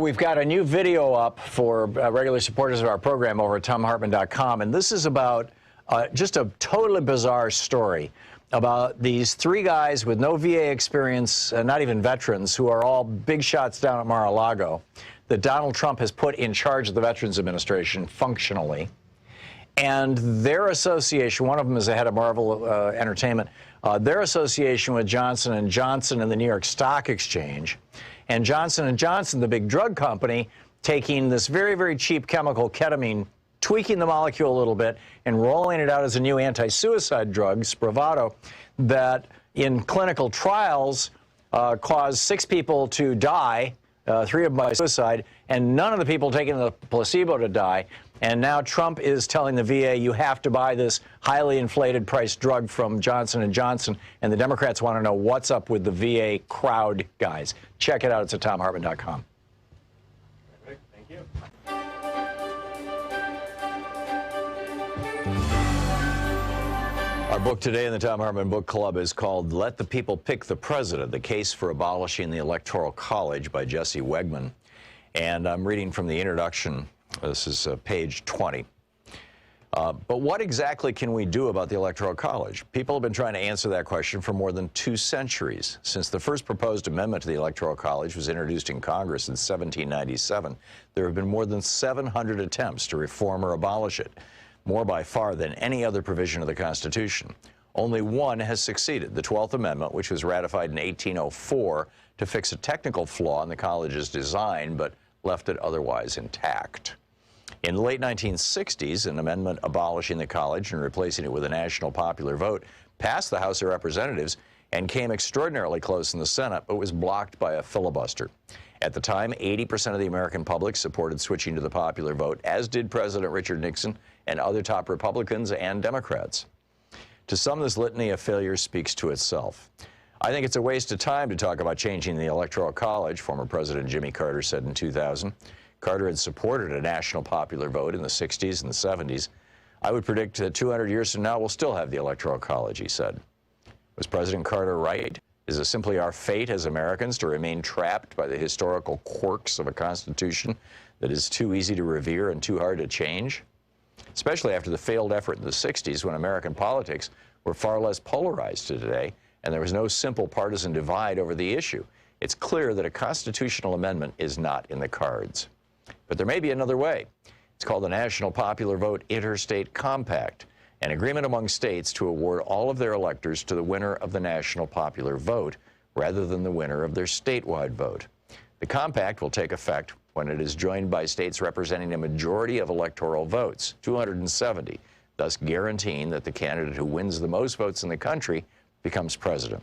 we've got a new video up for regular supporters of our program over at thomhartmann.com, and this is about just a totally bizarre story about these three guys with no VA experience, not even veterans, who are all big shots down at Mar-a-Lago, that Donald Trump has put in charge of the Veterans Administration functionally. And their association, one of them is the head of Marvel Entertainment, their association with Johnson & Johnson and the New York Stock Exchange, and Johnson & Johnson, the big drug company, taking this very, very cheap chemical, ketamine, tweaking the molecule a little bit and rolling it out as a new anti-suicide drug, Spravato, that in clinical trials caused 6 people to die, 3 of them by suicide, and none of the people taking the placebo to die. And now Trump is telling the VA, you have to buy this highly inflated price drug from Johnson & Johnson, and the Democrats want to know what's up with the VA crowd guys. Check it out. It's at thomhartmann.com. Perfect. Thank you. Our book today in the Thom Hartmann Book Club is called Let the People Pick the President, The Case for Abolishing the Electoral College by Jesse Wegman. And I'm reading from the introduction. This is page 20. But what exactly can we do about the Electoral College? People have been trying to answer that question for more than 2 centuries. Since the first proposed amendment to the Electoral College was introduced in Congress in 1797, there have been more than 700 attempts to reform or abolish it, more by far than any other provision of the Constitution. Only one has succeeded, the 12th Amendment, which was ratified in 1804 to fix a technical flaw in the college's design, but left it otherwise intact. In the late 1960s, an amendment abolishing the college and replacing it with a national popular vote passed the House of Representatives and came extraordinarily close in the Senate, but was blocked by a filibuster. At the time, 80% of the American public supported switching to the popular vote, as did President Richard Nixon and other top Republicans and Democrats. To some, this litany of failures speaks to itself. I think it's a waste of time to talk about changing the Electoral College, former President Jimmy Carter said in 2000. Carter had supported a national popular vote in the 60s and the 70s. I would predict that 200 years from now we'll still have the Electoral College, he said. Was President Carter right? Is it simply our fate as Americans to remain trapped by the historical quirks of a Constitution that is too easy to revere and too hard to change? Especially after the failed effort in the 60s, when American politics were far less polarized to today, and there was no simple partisan divide over the issue. It's clear that a constitutional amendment is not in the cards. But there may be another way. It's called the National Popular Vote Interstate Compact, an agreement among states to award all of their electors to the winner of the national popular vote rather than the winner of their statewide vote. The compact will take effect when it is joined by states representing a majority of electoral votes, 270, thus guaranteeing that the candidate who wins the most votes in the country becomes president.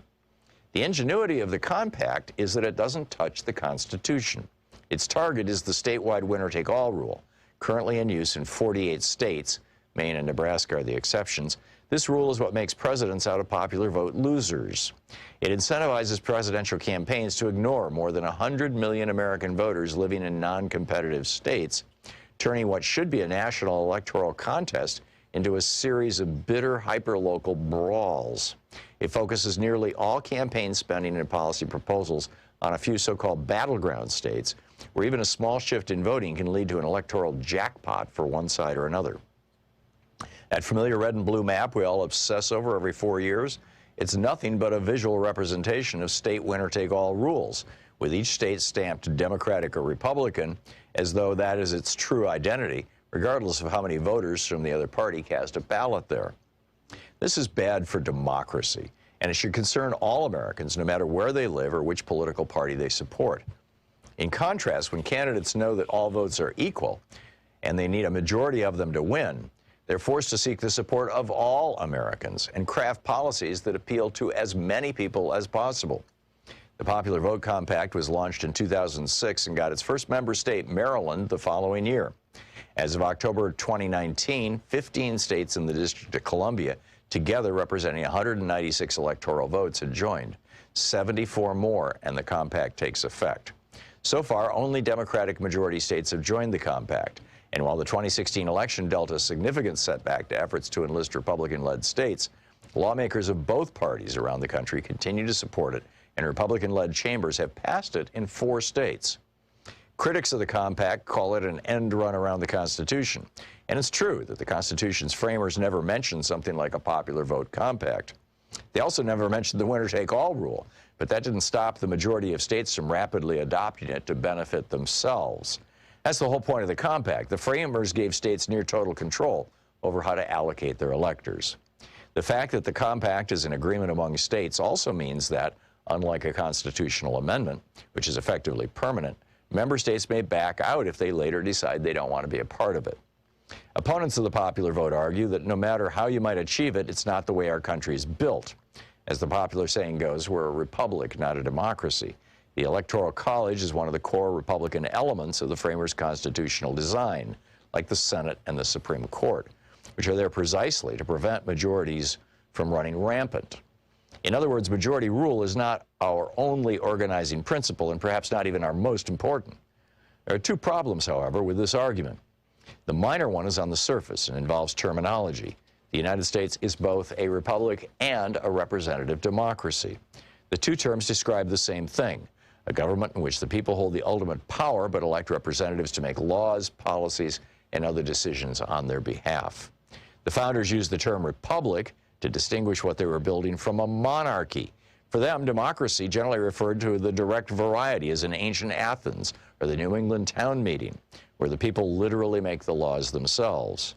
The ingenuity of the compact is that it doesn't touch the Constitution. Its target is the statewide winner-take-all rule, currently in use in 48 states. Maine and Nebraska are the exceptions. This rule is what makes presidents out of popular vote losers. It incentivizes presidential campaigns to ignore more than 100 million American voters living in non-competitive states, turning what should be a national electoral contest into a series of bitter, hyper-local brawls. It focuses nearly all campaign spending and policy proposals on a few so-called battleground states, where even a small shift in voting can lead to an electoral jackpot for one side or another. That familiar red and blue map we all obsess over every 4 years, it's nothing but a visual representation of state winner-take-all rules, with each state stamped Democratic or Republican, as though that is its true identity, regardless of how many voters from the other party cast a ballot there. This is bad for democracy, and it should concern all Americans, no matter where they live or which political party they support. In contrast, when candidates know that all votes are equal, and they need a majority of them to win, they're forced to seek the support of all Americans and craft policies that appeal to as many people as possible. The Popular Vote Compact was launched in 2006 and got its first member state, Maryland, the following year. As of October 2019, 15 states in the District of Columbia, together representing 196 electoral votes, had joined. 74 more, and the compact takes effect. So far, only Democratic majority states have joined the compact. And while the 2016 election dealt a significant setback to efforts to enlist Republican-led states, lawmakers of both parties around the country continue to support it, and Republican-led chambers have passed it in 4 states. Critics of the compact call it an end run around the Constitution. And it's true that the Constitution's framers never mentioned something like a popular vote compact. They also never mentioned the winner-take-all rule, but that didn't stop the majority of states from rapidly adopting it to benefit themselves. That's the whole point of the compact. The framers gave states near total control over how to allocate their electors. The fact that the compact is an agreement among states also means that, unlike a constitutional amendment, which is effectively permanent, member states may back out if they later decide they don't want to be a part of it. Opponents of the popular vote argue that no matter how you might achieve it, it's not the way our country is built. As the popular saying goes, we're a republic, not a democracy. The Electoral College is one of the core Republican elements of the framers' constitutional design, like the Senate and the Supreme Court, which are there precisely to prevent majorities from running rampant. In other words, majority rule is not our only organizing principle, and perhaps not even our most important. There are two problems, however, with this argument. The minor one is on the surface and involves terminology. The United States is both a republic and a representative democracy. The two terms describe the same thing, a government in which the people hold the ultimate power but elect representatives to make laws, policies, and other decisions on their behalf. The founders used the term republic to distinguish what they were building from a monarchy. For them, democracy generally referred to the direct variety, as in ancient Athens or the New England town meeting, where the people literally make the laws themselves.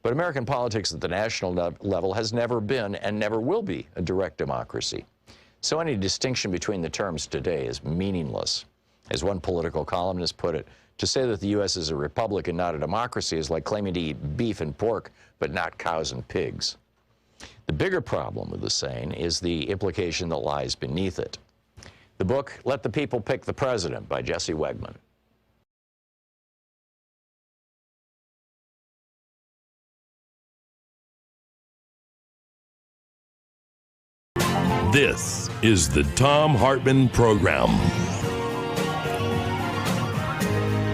But American politics at the national level has never been and never will be a direct democracy. So any distinction between the terms today is meaningless. As one political columnist put it, to say that the U.S. is a republic and not a democracy is like claiming to eat beef and pork, but not cows and pigs. The bigger problem with the saying is the implication that lies beneath it. The book, Let the People Pick the President, by Jesse Wegman. This is the Thom Hartmann Program.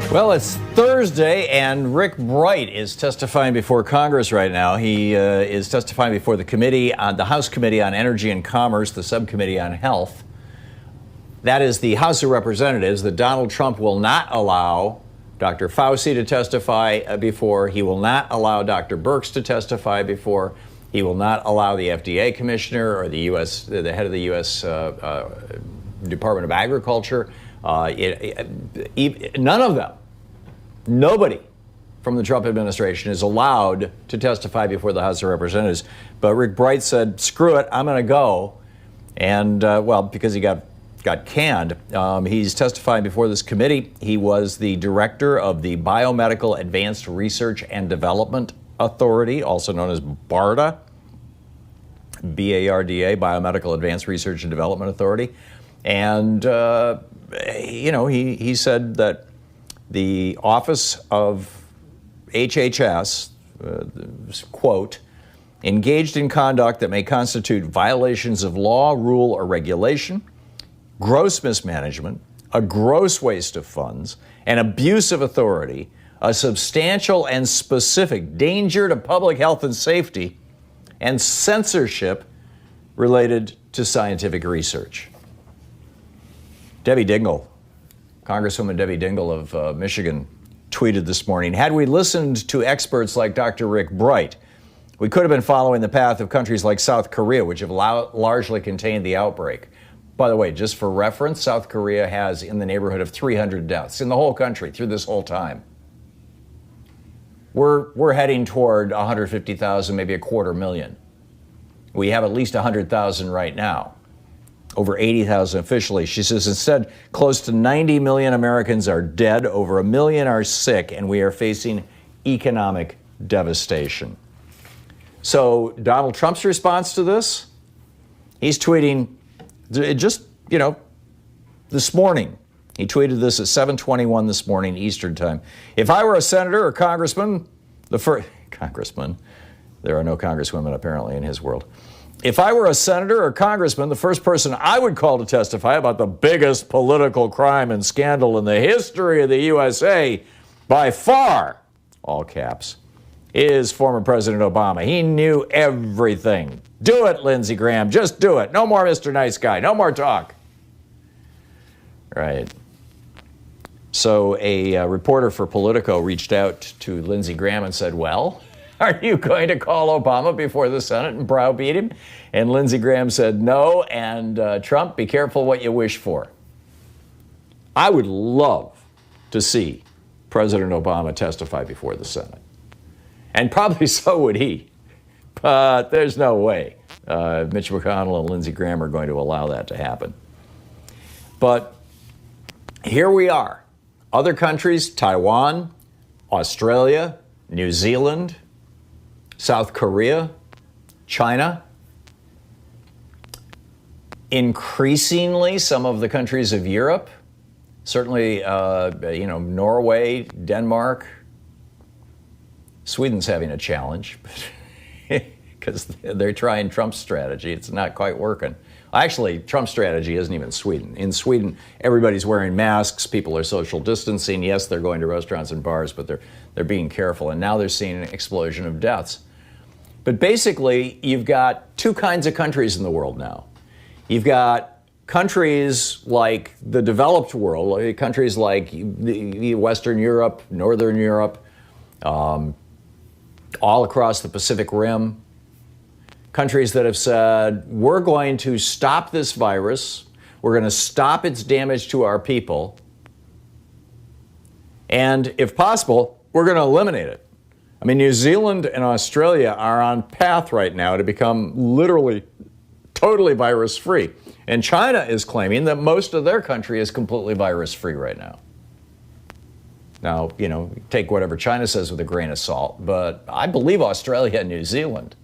Well, it's Thursday, and Rick Bright is testifying before Congress right now. He is testifying before the committee, the House Committee on Energy and Commerce, the Subcommittee on Health. That is the House of Representatives that Donald Trump will not allow Dr. Fauci to testify before. He will not allow Dr. Birx to testify before. He will not allow the FDA commissioner or the head of the U.S. Department of Agriculture. None of them, nobody from the Trump administration is allowed to testify before the House of Representatives. But Rick Bright said, screw it, I'm going to go. And, well, because he got canned, he's testifying before this committee. He was the director of the Biomedical Advanced Research and Development Authority, also known as BARDA, B-A-R-D-A, Biomedical Advanced Research and Development Authority. And, he said that the office of HHS, quote, engaged in conduct that may constitute violations of law, rule, or regulation, gross mismanagement, a gross waste of funds, an abuse of authority, a substantial and specific danger to public health and safety, and censorship related to scientific research. Debbie Dingell, Congresswoman Debbie Dingell of Michigan, tweeted this morning, had we listened to experts like Dr. Rick Bright, we could have been following the path of countries like South Korea, which have largely contained the outbreak. By the way, just for reference, South Korea has in the neighborhood of 300 deaths in the whole country through this whole time. We're heading toward 150,000, maybe 250,000. We have at least 100,000 right now, over 80,000 officially. She says instead, close to 90 million Americans are dead, over 1 million are sick, and we are facing economic devastation. So Donald Trump's response to this, he's tweeting just, this morning. He tweeted this at 7:21 this morning Eastern time. If I were a senator or congressman, congressman, there are no congresswomen apparently in his world. If I were a senator or congressman, the first person I would call to testify about the biggest political crime and scandal in the history of the USA, by far, all caps, is former President Obama. He knew everything. Do it, Lindsey Graham. Just do it. No more Mr. Nice Guy. No more talk. Right. So a reporter for Politico reached out to Lindsey Graham and said, well, are you going to call Obama before the Senate and browbeat him? And Lindsey Graham said no, and Trump, be careful what you wish for. I would love to see President Obama testify before the Senate. And probably so would he. But there's no way Mitch McConnell and Lindsey Graham are going to allow that to happen. But here we are. Other countries, Taiwan, Australia, New Zealand, South Korea, China. Increasingly, some of the countries of Europe, certainly, Norway, Denmark. Sweden's having a challenge because they're trying Trump's strategy. It's not quite working. Actually, Trump's strategy isn't even Sweden. In Sweden, everybody's wearing masks. People are social distancing. Yes, they're going to restaurants and bars, but they're being careful. And now they're seeing an explosion of deaths. But basically, you've got two kinds of countries in the world now. You've got countries like the developed world, countries like Western Europe, Northern Europe, all across the Pacific Rim. Countries that have said, we're going to stop this virus, we're going to stop its damage to our people, and if possible, we're going to eliminate it. I mean, New Zealand and Australia are on path right now to become literally totally virus-free. And China is claiming that most of their country is completely virus-free right now. Now, take whatever China says with a grain of salt, but I believe Australia and New Zealand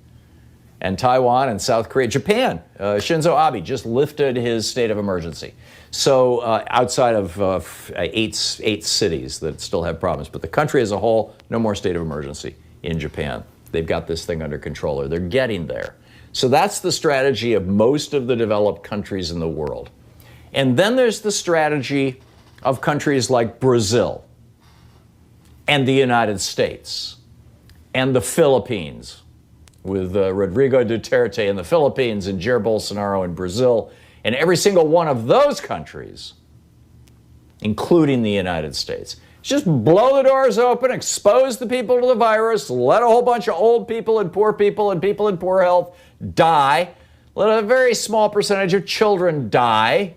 and Taiwan and South Korea, Japan, Shinzo Abe just lifted his state of emergency. So outside of eight cities that still have problems, but the country as a whole, no more state of emergency in Japan. They've got this thing under control, or they're getting there. So that's the strategy of most of the developed countries in the world. And then there's the strategy of countries like Brazil and the United States and the Philippines, with Rodrigo Duterte in the Philippines and Jair Bolsonaro in Brazil, and every single one of those countries, including the United States. Just blow the doors open, expose the people to the virus, let a whole bunch of old people and poor people and people in poor health die, let a very small percentage of children die,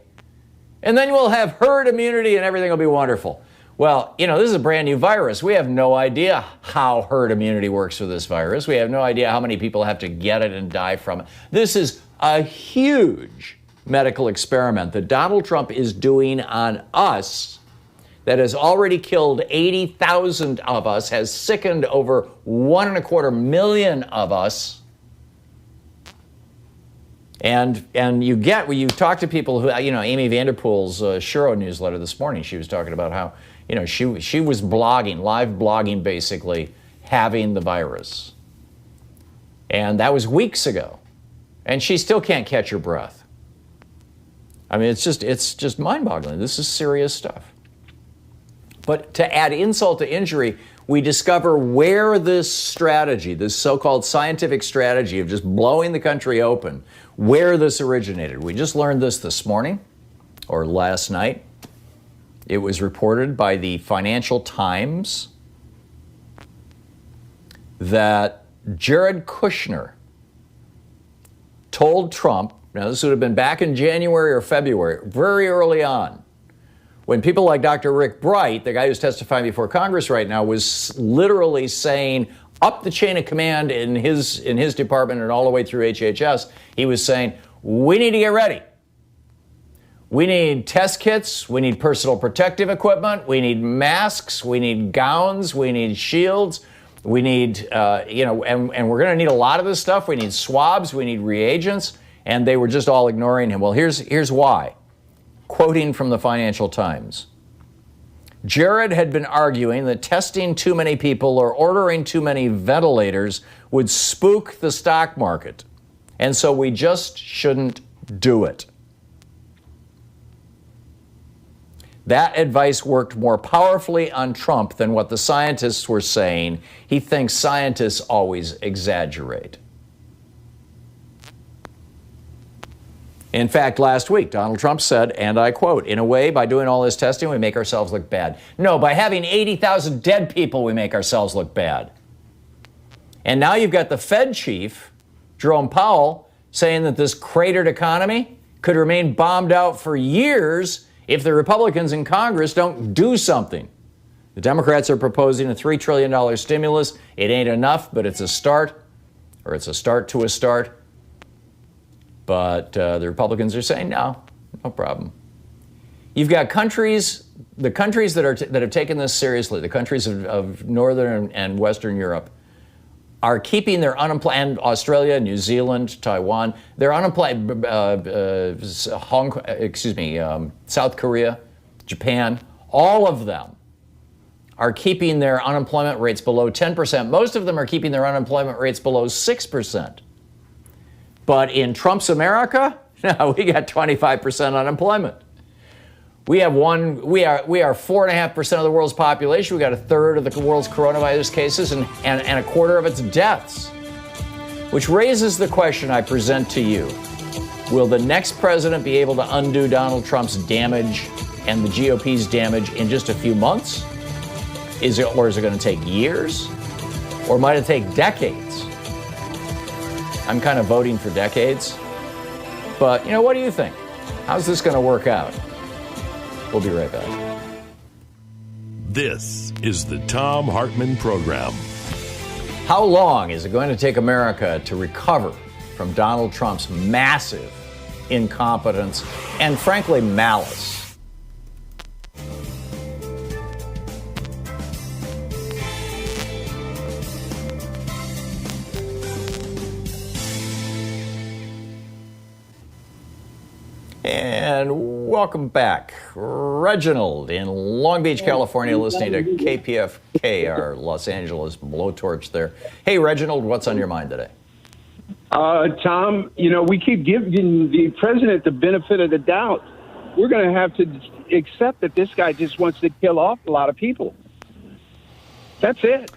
and then we'll have herd immunity and everything will be wonderful. Well, this is a brand new virus. We have no idea how herd immunity works with this virus. We have no idea how many people have to get it and die from it. This is a huge medical experiment that Donald Trump is doing on us that has already killed 80,000 of us, has sickened over 1.25 million of us. And you get, when you talk to people who, Amy Vanderpool's Shuro newsletter this morning, she was talking about how, she was blogging, live blogging basically, having the virus. And that was weeks ago. And she still can't catch her breath. I mean, it's just mind-boggling. This is serious stuff. But to add insult to injury, we discover where this strategy, this so-called scientific strategy of just blowing the country open, where this originated. We just learned this morning, or last night. It was reported by the Financial Times that Jared Kushner told Trump, now this would have been back in January or February, very early on, when people like Dr. Rick Bright, the guy who's testifying before Congress right now, was literally saying up the chain of command in his department and all the way through HHS, he was saying, we need to get ready. We need test kits, we need personal protective equipment, we need masks, we need gowns, we need shields, we need, and we're going to need a lot of this stuff. We need swabs, we need reagents, and they were just all ignoring him. Well, here's why. Quoting from the Financial Times. Jared had been arguing that testing too many people or ordering too many ventilators would spook the stock market, and so we just shouldn't do it. That advice worked more powerfully on Trump than what the scientists were saying. He thinks scientists always exaggerate. In fact, last week, Donald Trump said, and I quote, "In a way, by doing all this testing, we make ourselves look bad." No, by having 80,000 dead people, we make ourselves look bad. And now you've got the Fed chief, Jerome Powell, saying that this cratered economy could remain bombed out for years if the Republicans in Congress don't do something. The Democrats are proposing a $3 trillion stimulus. It ain't enough, but it's a start, or it's a start to a start. But the Republicans are saying, no problem. You've got the countries that have taken this seriously, the countries of Northern and Western Europe, are keeping their unemployment, and Australia, New Zealand, Taiwan, their unemployment, South Korea, Japan, all of them are keeping their unemployment rates below 10%. Most of them are keeping their unemployment rates below 6%. But in Trump's America, no, we got 25% unemployment. We are 4.5% of the world's population. We got a third of the world's coronavirus cases and a quarter of its deaths. Which raises the question I present to you. Will the next president be able to undo Donald Trump's damage and the GOP's damage in just a few months? Or is it going to take years? Or might it take decades? I'm kind of voting for decades. But, what do you think? How's this going to work out? We'll be right back. This is the Thom Hartmann Program. How long is it going to take America to recover from Donald Trump's massive incompetence and, frankly, malice? And welcome back. Reginald in Long Beach, California, listening to KPFK, our Los Angeles blowtorch there. Hey, Reginald, what's on your mind today? Tom, we keep giving the president the benefit of the doubt. We're going to have to accept that this guy just wants to kill off a lot of people. That's it.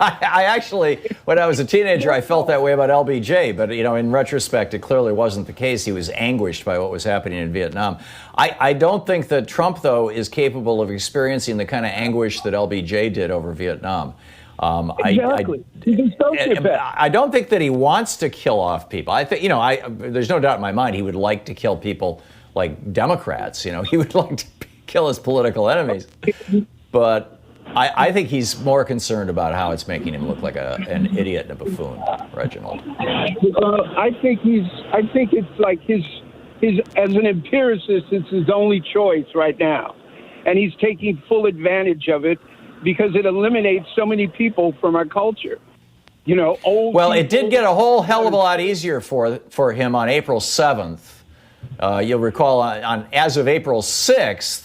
I actually, when I was a teenager, I felt that way about LBJ, but, in retrospect, it clearly wasn't the case. He was anguished by what was happening in Vietnam. I don't think that Trump, though, is capable of experiencing the kind of anguish that LBJ did over Vietnam. Exactly. I don't think that he wants to kill off people. I think, there's no doubt in my mind he would like to kill people like Democrats. He would like to kill his political enemies. But I think he's more concerned about how it's making him look like an idiot and a buffoon, Reginald. I think it's like his as an empiricist, it's his only choice right now, and he's taking full advantage of it because it eliminates so many people from our culture. Old. Well, it did get a whole hell of a lot easier for him on April 7th. You'll recall as of April 6th.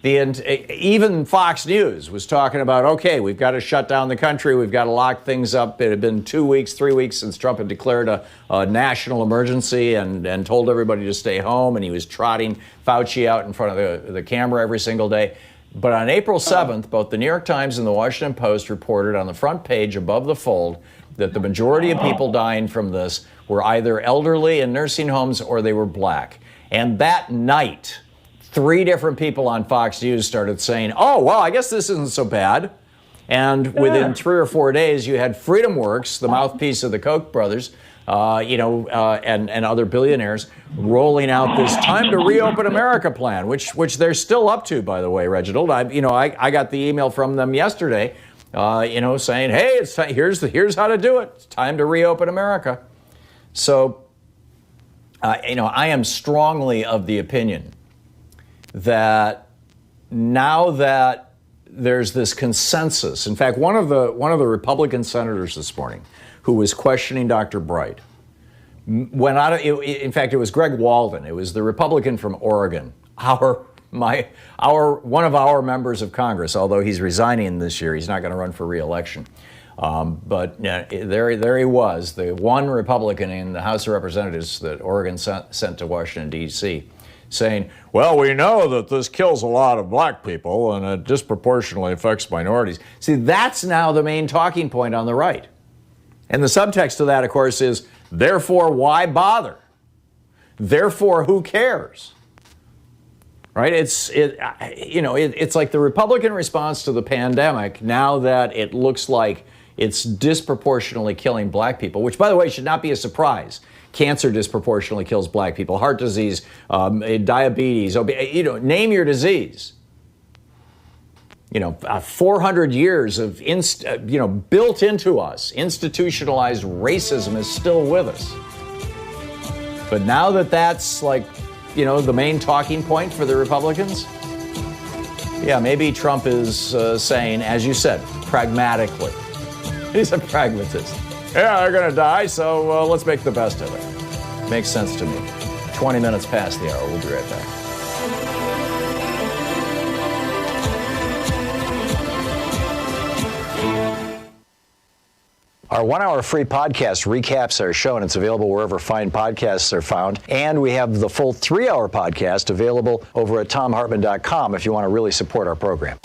Even Fox News was talking about, okay, we've got to shut down the country. We've got to lock things up. It had been 2 weeks, 3 weeks since Trump had declared a national emergency and told everybody to stay home. And he was trotting Fauci out in front of the camera every single day. But on April 7th, both the New York Times and the Washington Post reported on the front page above the fold that the majority of people dying from this were either elderly in nursing homes or they were black. And that night, 3 different people on Fox News started saying, oh, well, I guess this isn't so bad. And within 3 or 4 days, you had FreedomWorks, the mouthpiece of the Koch brothers, and other billionaires, rolling out this Time to Reopen America plan, which they're still up to, by the way, Reginald. I got the email from them yesterday, saying, hey, it's time, here's how to do it. It's time to reopen America. So, I am strongly of the opinion that now that there's this consensus, in fact, one of the Republican senators this morning who was questioning Dr. Bright went out. In fact, it was Greg Walden. It was the Republican from Oregon, one of our members of Congress. Although he's resigning this year, he's not going to run for re-election. But there he was, the one Republican in the House of Representatives that Oregon sent to Washington D.C. saying, well, we know that this kills a lot of black people and it disproportionately affects minorities. See, that's now the main talking point on the right. And the subtext of that, of course, is, therefore, why bother? Therefore, who cares? Right? It's like the Republican response to the pandemic, now that it looks like it's disproportionately killing black people, which, by the way, should not be a surprise. Cancer disproportionately kills black people, heart disease, diabetes, name your disease. 400 years of, built into us, institutionalized racism is still with us. But now that that's the main talking point for the Republicans, yeah, maybe Trump is saying, as you said, pragmatically. He's a pragmatist. Yeah, they're going to die, so let's make the best of it. Makes sense to me. 20 minutes past the hour. We'll be right back. Our 1 hour free podcast recaps our show, and it's available wherever fine podcasts are found. And we have the full 3 hour podcast available over at thomhartmann.com if you want to really support our program.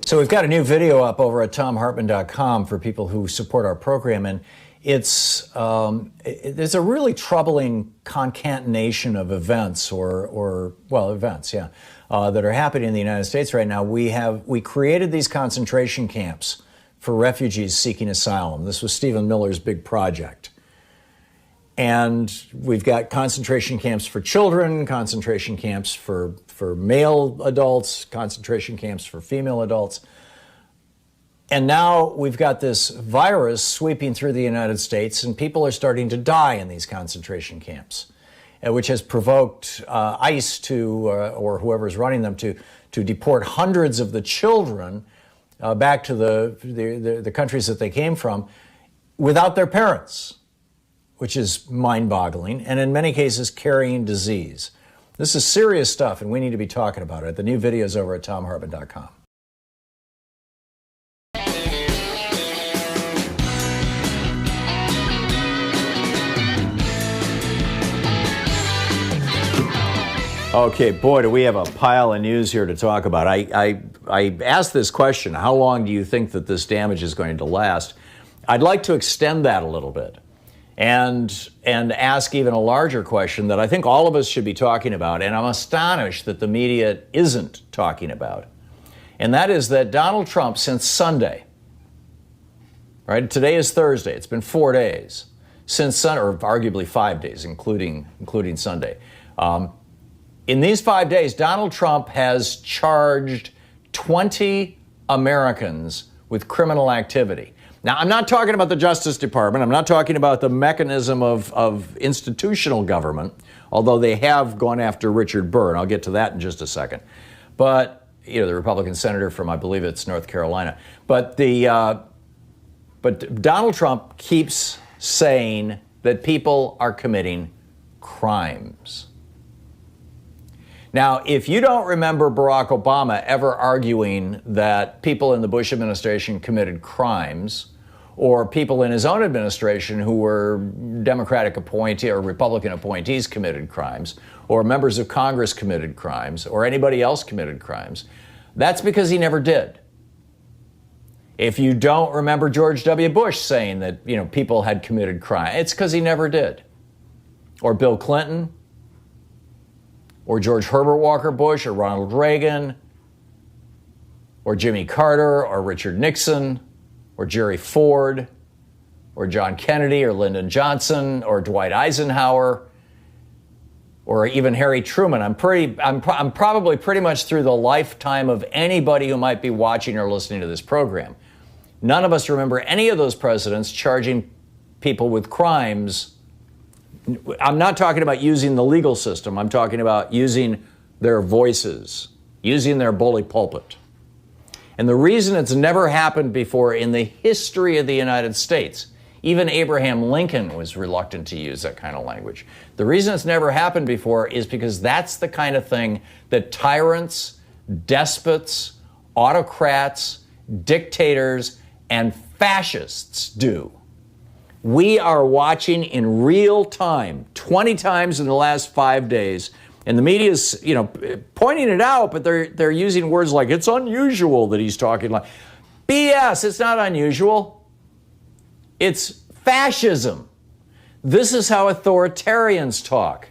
So we've got a new video up over at thomhartmann.com for people who support our program, and there's a really troubling concatenation of events that are happening in the United States right now. We created these concentration camps for refugees seeking asylum. This was Stephen Miller's big project. And we've got concentration camps for children, concentration camps for male adults, concentration camps for female adults. And now we've got this virus sweeping through the United States, and people are starting to die in these concentration camps, which has provoked ICE or whoever's running them to deport hundreds of the children back to the countries that they came from without their parents, which is mind-boggling, and in many cases carrying disease. This is serious stuff, and we need to be talking about it. The new video is over at thomhartmann.com. Okay, boy, do we have a pile of news here to talk about. I asked this question, how long do you think that this damage is going to last? I'd like to extend that a little bit and ask even a larger question that I think all of us should be talking about, and I'm astonished that the media isn't talking about. And that is that Donald Trump, since Sunday, right? Today is Thursday. It's been 4 days since Sunday, or arguably 5 days, including Sunday. In these 5 days, Donald Trump has charged 20 Americans with criminal activity. Now, I'm not talking about the Justice Department. I'm not talking about the mechanism of institutional government, although they have gone after Richard Burr, and I'll get to that in just a second. But, the Republican senator from, I believe it's North Carolina. But Donald Trump keeps saying that people are committing crimes. Now, if you don't remember Barack Obama ever arguing that people in the Bush administration committed crimes, or people in his own administration who were Democratic appointee or Republican appointees committed crimes, or members of Congress committed crimes, or anybody else committed crimes, that's because he never did. If you don't remember George W. Bush saying that, people had committed crime, it's because he never did. Or Bill Clinton, or George Herbert Walker Bush, or Ronald Reagan, or Jimmy Carter, or Richard Nixon, or Jerry Ford, or John Kennedy, or Lyndon Johnson, or Dwight Eisenhower, or even Harry Truman. I'm probably pretty much through the lifetime of anybody who might be watching or listening to this program. None of us remember any of those presidents charging people with crimes. I'm not talking about using the legal system. I'm talking about using their voices, using their bully pulpit. And the reason it's never happened before in the history of the United States, even Abraham Lincoln was reluctant to use that kind of language. The reason it's never happened before is because that's the kind of thing that tyrants, despots, autocrats, dictators and fascists do. We are watching in real time, 20 times in the last 5 days, and the media's, pointing it out, but they're using words like, it's unusual that he's talking like. BS, it's not unusual. It's fascism. This is how authoritarians talk.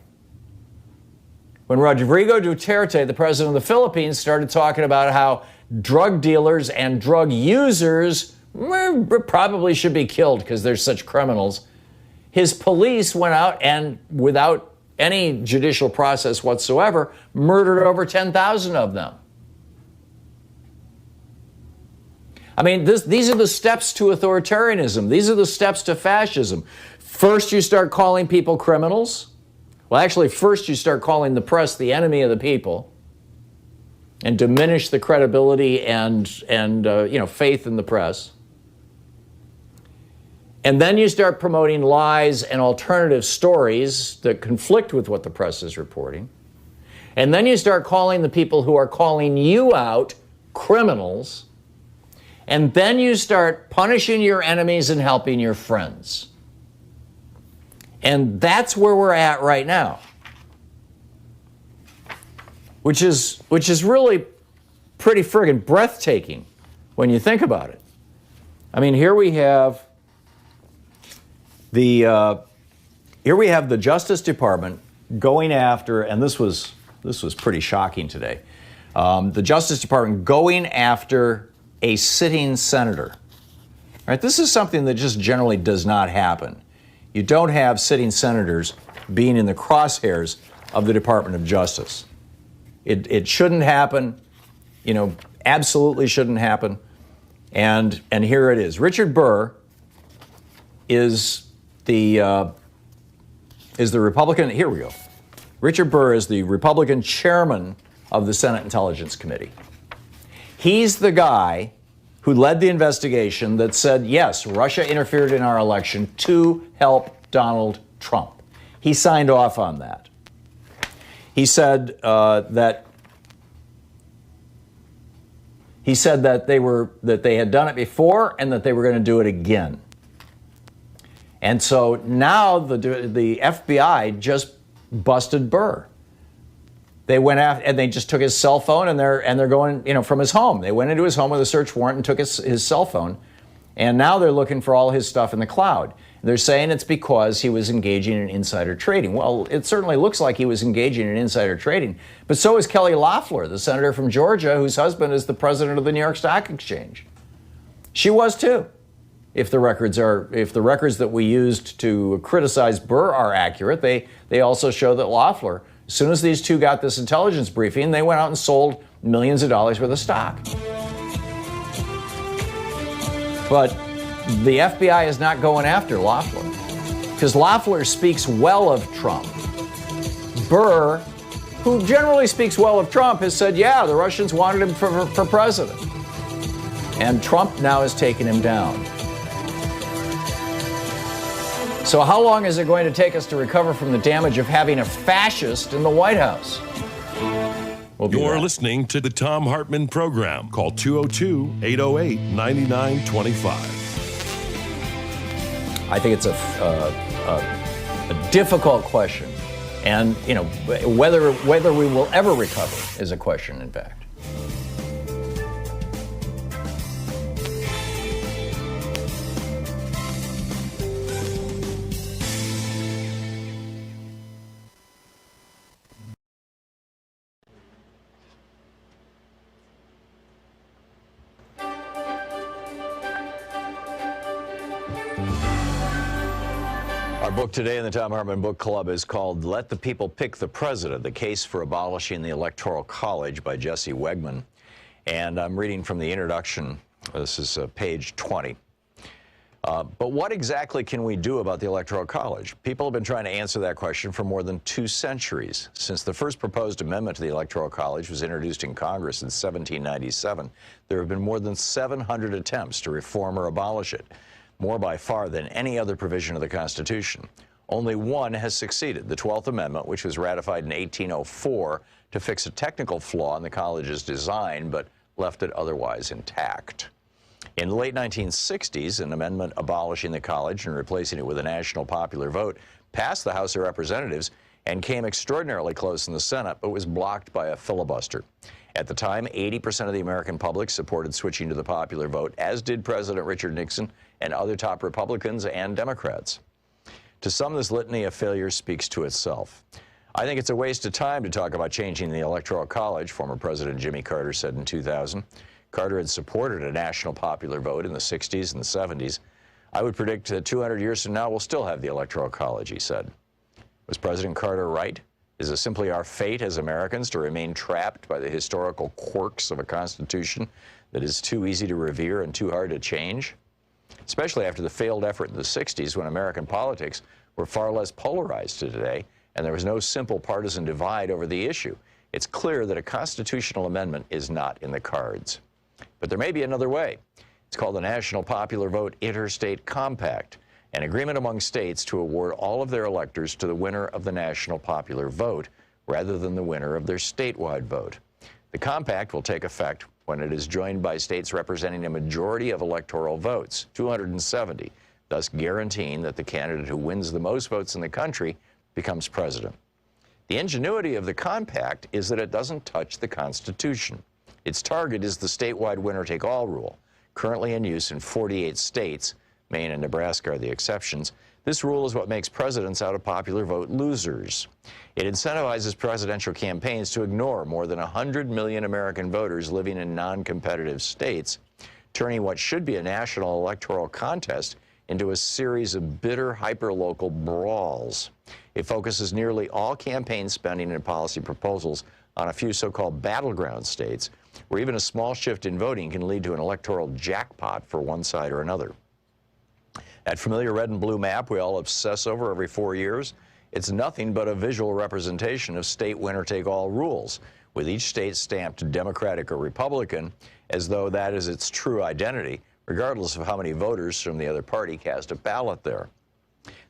When Rodrigo Duterte, the president of the Philippines, started talking about how drug dealers and drug users probably should be killed because they're such criminals, his police went out and, without any judicial process whatsoever, murdered over 10,000 of them. I mean, these are the steps to authoritarianism. These are the steps to fascism. First, you start calling people criminals. Well, actually, first you start calling the press the enemy of the people and diminish the credibility and faith in the press. And then you start promoting lies and alternative stories that conflict with what the press is reporting. And then you start calling the people who are calling you out criminals. And then you start punishing your enemies and helping your friends. And that's where we're at right now. Which is really pretty friggin' breathtaking when you think about it. I mean, here we have the Justice Department going after, and this was pretty shocking today. The Justice Department going after a sitting senator. All right, this is something that just generally does not happen. You don't have sitting senators being in the crosshairs of the Department of Justice. It shouldn't happen, absolutely shouldn't happen. And here it is. Richard Burr is the Republican, here we go. Richard Burr is the Republican chairman of the Senate Intelligence Committee. He's the guy who led the investigation that said, yes, Russia interfered in our election to help Donald Trump. He signed off on that. He said that they had done it before and that they were going to do it again. And so now the FBI just busted Burr. They went after, and they just took his cell phone, and they're going, from his home. They went into his home with a search warrant and took his cell phone, and now they're looking for all his stuff in the cloud. They're saying it's because he was engaging in insider trading. Well, it certainly looks like he was engaging in insider trading, but so is Kelly Loeffler, the senator from Georgia, whose husband is the president of the New York Stock Exchange. She was too. If the records that we used to criticize Burr are accurate, they also show that Loeffler, as soon as these two got this intelligence briefing, they went out and sold millions of dollars worth of stock. But the FBI is not going after Loeffler because Loeffler speaks well of Trump. Burr, who generally speaks well of Trump, has said, yeah, the Russians wanted him for president. And Trump now has taken him down. So how long is it going to take us to recover from the damage of having a fascist in the White House? You're listening to the Thom Hartmann Program. Call 202-808-9925. I think it's a difficult question. And, whether we will ever recover is a question, in fact. Our book today in the Thom Hartmann Book Club is called Let the People Pick the President, The Case for Abolishing the Electoral College by Jesse Wegman. And I'm reading from the introduction. This is page 20. But what exactly can we do about the Electoral College? People have been trying to answer that question for more than 2 centuries. Since the first proposed amendment to the Electoral College was introduced in Congress in 1797, there have been more than 700 attempts to reform or abolish it, more by far than any other provision of the Constitution. Only one has succeeded, the 12th Amendment, which was ratified in 1804 to fix a technical flaw in the college's design, but left it otherwise intact. In the late 1960s, an amendment abolishing the college and replacing it with a national popular vote passed the House of Representatives and came extraordinarily close in the Senate, but was blocked by a filibuster. At the time, 80% of the American public supported switching to the popular vote, as did President Richard Nixon and other top Republicans and Democrats. To some, this litany of failures speaks to itself. I think it's a waste of time to talk about changing the Electoral College, former President Jimmy Carter said in 2000. Carter had supported a national popular vote in the 60s and the 70s. I would predict that 200 years from now, we'll still have the Electoral College, he said. Was President Carter right? Is it simply our fate as Americans to remain trapped by the historical quirks of a Constitution that is too easy to revere and too hard to change? Especially after the failed effort in the 60s, when American politics were far less polarized to today, and there was no simple partisan divide over the issue. It's clear that a constitutional amendment is not in the cards. But there may be another way. It's called the National Popular Vote Interstate Compact, an agreement among states to award all of their electors to the winner of the national popular vote rather than the winner of their statewide vote. The compact will take effect when it is joined by states representing a majority of electoral votes, 270, thus guaranteeing that the candidate who wins the most votes in the country becomes president. The ingenuity of the compact is that it doesn't touch the Constitution. Its target is the statewide winner-take-all rule, currently in use in 48 states. Maine and Nebraska are the exceptions. This rule is what makes presidents out of popular vote losers. It incentivizes presidential campaigns to ignore more than 100 million American voters living in non-competitive states, turning what should be a national electoral contest into a series of bitter, hyper-local brawls. It focuses nearly all campaign spending and policy proposals on a few so-called battleground states, where even a small shift in voting can lead to an electoral jackpot for one side or another. That familiar red and blue map we all obsess over every 4 years, it's nothing but a visual representation of state winner-take-all rules, with each state stamped Democratic or Republican, as though that is its true identity, regardless of how many voters from the other party cast a ballot there.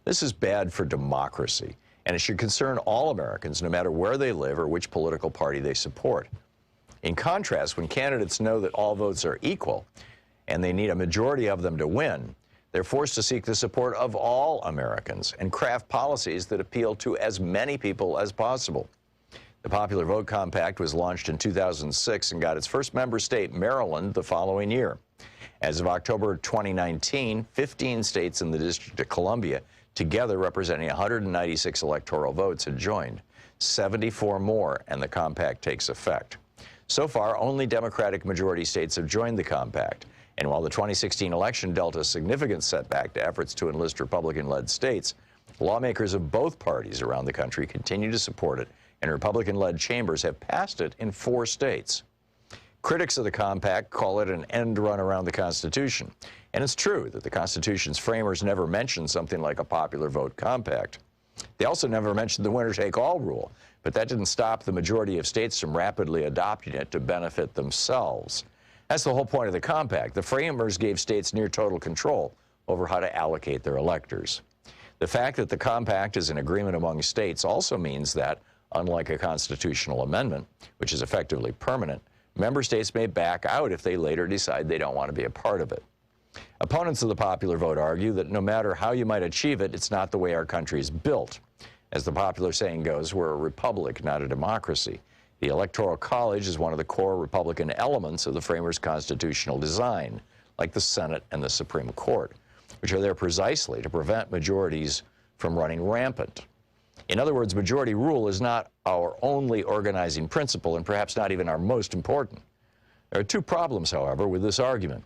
This is bad for democracy, and it should concern all Americans, no matter where they live or which political party they support. In contrast, when candidates know that all votes are equal and they need a majority of them to win, they're forced to seek the support of all Americans and craft policies that appeal to as many people as possible. The Popular Vote Compact was launched in 2006 and got its first member state, Maryland, the following year. As of October 2019, 15 states in the District of Columbia, together representing 196 electoral votes, had joined. 74 more, and the compact takes effect. So far, only Democratic majority states have joined the compact. And while the 2016 election dealt a significant setback to efforts to enlist Republican-led states, lawmakers of both parties around the country continue to support it, and Republican-led chambers have passed it in 4 states. Critics of the compact call it an end run around the Constitution. And it's true that the Constitution's framers never mentioned something like a popular vote compact. They also never mentioned the winner-take-all rule, but that didn't stop the majority of states from rapidly adopting it to benefit themselves. That's the whole point of the compact. The framers gave states near total control over how to allocate their electors. The fact that the compact is an agreement among states also means that, unlike a constitutional amendment, which is effectively permanent, member states may back out if they later decide they don't want to be a part of it. Opponents of the popular vote argue that no matter how you might achieve it, it's not the way our country is built. As the popular saying goes, we're a republic, not a democracy. The Electoral College is one of the core Republican elements of the framers' constitutional design, like the Senate and the Supreme Court, which are there precisely to prevent majorities from running rampant. In other words, majority rule is not our only organizing principle, and perhaps not even our most important. There are 2 problems, however, with this argument.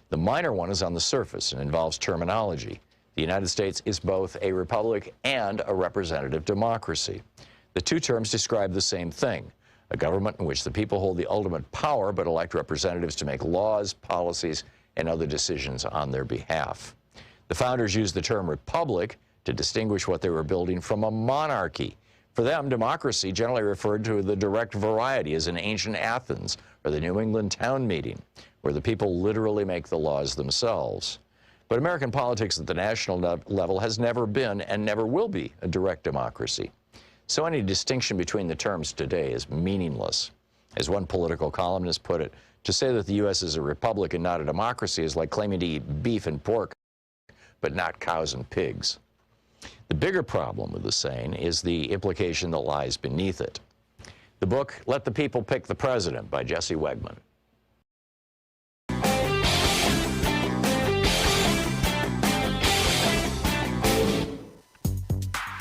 The minor one is on the surface and involves terminology. The United States is both a republic and a representative democracy. The 2 terms describe the same thing, a government in which the people hold the ultimate power but elect representatives to make laws, policies, and other decisions on their behalf. The founders used the term republic to distinguish what they were building from a monarchy. For them, democracy generally referred to the direct variety, as in ancient Athens or the New England town meeting, where the people literally make the laws themselves. But American politics at the national level has never been and never will be a direct democracy. So any distinction between the terms today is meaningless. As one political columnist put it, To say that the U.S. is a republic and not a democracy is like claiming to eat beef and pork, but not cows and pigs. The bigger problem with the saying is the implication that lies beneath it. The book, Let the People Pick the President by Jesse Wegman.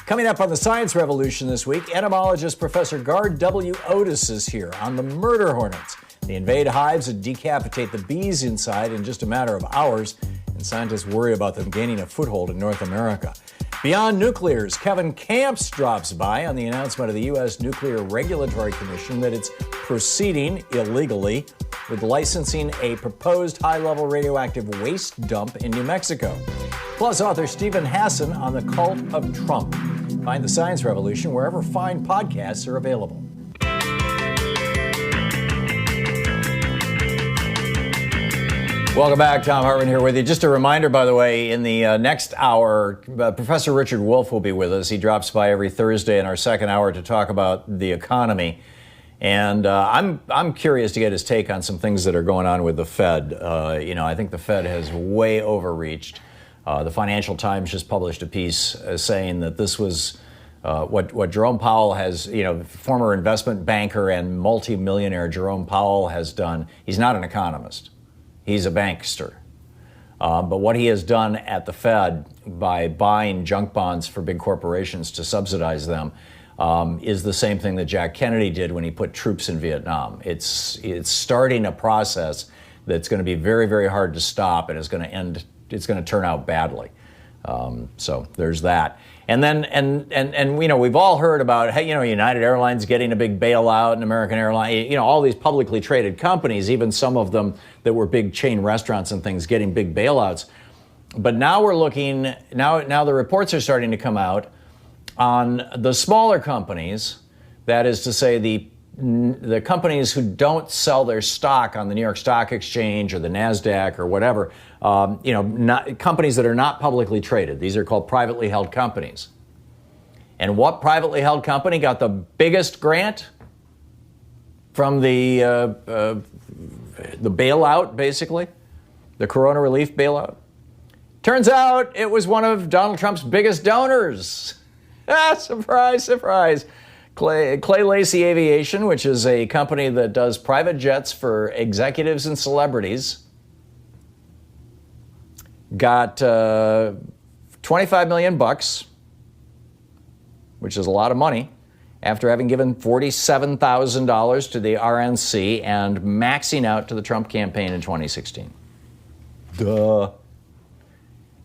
Coming up on the Science Revolution this week, entomologist Professor Gard W. Otis is here on the murder hornets. They invade hives and decapitate the bees inside in just a matter of hours, and scientists worry about them gaining a foothold in North America. Beyond nuclears, Kevin Camps drops by on the announcement of the U.S. Nuclear Regulatory Commission that it's proceeding illegally with licensing a proposed high-level radioactive waste dump in New Mexico. Plus, author Stephen Hassan on the cult of Trump. Find the Science Revolution wherever fine podcasts are available. Welcome back. Thom Hartmann here with you. Just a reminder, by the way, in the next hour, Professor Richard Wolff will be with us. He drops by every Thursday in our second hour to talk about the economy. And I'm curious to get his take on some things that are going on with the Fed. I think the Fed has way overreached. The Financial Times just published a piece saying that this was what Jerome Powell has, former investment banker and multimillionaire Jerome Powell has done. He's not an economist. He's a bankster. But what he has done at the Fed by buying junk bonds for big corporations to subsidize them is the same thing that Jack Kennedy did when he put troops in Vietnam. It's starting a process that's going to be very, very hard to stop, and it's going to turn out badly. So there's that. And then, and we've all heard about, hey, United Airlines getting a big bailout and American Airlines, all these publicly traded companies, even some of them that were big chain restaurants and things, getting big bailouts. But now we're looking, now the reports are starting to come out on the smaller companies, that is to say the companies who don't sell their stock on the New York Stock Exchange or the NASDAQ or whatever, not companies that are not publicly traded. These are called privately held companies. And what privately held company got the biggest grant from the bailout, basically, the Corona relief bailout? Turns out it was one of Donald Trump's biggest donors. Surprise, surprise. Clay Lacy Aviation, which is a company that does private jets for executives and celebrities, got $25 million, which is a lot of money, after having given $47,000 to the RNC and maxing out to the Trump campaign in 2016. Duh.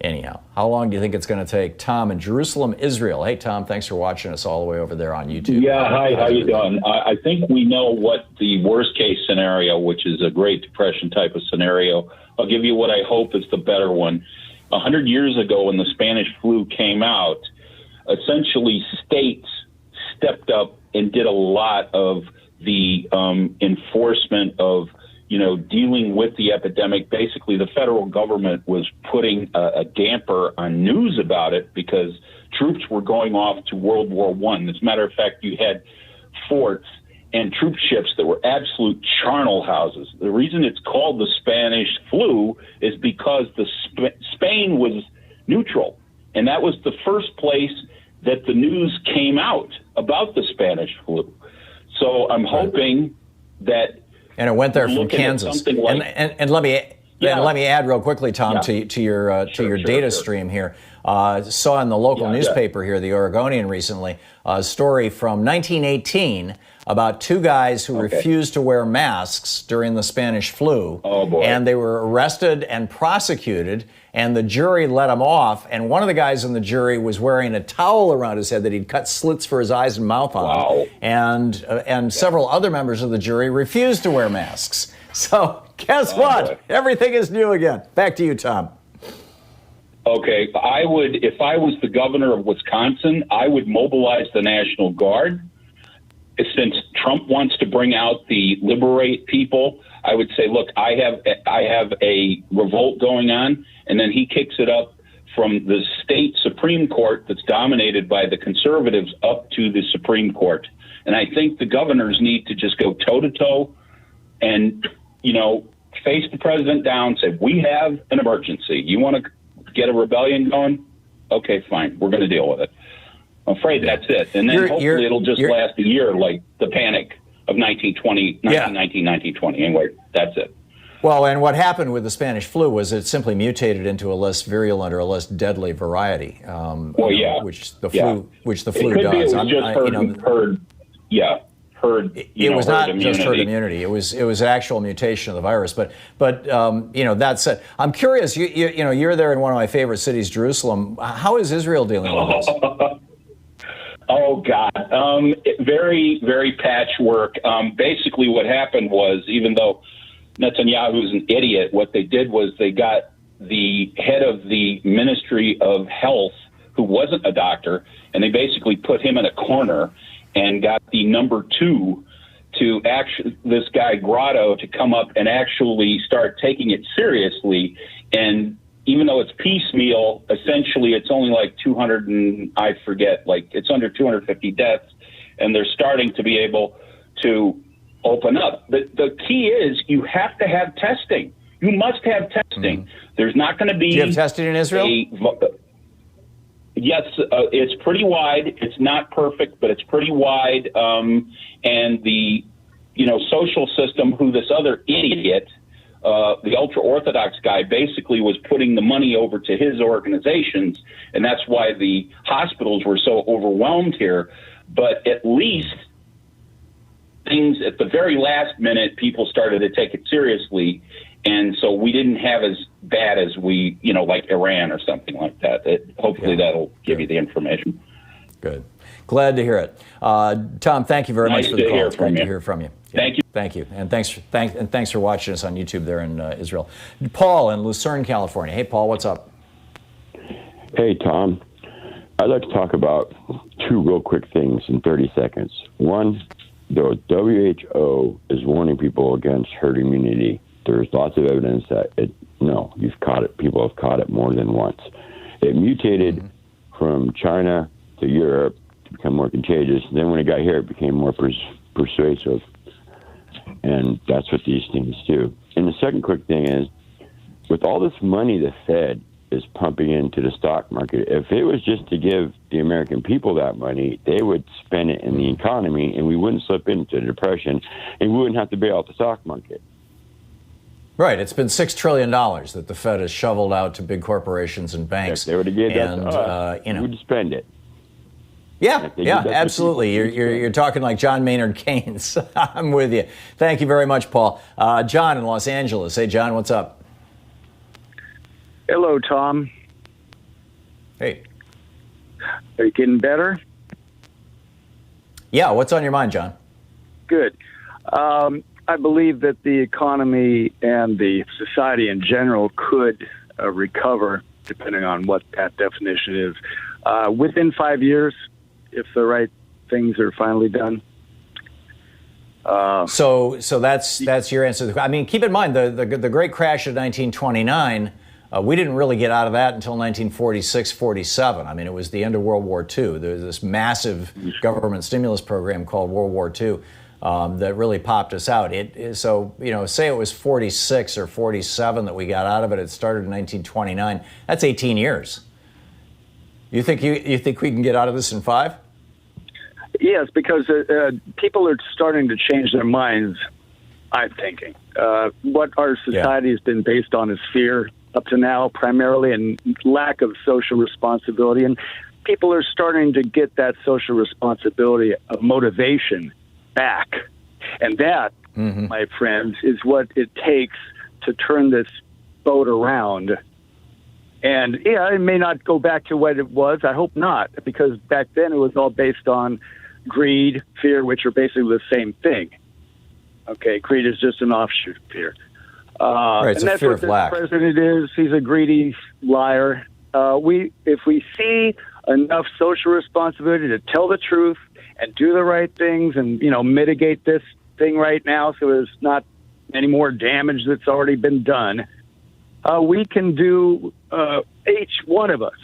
Anyhow, how long do you think it's going to take? Tom in Jerusalem, Israel. Hey, Tom, thanks for watching us all the way over there on YouTube. Yeah, hi, how you doing? I think we know what the worst case scenario, which is a Great Depression type of scenario. I'll give you what I hope is the better one. 100 years ago when the Spanish flu came out, essentially states stepped up and did a lot of the enforcement of dealing with the epidemic. Basically, the federal government was putting a damper on news about it because troops were going off to World War I. As a matter of fact, you had forts and troop ships that were absolute charnel houses. The reason it's called the Spanish flu is because Spain was neutral, and that was the first place that the news came out about the Spanish flu. So I'm hoping that. And it went there from Kansas. Like, and let me add real quickly, Tom, to your data stream here. Saw in the local newspaper here, the Oregonian, recently, a story from 1918 about two guys who refused to wear masks during the Spanish flu. Oh, boy. And they were arrested and prosecuted, and the jury let them off. And one of the guys in the jury was wearing a towel around his head that he'd cut slits for his eyes and mouth on. Wow. And several other members of the jury refused to wear masks. So guess what? Boy. Everything is new again. Back to you, Tom. Okay, if I was the governor of Wisconsin, I would mobilize the National Guard. Since Trump wants to bring out the liberate people, I would say, look, I have a revolt going on, and then he kicks it up from the state Supreme Court that's dominated by the conservatives up to the Supreme Court. And I think the governors need to just go toe-to-toe and face the president down, say, we have an emergency. You want to get a rebellion going? Okay, fine. We're going to deal with it. I'm afraid that's it. And then hopefully it'll just last a year like the panic of 1920. Anyway, that's it. Well, and what happened with the Spanish flu was it simply mutated into a less virulent or a less deadly variety. Which the flu does. It was not just herd immunity. It was actual mutation of the virus. But that said, I'm curious. You're there in one of my favorite cities, Jerusalem. How is Israel dealing with this? Oh God, very, very patchwork. Basically, what happened was, even though Netanyahu's an idiot, what they did was they got the head of the Ministry of Health, who wasn't a doctor, and they basically put him in a corner and got the number 2 to this guy Grotto to come up and actually start taking it seriously. And even though it's piecemeal, essentially it's only like it's under 250 deaths, and they're starting to be able to open up. But the key is you have to have testing. You must have testing. There's not going to be. Do you have testing in Israel? Yes, it's pretty wide. It's not perfect, but it's pretty wide. And the social system, who this other idiot, the ultra-Orthodox guy, basically was putting the money over to his organizations, and that's why the hospitals were so overwhelmed here. But at least things at the very last minute, people started to take it seriously. And so we didn't have as bad as like Iran or something like that. Hopefully that'll give you the information. Good. Glad to hear it. Tom, thank you very much for the call. It's great to hear from you. Thank you. Thank you. And thanks for watching us on YouTube there in Israel. Paul in Lucerne, California. Hey, Paul, what's up? Hey, Tom. I'd like to talk about 2 real quick things in 30 seconds. One, the WHO is warning people against herd immunity. There's lots of evidence that you've caught it. People have caught it more than once. It mutated from China to Europe to become more contagious. And then when it got here, it became more persuasive. And that's what these things do. And the second quick thing is, with all this money the Fed is pumping into the stock market, if it was just to give the American people that money, they would spend it in the economy, and we wouldn't slip into a depression, and we wouldn't have to bail out the stock market. Right. It's been $6 trillion that the Fed has shoveled out to big corporations and banks. If they would have given that to us, we'd spend it. Yeah, absolutely. You're talking like John Maynard Keynes. I'm with you. Thank you very much, Paul. John in Los Angeles. Hey, John, what's up? Hello, Tom. Hey. Are you getting better? Yeah, what's on your mind, John? Good. I believe that the economy and the society in general could recover, depending on what that definition is, within 5 years, if the right things are finally done. So that's your answer. I mean, keep in mind the great crash of 1929. We didn't really get out of that until 1946, 47. I mean, it was the end of World War II. There was this massive government stimulus program called World War II that really popped us out. Say it was 46 or 47 that we got out of it. It started in 1929. That's 18 years. You think we can get out of this in 5? Yes, because people are starting to change their minds, I'm thinking. What our society has been based on is fear up to now, primarily, and lack of social responsibility. And people are starting to get that social responsibility of motivation back. And that, my friends, is what it takes to turn this boat around. And, it may not go back to what it was. I hope not, because back then it was all based on greed, fear, which are basically the same thing. Okay, greed is just an offshoot of fear. Right, it's and a that's fear what of lack. The president is. He's a greedy liar. If we see enough social responsibility to tell the truth and do the right things and, mitigate this thing right now so there's not any more damage that's already been done, we can do, each one of us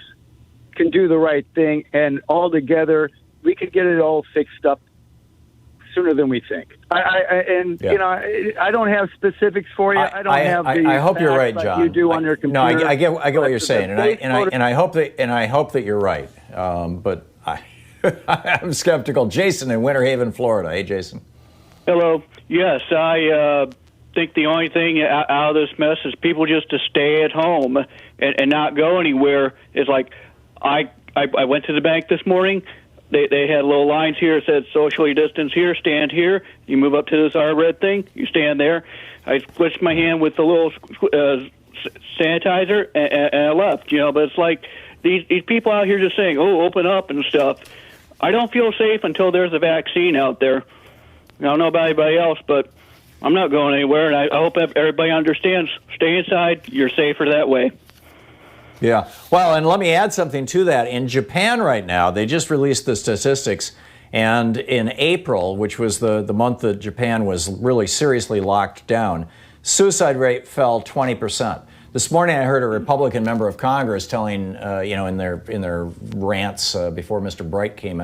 can do the right thing, and all together we could get it all fixed up sooner than we think. I don't have specifics for you. I don't have the I hope you're right, facts John. like you do on your computer. No, I get what you're saying, and I hope that you're right. But I'm skeptical. Jason in Winter Haven, Florida. Hey, Jason. Hello. Yes, I think the only thing out of this mess is people just to stay at home and not go anywhere. It's like I went to the bank this morning. They had little lines here that said socially distance here, stand here. You move up to this red thing, you stand there. I squished my hand with the little sanitizer and I left. But it's like these people out here just saying, "Oh, open up" and stuff. I don't feel safe until there's a vaccine out there. I don't know about anybody else, but I'm not going anywhere, and I hope everybody understands. Stay inside. You're safer that way. Yeah. Well, and let me add something to that. In Japan right now, they just released the statistics, and in April, which was the month that Japan was really seriously locked down, suicide rate fell 20%. This morning, I heard a Republican member of Congress telling, in their rants before Dr. Bright came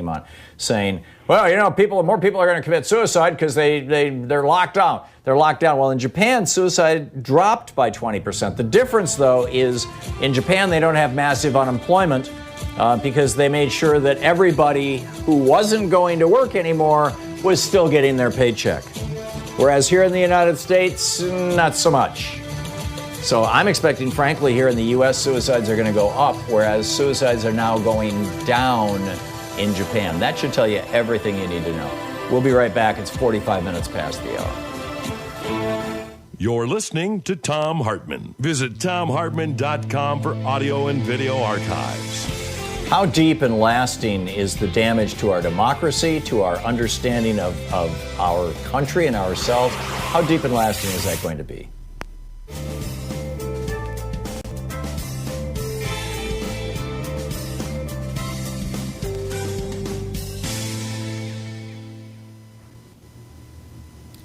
on, saying, "Well, more people are going to commit suicide because they're locked down. They're locked down." Well, in Japan, suicide dropped by 20%. The difference, though, is in Japan they don't have massive unemployment because they made sure that everybody who wasn't going to work anymore was still getting their paycheck. Whereas here in the United States, not so much. So I'm expecting, frankly, here in the U.S., suicides are going to go up, whereas suicides are now going down in Japan. That should tell you everything you need to know. We'll be right back. It's 45 minutes past the hour. You're listening to Thom Hartmann. Visit thomhartmann.com for audio and video archives. How deep and lasting is the damage to our democracy, to our understanding of our country and ourselves? How deep and lasting is that going to be?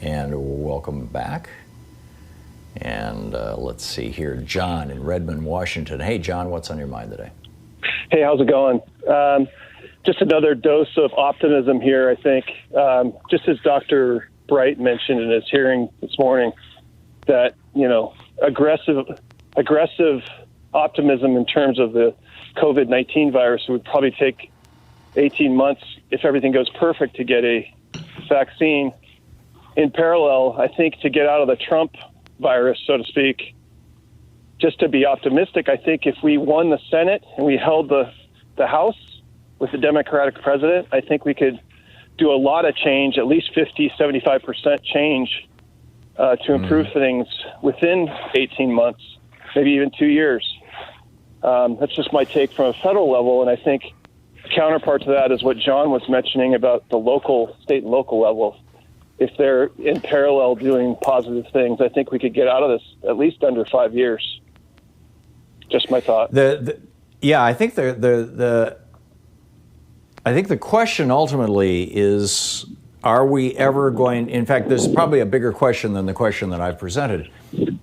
And welcome back. And let's see here. John in Redmond, Washington. Hey, John, what's on your mind today? Hey, how's it going? Just another dose of optimism here, I think. Just as Dr. Bright mentioned in his hearing this morning, that, aggressive optimism in terms of the COVID-19 virus would probably take 18 months, if everything goes perfect, to get a vaccine. In parallel, I think to get out of the Trump virus, so to speak, just to be optimistic, I think if we won the Senate and we held the House with the Democratic president, I think we could do a lot of change, at least 50, 75% change to improve things within 18 months, maybe even 2 years. That's just my take from a federal level, and I think the counterpart to that is what John was mentioning about the local, state and local level. If they're in parallel doing positive things, I think we could get out of this at least under 5 years. Just my thought. I think the question ultimately is, are we ever going? In fact, there's probably a bigger question than the question that I've presented,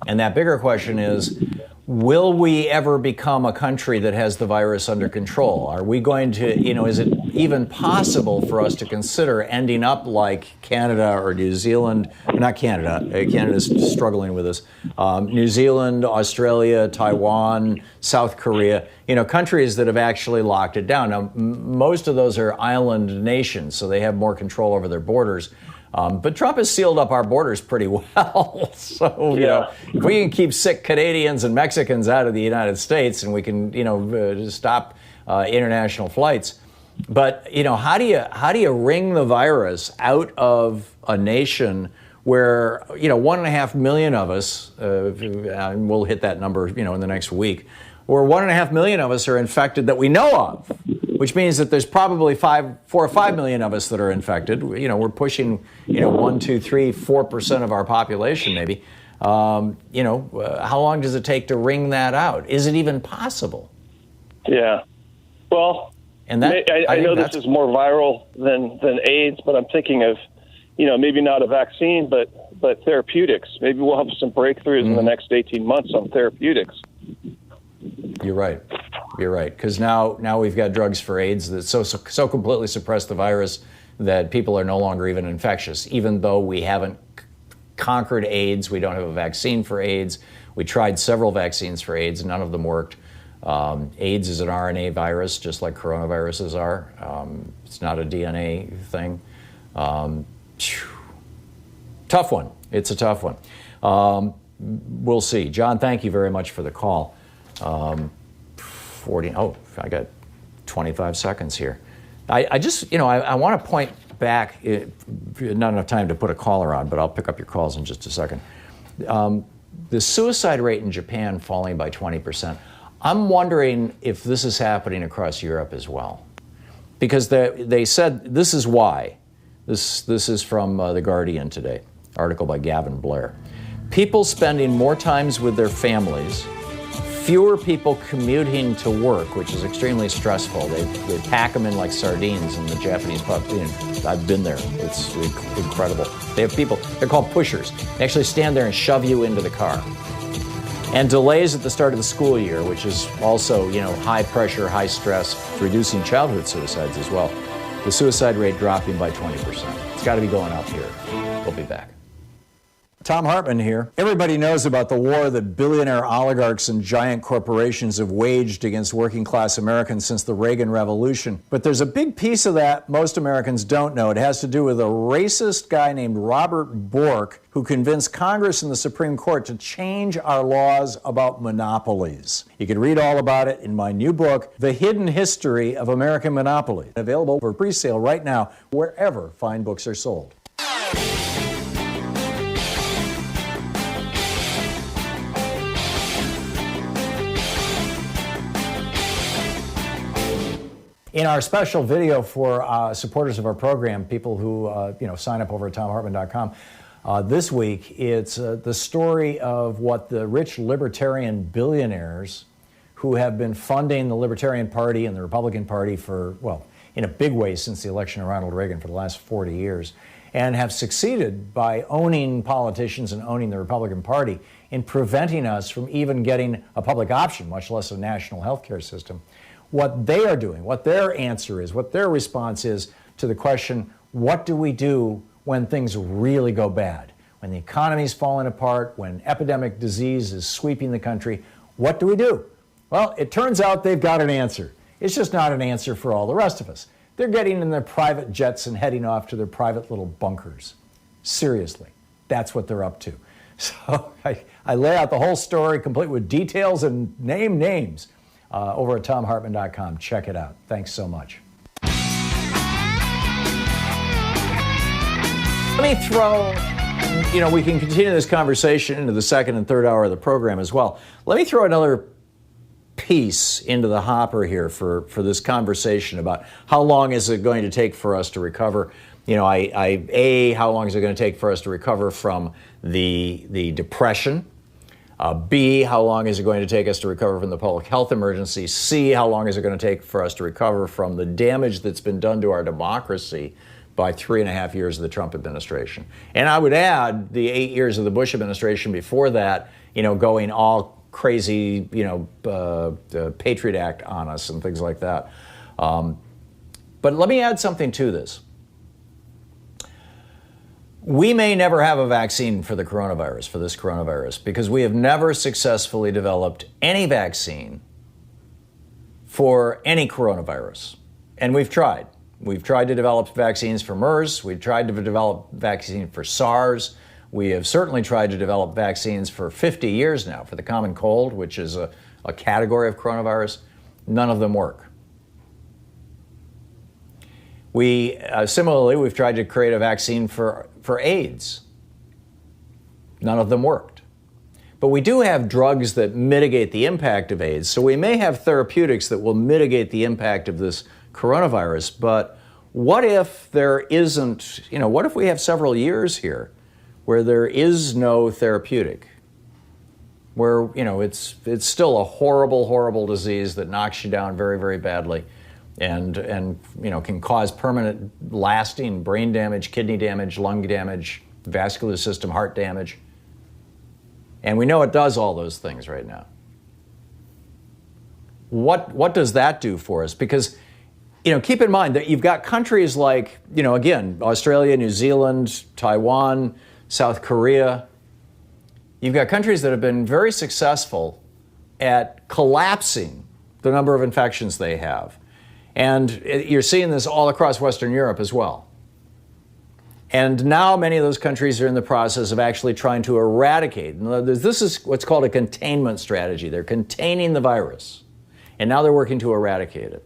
and that bigger question is, will we ever become a country that has the virus under control? Are we going to, is it even possible for us to consider ending up like Canada or New Zealand? Not Canada. Canada's struggling with this. New Zealand, Australia, Taiwan, South Korea, countries that have actually locked it down. Now, most of those are island nations, so they have more control over their borders. But Trump has sealed up our borders pretty well. So, if we can keep sick Canadians and Mexicans out of the United States and we can, stop international flights. But, how do you wring the virus out of a nation where, 1.5 million of us, and we'll hit that number, in the next week, where 1.5 million of us are infected that we know of, which means that there's probably 4 or 5 million of us that are infected. We're pushing, 1, 2, 3, 4% of our population maybe. How long does it take to wring that out? Is it even possible? Yeah. Well, and I know this is more viral than AIDS, but I'm thinking of, maybe not a vaccine, but therapeutics. Maybe we'll have some breakthroughs in the next 18 months on therapeutics. You're right. Because now we've got drugs for AIDS that so completely suppress the virus that people are no longer even infectious, even though we haven't conquered AIDS. We don't have a vaccine for AIDS. We tried several vaccines for AIDS. None of them worked. AIDS is an RNA virus, just like coronaviruses are. It's not a DNA thing. Tough one. It's a tough one. We'll see. John, thank you very much for the call. I got 25 seconds here. I just, I want to point back, not enough time to put a caller on, but I'll pick up your calls in just a second. The suicide rate in Japan falling by 20%. I'm wondering if this is happening across Europe as well. Because they said this is why. This is from The Guardian today, article by Gavin Blair. People spending more times with their families, fewer people commuting to work, which is extremely stressful. They pack them in like sardines in the Japanese pub. I've been there. It's incredible. They have people, they're called pushers. They actually stand there and shove you into the car. And delays at the start of the school year, which is also, high pressure, high stress, reducing childhood suicides as well. The suicide rate dropping by 20%. It's got to be going up here. We'll be back. Thom Hartmann here. Everybody knows about the war that billionaire oligarchs and giant corporations have waged against working class Americans since the Reagan Revolution. But there's a big piece of that most Americans don't know. It has to do with a racist guy named Robert Bork who convinced Congress and the Supreme Court to change our laws about monopolies. You can read all about it in my new book, The Hidden History of American Monopoly, available for pre-sale right now wherever fine books are sold. In our special video for supporters of our program, people who sign up over at thomhartmann.com, this week it's the story of what the rich libertarian billionaires who have been funding the Libertarian Party and the Republican Party for, in a big way since the election of Ronald Reagan for the last 40 years, and have succeeded by owning politicians and owning the Republican Party in preventing us from even getting a public option, much less a national health care system. What they are doing, what their answer is, what their response is to the question, what do we do when things really go bad? When the economy's falling apart, when epidemic disease is sweeping the country, what do we do? Well, it turns out they've got an answer. It's just not an answer for all the rest of us. They're getting in their private jets and heading off to their private little bunkers. Seriously, that's what they're up to. So I lay out the whole story, complete with details and names. Over at thomhartmann.com. Check it out. Thanks so much. Let me throw, we can continue this conversation into the second and third hour of the program as well. Let me throw another piece into the hopper here for this conversation about how long is it going to take for us to recover. How long is it going to take for us to recover from the depression? B, how long is it going to take us to recover from the public health emergency? C, how long is it going to take for us to recover from the damage that's been done to our democracy by 3.5 years of the Trump administration? And I would add the 8 years of the Bush administration before that, going all crazy, Patriot Act on us and things like that. But let me add something to this. We may never have a vaccine for this coronavirus, because we have never successfully developed any vaccine for any coronavirus. And we've tried. We've tried to develop vaccines for MERS. We've tried to develop vaccines for SARS. We have certainly tried to develop vaccines for 50 years now for the common cold, which is a category of coronavirus. None of them work. Similarly, we've tried to create a vaccine for AIDS. None of them worked. But we do have drugs that mitigate the impact of AIDS, so we may have therapeutics that will mitigate the impact of this coronavirus. But what if there isn't, what if we have several years here where there is no therapeutic? Where, it's still a horrible, horrible disease that knocks you down very, very badly. And can cause permanent, lasting brain damage, kidney damage, lung damage, vascular system, heart damage. And we know it does all those things right now. What does that do for us? Because keep in mind that you've got countries like, again, Australia, New Zealand, Taiwan, South Korea. You've got countries that have been very successful at collapsing the number of infections they have. And you're seeing this all across Western Europe as well. And now many of those countries are in the process of actually trying to eradicate. This is what's called a containment strategy. They're containing the virus, and now they're working to eradicate it.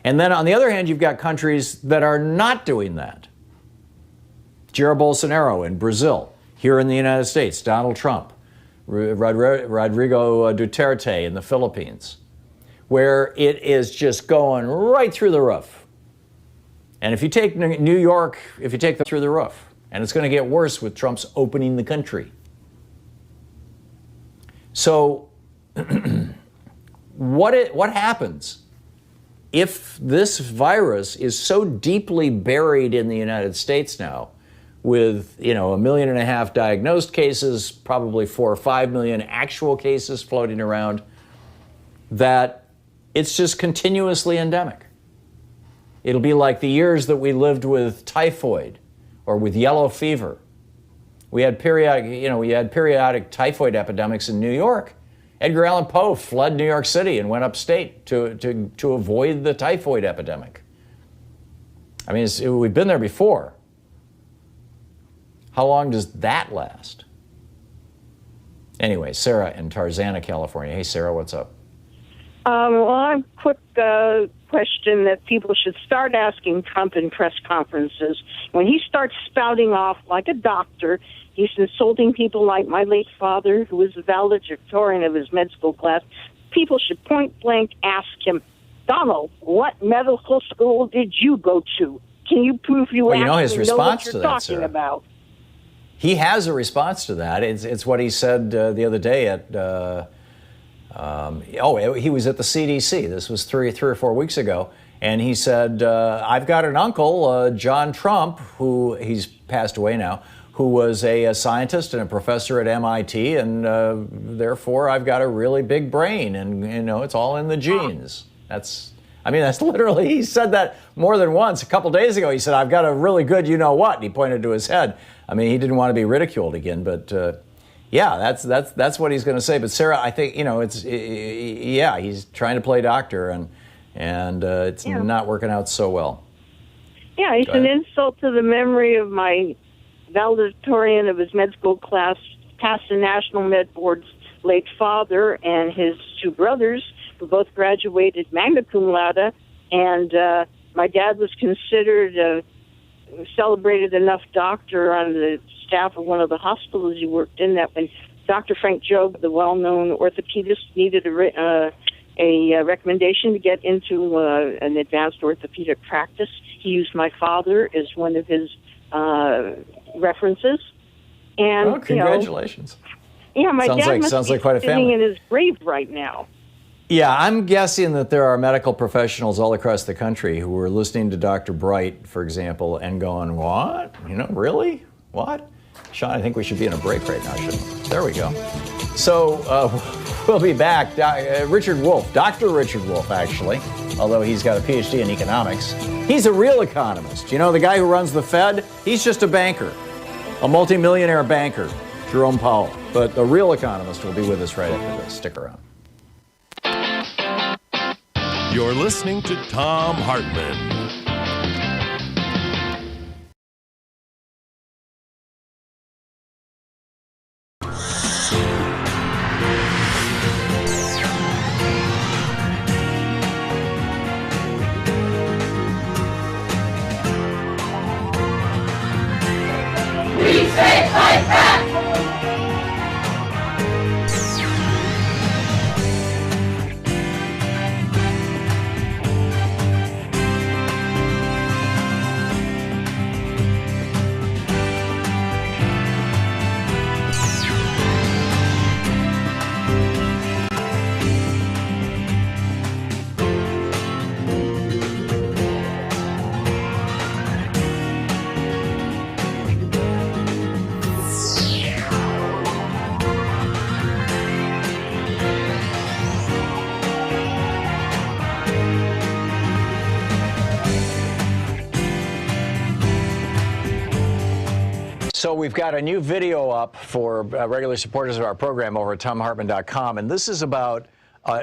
And then on the other hand, you've got countries that are not doing that. Jair Bolsonaro in Brazil, here in the United States, Donald Trump, Rodrigo Duterte in the Philippines, where it is just going right through the roof. And if you take New York, if you take them through the roof, and it's going to get worse with Trump's opening the country. So what happens if this virus is so deeply buried in the United States now, with 1.5 million diagnosed cases, probably 4 or 5 million actual cases floating around, that it's just continuously endemic? It'll be like the years that we lived with typhoid or with yellow fever. We had periodic typhoid epidemics in New York. Edgar Allan Poe fled New York City and went upstate to avoid the typhoid epidemic. I mean, we've been there before. How long does that last? Anyway, Sarah in Tarzana, California. Hey, Sarah, what's up? Well, I put the question that people should start asking Trump in press conferences. When he starts spouting off like a doctor, he's insulting people like my late father, who was a valedictorian of his med school class. People should point blank ask him, Donald, what medical school did you go to? Can you prove you his response know what you're to that, talking Sarah. about? He has a response to that. It's what he said the other day at, he was at the CDC. This was three or 4 weeks ago. And he said, I've got an uncle, John Trump, who he's passed away now, who was a scientist and a professor at MIT, and therefore I've got a really big brain, and it's all in the genes. That's literally, he said that more than once. A couple days ago, he said, I've got a really good you-know-what, and he pointed to his head. I mean, he didn't want to be ridiculed again, but that's what he's going to say. But Sarah, I think, he's trying to play doctor, and it's not working out so well. Yeah, it's an insult to the memory of my valedictorian of his med school class, passed the National Med Board's late father, and his 2 brothers, who both graduated magna cum laude, and my dad was considered a celebrated enough doctor on the staff of one of the hospitals he worked in that when Dr. Frank Jobe, the well-known orthopedist, needed a recommendation to get into an advanced orthopedic practice, he used my father as one of his references. And congratulations! My dad sounds be like quite a sitting family in his grave right now. Yeah, I'm guessing that there are medical professionals all across the country who are listening to Dr. Bright, for example, and going, "What? Really? What?" Sean, I think we should be in a break right now, shouldn't we? There we go. So we'll be back. Richard Wolff, Dr. Richard Wolff, actually, although he's got a PhD in economics. He's a real economist. The guy who runs the Fed, he's just a banker, a multimillionaire banker, Jerome Powell. But the real economist will be with us right after this. Stick around. You're listening to Thom Hartmann. We say fight back! So we've got a new video up for regular supporters of our program over at thomhartmann.com, and this is about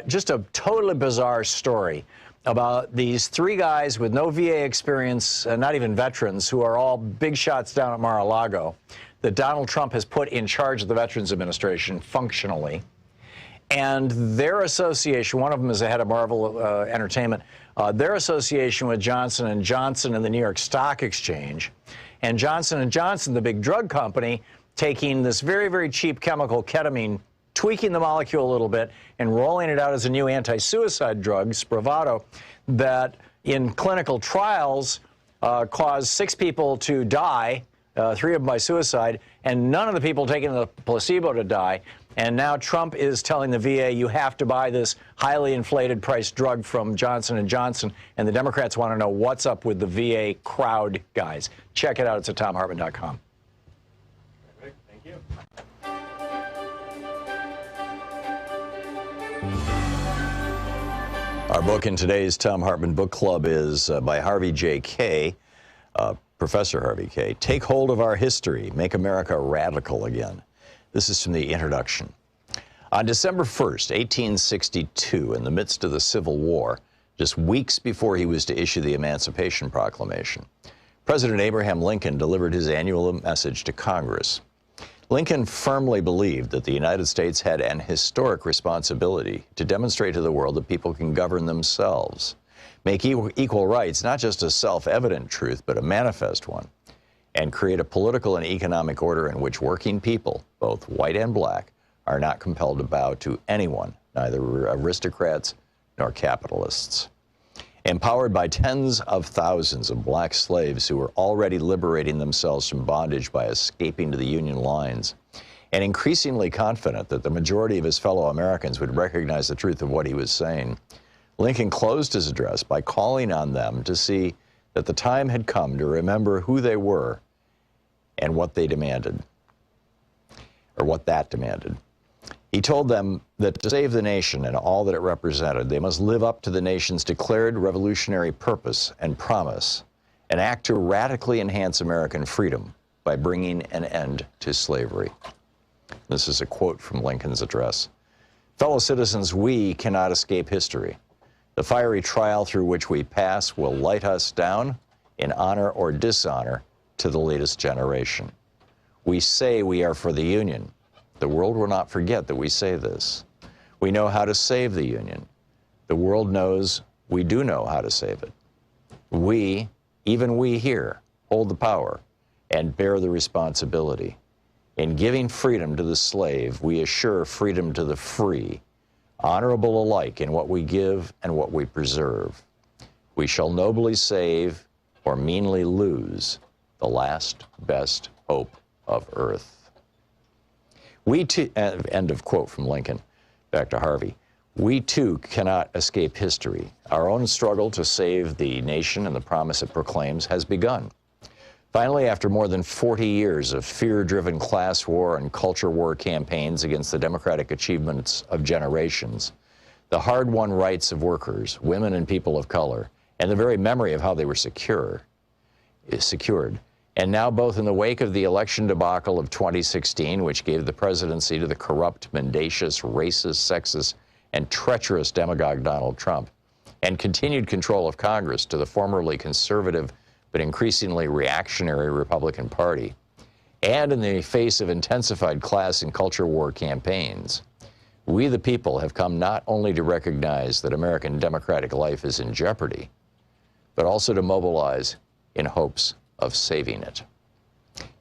just a totally bizarre story about these three guys with no VA experience, not even veterans, who are all big shots down at Mar-a-Lago, that Donald Trump has put in charge of the Veterans Administration functionally. And their association, one of them is the head of Marvel Entertainment, their association with Johnson & Johnson and the New York Stock Exchange, and Johnson & Johnson, the big drug company, taking this very, very cheap chemical, ketamine, tweaking the molecule a little bit and rolling it out as a new anti-suicide drug, Spravato, that in clinical trials caused 6 people to die, 3 of them by suicide, and none of the people taking the placebo to die. And now Trump is telling the VA, you have to buy this highly inflated price drug from Johnson & Johnson, and the Democrats want to know what's up with the VA crowd guys. Check it out. It's at thomhartmann.com. Thank you. Our book in today's Thom Hartmann Book Club is by Harvey J. Kaye, Professor Harvey Kaye. Take Hold of Our History, Make America Radical Again. This is from the introduction. On December 1st, 1862, in the midst of the Civil War, just weeks before he was to issue the Emancipation Proclamation, President Abraham Lincoln delivered his annual message to Congress. Lincoln firmly believed that the United States had an historic responsibility to demonstrate to the world that people can govern themselves, make equal rights not just a self-evident truth, but a manifest one, and create a political and economic order in which working people, both white and black, are not compelled to bow to anyone, neither aristocrats nor capitalists. Empowered by tens of thousands of black slaves who were already liberating themselves from bondage by escaping to the Union lines, and increasingly confident that the majority of his fellow Americans would recognize the truth of what he was saying, Lincoln closed his address by calling on them to see that the time had come to remember who they were and what they demanded, or what that demanded. He told them that to save the nation and all that it represented, they must live up to the nation's declared revolutionary purpose and promise, and act to radically enhance American freedom by bringing an end to slavery. This is a quote from Lincoln's address. Fellow citizens, we cannot escape history. The fiery trial through which we pass will light us down in honor or dishonor to the latest generation. We say we are for the Union. The world will not forget that we say this. We know how to save the Union. The world knows we do know how to save it. We, even we here, hold the power and bear the responsibility. In giving freedom to the slave, we assure freedom to the free, honorable alike in what we give and what we preserve. We shall nobly save or meanly lose the last best hope of earth. We too, end of quote from Lincoln. Back to Harvey. We too cannot escape history. Our own struggle to save the nation and the promise it proclaims has begun. Finally, after more than 40 years of fear-driven class war and culture war campaigns against the democratic achievements of generations, the hard-won rights of workers, women and people of color, and the very memory of how they were secured, and now both in the wake of the election debacle of 2016, which gave the presidency to the corrupt, mendacious, racist, sexist, and treacherous demagogue Donald Trump, and continued control of Congress to the formerly conservative but increasingly reactionary Republican Party, and in the face of intensified class and culture war campaigns, we the people have come not only to recognize that American democratic life is in jeopardy, but also to mobilize in hopes of saving it.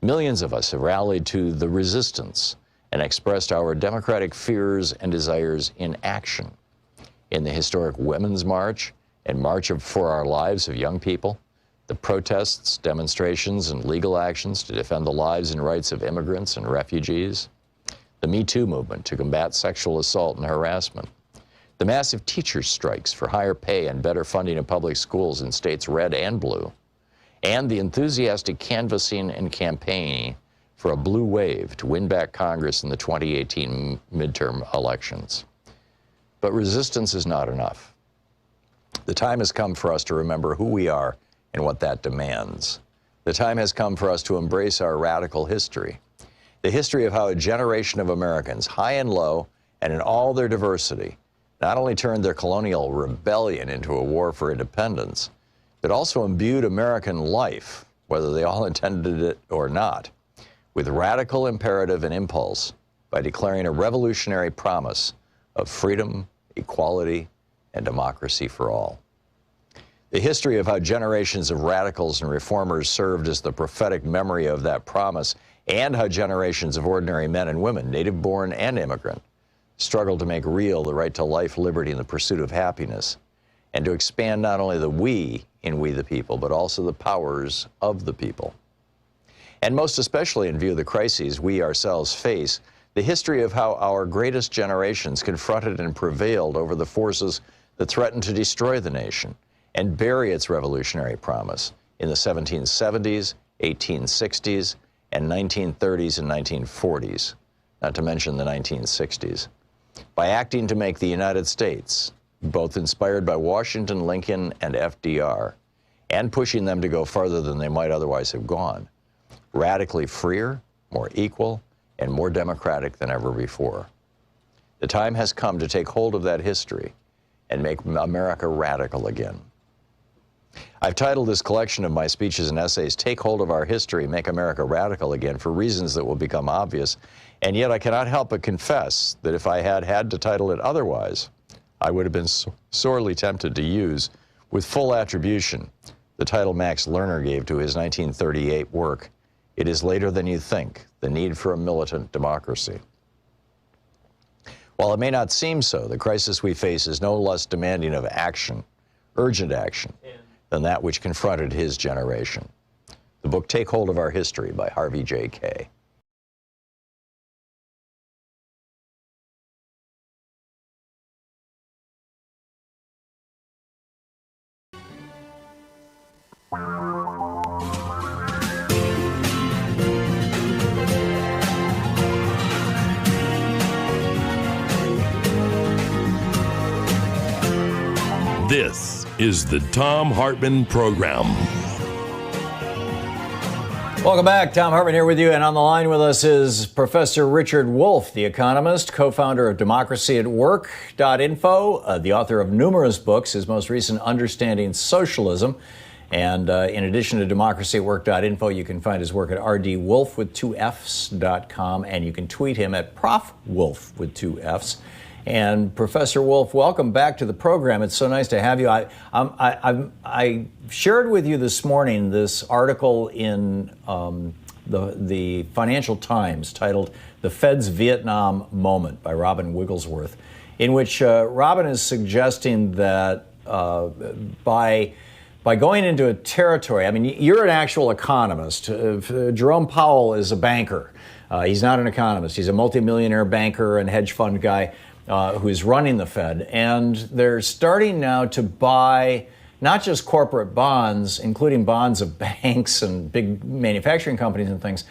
Millions of us have rallied to the resistance and expressed our democratic fears and desires in action. In the historic Women's March and March for Our Lives of young people, the protests, demonstrations, and legal actions to defend the lives and rights of immigrants and refugees, the Me Too movement to combat sexual assault and harassment, the massive teacher strikes for higher pay and better funding of public schools in states red and blue, and the enthusiastic canvassing and campaigning for a blue wave to win back Congress in the 2018 midterm elections. But resistance is not enough. The time has come for us to remember who we are and what that demands. The time has come for us to embrace our radical history. The history of how a generation of Americans, high and low, and in all their diversity, not only turned their colonial rebellion into a war for independence, but also imbued American life, whether they all intended it or not, with radical imperative and impulse by declaring a revolutionary promise of freedom, equality, and democracy for all. The history of how generations of radicals and reformers served as the prophetic memory of that promise, and how generations of ordinary men and women, native-born and immigrant, struggled to make real the right to life, liberty, and the pursuit of happiness, and to expand not only the we in We the People, but also the powers of the people. And most especially in view of the crises we ourselves face, the history of how our greatest generations confronted and prevailed over the forces that threatened to destroy the nation and bury its revolutionary promise in the 1770s, 1860s, and 1930s and 1940s, not to mention the 1960s, by acting to make the United States, both inspired by Washington, Lincoln, and FDR, and pushing them to go farther than they might otherwise have gone, radically freer, more equal, and more democratic than ever before. The time has come to take hold of that history and make America radical again. I've titled this collection of my speeches and essays, Take Hold of Our History, Make America Radical Again, for reasons that will become obvious, and yet I cannot help but confess that if I had had to title it otherwise, I would have been sorely tempted to use, with full attribution, the title Max Lerner gave to his 1938 work, It Is Later Than You Think, The Need for a Militant Democracy. While it may not seem so, the crisis we face is no less demanding of action, urgent action, than that which confronted his generation. The book Take Hold of Our History by Harvey J. Kaye. This is the Thom Hartmann Program. Welcome back. Thom Hartmann here with you, and on the line with us is Professor Richard Wolff, the economist, co-founder of democracyatwork.info, the author of numerous books, his most recent, Understanding Socialism. And in addition to democracyatwork.info, you can find his work at rdwolff with 2fs.com, and you can tweet him at profwolff with 2fs. And Professor Wolff, welcome back to the program. It's so nice to have you. I shared with you this morning this article in the Financial Times titled "The Fed's Vietnam Moment" by Robin Wigglesworth, in which Robin is suggesting that by going into a territory, I mean, you're an actual economist. Jerome Powell is a banker. He's not an economist. He's a multimillionaire banker and hedge fund guy. Who's running the Fed, and they're starting now to buy not just corporate bonds, including bonds of banks and big manufacturing companies and things,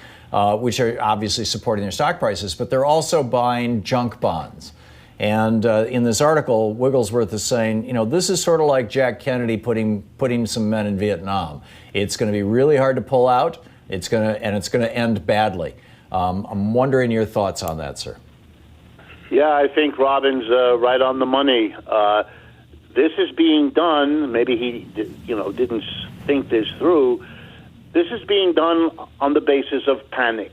which are obviously supporting their stock prices, but they're also buying junk bonds. And in this article, Wigglesworth is saying, you know, this is sort of like Jack Kennedy putting some men in Vietnam. It's going to be really hard to pull out. It's going to end badly. I'm wondering your thoughts on that, sir. Yeah, I think Robin's right on the money. This is being done. Maybe he, didn't think this through. This is being done on the basis of panic.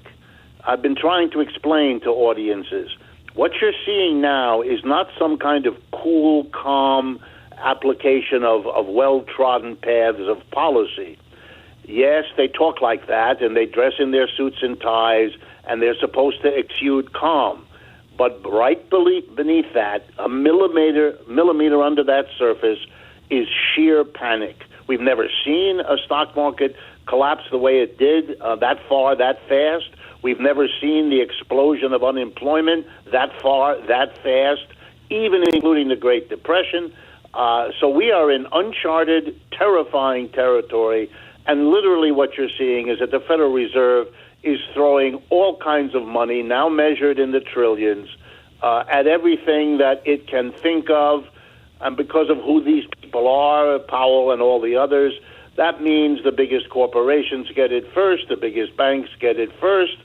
I've been trying to explain to audiences. What you're seeing now is not some kind of cool, calm application of well-trodden paths of policy. Yes, they talk like that, and they dress in their suits and ties, and they're supposed to exude calm. But right beneath that, a millimeter under that surface, is sheer panic. We've never seen a stock market collapse the way it did, that far, that fast. We've never seen the explosion of unemployment that far, that fast, even including the Great Depression. So we are in uncharted, terrifying territory, and literally what you're seeing is that the Federal Reserve is throwing all kinds of money, now measured in the trillions, at everything that it can think of. And because of who these people are, Powell and all the others, That means the biggest corporations get it first, the biggest banks get it first.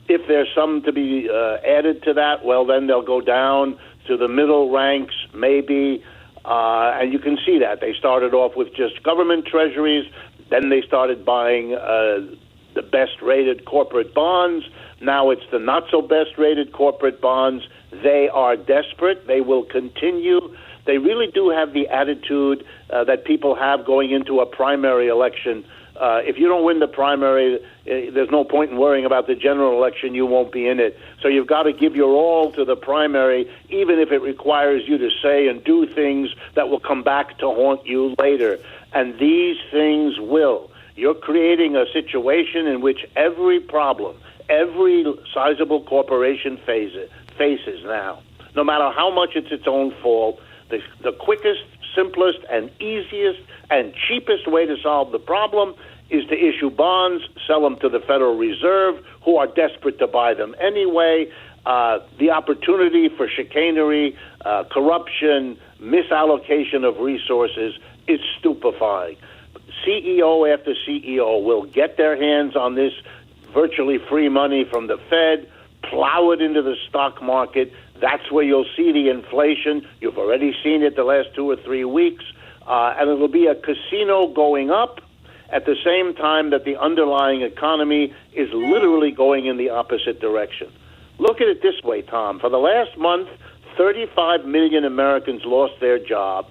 If there's some to be added to that, well, then they'll go down to the middle ranks, maybe. And you can see that. They started off with just government treasuries. Then they started buying the best-rated corporate bonds. Now it's the not-so-best-rated corporate bonds. They are desperate. They will continue. They really do have the attitude that people have going into a primary election. If you don't win the primary, there's no point in worrying about the general election. You won't be in it. So you've got to give your all to the primary, even if it requires you to say and do things that will come back to haunt you later. And these things will. You're creating a situation in which every problem, every sizable corporation faces now, no matter how much it's its own fault, the quickest, simplest, and easiest and cheapest way to solve the problem is to issue bonds, sell them to the Federal Reserve, who are desperate to buy them anyway. The opportunity for chicanery, corruption, misallocation of resources is stupefying. CEO after CEO will get their hands on this virtually free money from the Fed, plow it into the stock market. That's where you'll see the inflation. You've already seen it the last 2 or 3 weeks. And it'll be a casino going up at the same time that the underlying economy is literally going in the opposite direction. Look at it this way, Tom. For the last month, 35 million Americans lost their job.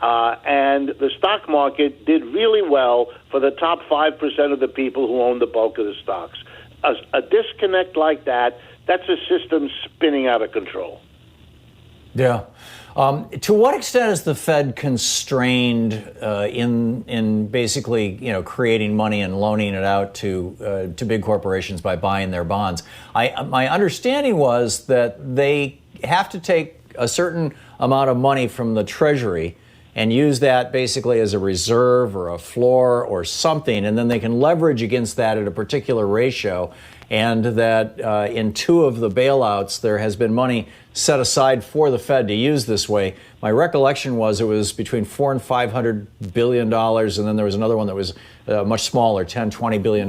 And the stock market did really well for the top 5% of the people who own the bulk of the stocks. A disconnect like that, that's a system spinning out of control. Yeah. To what extent is the Fed constrained in basically, creating money and loaning it out to big corporations by buying their bonds? My understanding was that they have to take a certain amount of money from the Treasury and use that basically as a reserve or a floor or something, and then they can leverage against that at a particular ratio, and that in 2 of the bailouts there has been money set aside for the Fed to use this way. My recollection was it was between $400 and $500 billion, and then there was another one that was much smaller, $10-20 billion,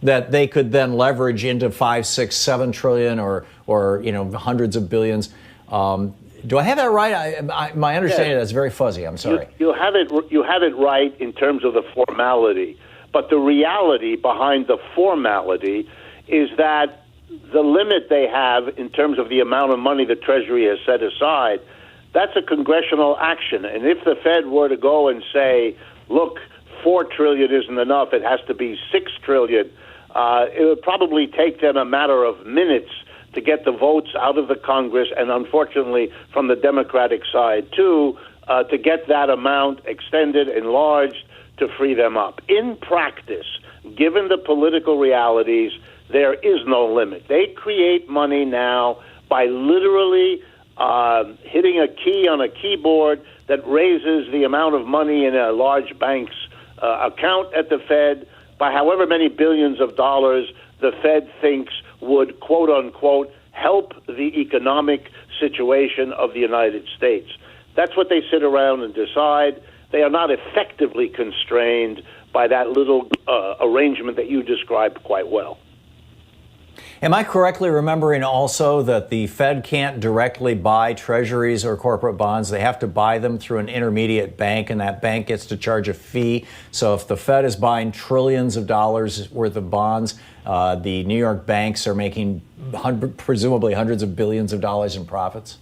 that they could then leverage into 5, 6, 7 trillion or hundreds of billions. Do I have that right? My understanding that's very fuzzy. I'm sorry. You have it right in terms of the formality, but the reality behind the formality is that the limit they have in terms of the amount of money the Treasury has set aside, that's a congressional action. And if the Fed were to go and say, look, $4 trillion isn't enough, it has to be $6 trillion, it would probably take them a matter of minutes to get the votes out of the Congress, and unfortunately from the Democratic side too, to get that amount extended, enlarged, to free them up. In practice, given the political realities, there is no limit. They create money now by literally hitting a key on a keyboard that raises the amount of money in a large bank's account at the Fed by however many billions of dollars the Fed thinks would, quote unquote, help the economic situation of the United States. That's what they sit around and decide. They are not effectively constrained by that little arrangement that you described quite well. Am I correctly remembering also that the Fed can't directly buy treasuries or corporate bonds? They have to buy them through an intermediate bank, and that bank gets to charge a fee. So if the Fed is buying trillions of dollars worth of bonds, the New York banks are making presumably hundreds of billions of dollars in profits?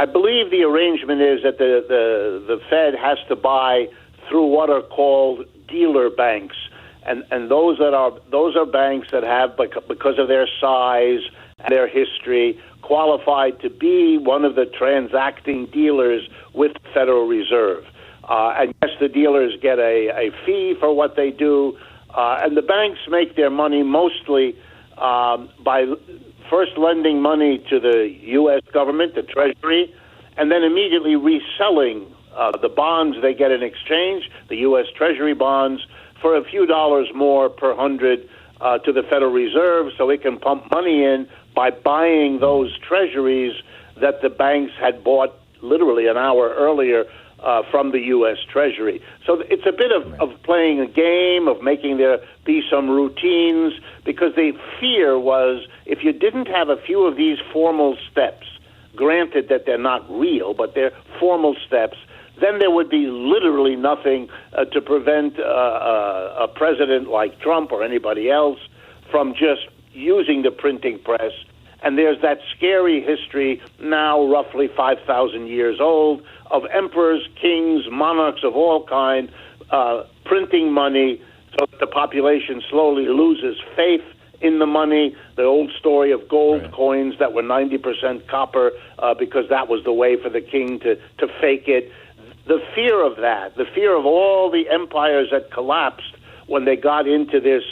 I believe the arrangement is that the Fed has to buy through what are called dealer banks. And those are banks that have, because of their size and their history, qualified to be one of the transacting dealers with the Federal Reserve. And yes, the dealers get a fee for what they do, and the banks make their money mostly by first lending money to the U.S. government, the Treasury, and then immediately reselling the bonds they get in exchange, the U.S. Treasury bonds, for a few dollars more per 100 to the Federal Reserve, so it can pump money in by buying those treasuries that the banks had bought literally an hour earlier from the U.S. Treasury. So it's a bit of playing a game, of making there be some routines, because the fear was if you didn't have a few of these formal steps, granted that they're not real, but they're formal steps, then there would be literally nothing to prevent a president like Trump or anybody else from just using the printing press. And there's that scary history, now roughly 5,000 years old, of emperors, kings, monarchs of all kinds printing money so that the population slowly loses faith in the money. The old story of gold coins that were 90% copper because that was the way for the king to fake it. The fear of that, the fear of all the empires that collapsed when they got into this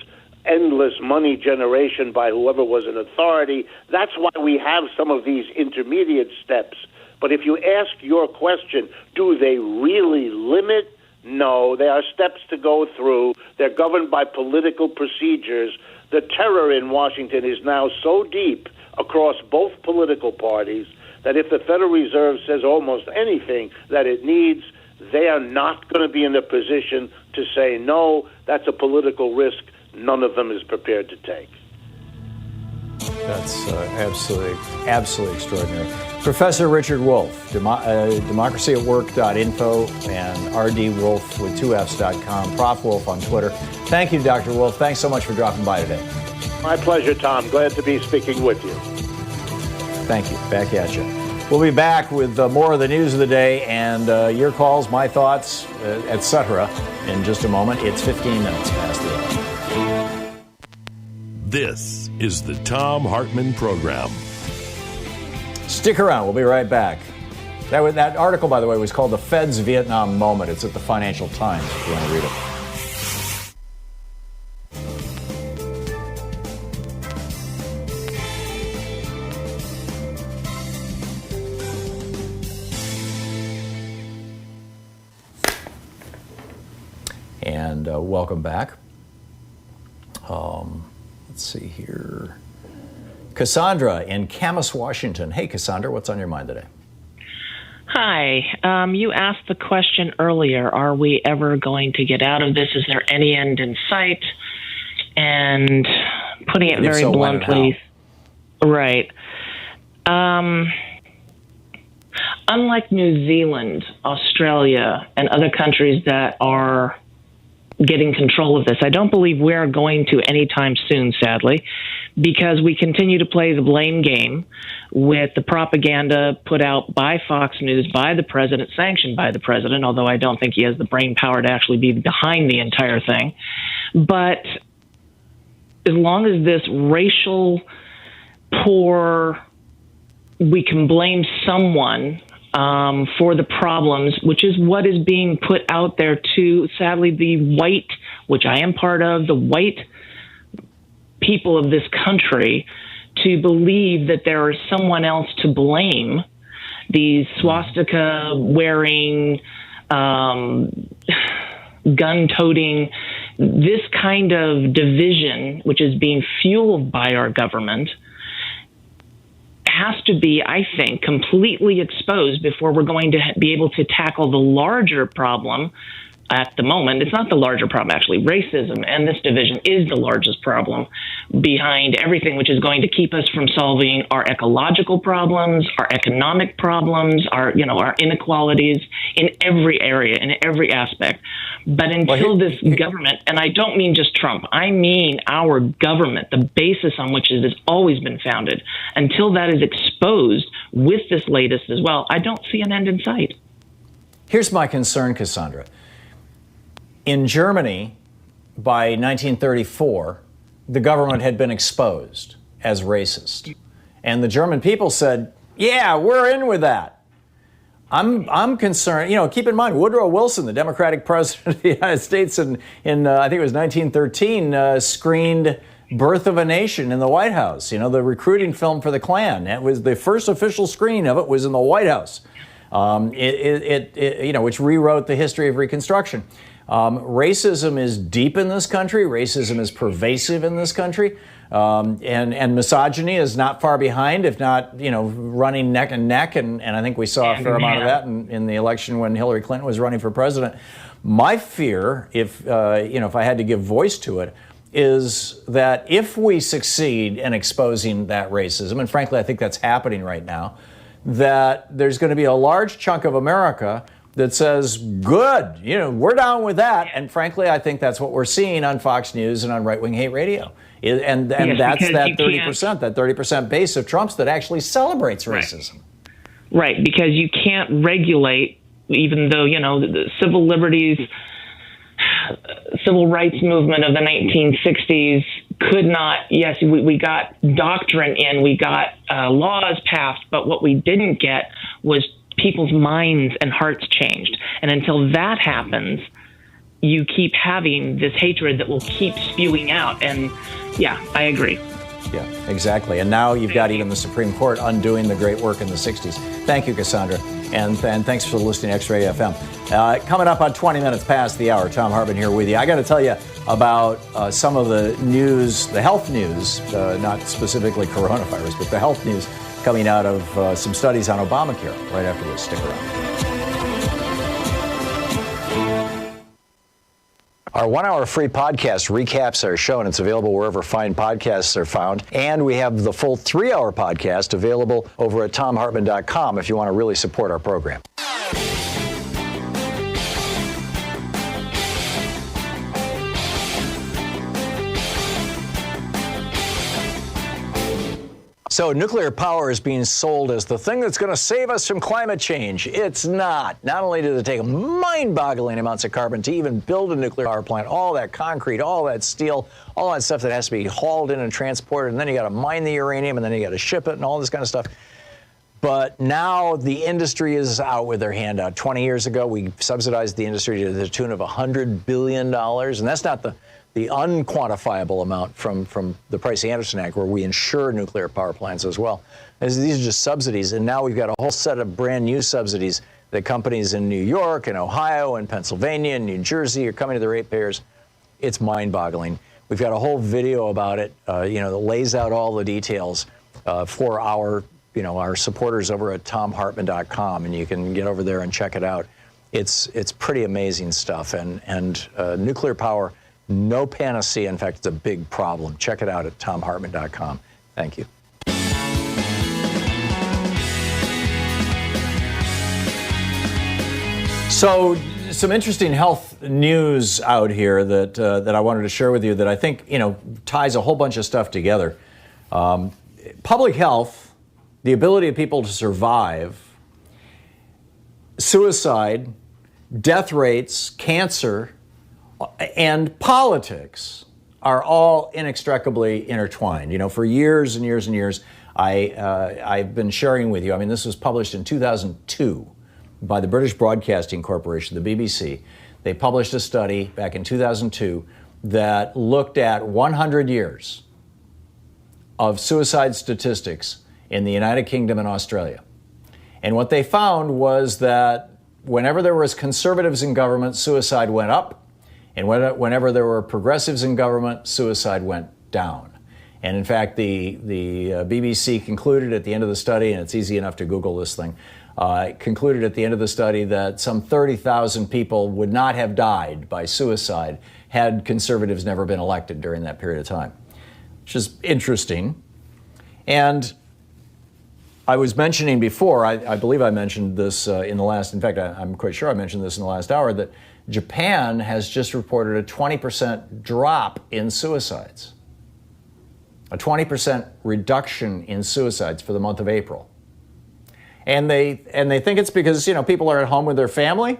endless money generation by whoever was in authority, that's why we have some of these intermediate steps. But if you ask your question, do they really limit? No, they are steps to go through. They're governed by political procedures. The terror in Washington is now so deep across both political parties that if the Federal Reserve says almost anything that it needs, they are not going to be in a position to say, no, that's a political risk none of them is prepared to take. That's absolutely extraordinary. Professor Richard Wolff, democracyatwork.info and rdwolff with 2fs.com, Prof. Wolff on Twitter. Thank you, Dr. Wolff. Thanks so much for dropping by today. My pleasure, Tom. Glad to be speaking with you. Thank you. Back at you. We'll be back with more of the news of the day and your calls, my thoughts, etc. in just a moment. It's 15 minutes past the hour. This is the Thom Hartmann Program. Stick around. We'll be right back. That article, by the way, was called The Fed's Vietnam Moment. It's at the Financial Times if you want to read it. And welcome back. Let's see here. Cassandra in Camas, Washington. Hey, Cassandra, what's on your mind today? Hi. You asked the question earlier, are we ever going to get out of this? Is there any end in sight? And putting it very bluntly, right. Unlike New Zealand, Australia, and other countries that are getting control of this, I don't believe we're going to anytime soon, sadly, because we continue to play the blame game with the propaganda put out by Fox News, by the president, sanctioned by the president, although I don't think he has the brain power to actually be behind the entire thing. But as long as this racial poor, we can blame someone for the problems, which is what is being put out there to, sadly, the white, which I am part of, the white people of this country, to believe that there is someone else to blame. These swastika-wearing, gun-toting, this kind of division, which is being fueled by our government, has to be, I think, completely exposed before we're going to be able to tackle the larger problem. At the moment, it's not the larger problem, actually. Racism and this division is the largest problem behind everything, which is going to keep us from solving our ecological problems, our economic problems, our inequalities in every area, in every aspect. But until this government, and I don't mean just Trump, I mean our government, the basis on which it has always been founded, until that is exposed with this latest as well, I don't see an end in sight. Here's my concern, Cassandra. In Germany, by 1934, the government had been exposed as racist. And the German people said, yeah, we're in with that. I'm concerned, keep in mind, Woodrow Wilson, the Democratic president of the United States in I think it was 1913, screened Birth of a Nation in the White House, the recruiting film for the Klan. It was the first official screening of it was in the White House. which rewrote the history of Reconstruction. Racism is deep in this country. Racism is pervasive in this country. And misogyny is not far behind, if not, running neck and neck. And I think we saw a fair amount of that in the election when Hillary Clinton was running for president. My fear, if I had to give voice to it, is that if we succeed in exposing that racism, and frankly, I think that's happening right now, that there's going to be a large chunk of America that says, good, we're down with that. And frankly, I think that's what we're seeing on Fox News and on right-wing hate radio. And that's that 30%, that 30% base of Trump's that actually celebrates racism. Right, because you can't regulate, even though, the civil liberties, civil rights movement of the 1960s could not, yes, we got doctrine in, we got laws passed, but what we didn't get was people's minds and hearts changed. And until that happens, you keep having this hatred that will keep spewing out. And yeah, I agree. Yeah, exactly. And now you've got even the Supreme Court undoing the great work in the 60s. Thank you, Cassandra. And thanks for listening to X-Ray FM. Coming up on 20 minutes past the hour, Thom Hartmann here with you. I got to tell you about some of the news, the health news, not specifically coronavirus, but the health news coming out of some studies on Obamacare right after this. Stick around. Our 1 hour free podcast recaps our show, and it's available wherever fine podcasts are found. And we have the full 3 hour podcast available over at thomhartmann.com if you want to really support our program. So nuclear power is being sold as the thing that's going to save us from climate change. It's not. Not only does it take mind-boggling amounts of carbon to even build a nuclear power plant, all that concrete, all that steel, all that stuff that has to be hauled in and transported, and then you got to mine the uranium, and then you got to ship it, and all this kind of stuff. But now the industry is out with their hand out. 20 years ago, we subsidized the industry to the tune of $100 billion, and that's not the unquantifiable amount from the Price-Anderson Act, where we insure nuclear power plants as well. These are just subsidies, and now we've got a whole set of brand new subsidies that companies in New York and Ohio and Pennsylvania and New Jersey are coming to the ratepayers. It's mind-boggling. We've got a whole video about it, that lays out all the details for our supporters over at thomhartmann.com, and you can get over there and check it out. It's pretty amazing stuff, and nuclear power. No panacea. In fact, it's a big problem. Check it out at thomhartmann.com. Thank you. So, some interesting health news out here that I wanted to share with you that I think ties a whole bunch of stuff together. Public health, the ability of people to survive, suicide, death rates, cancer, and politics are all inextricably intertwined. For years and years and years, I've been sharing with you. This was published in 2002 by the British Broadcasting Corporation, the BBC. They published a study back in 2002 that looked at 100 years of suicide statistics in the United Kingdom and Australia. And what they found was that whenever there was conservatives in government, suicide went up. And whenever there were progressives in government, suicide went down. And in fact, the BBC concluded at the end of the study, and it's easy enough to Google this thing, concluded at the end of the study that some 30,000 people would not have died by suicide had conservatives never been elected during that period of time, which is interesting. And I was mentioning before, I believe I mentioned this in the last, in fact, I'm quite sure I mentioned this in the last hour, that Japan has just reported a 20% drop in suicides, a 20% reduction in suicides for the month of April. And they think it's because, people are at home with their family,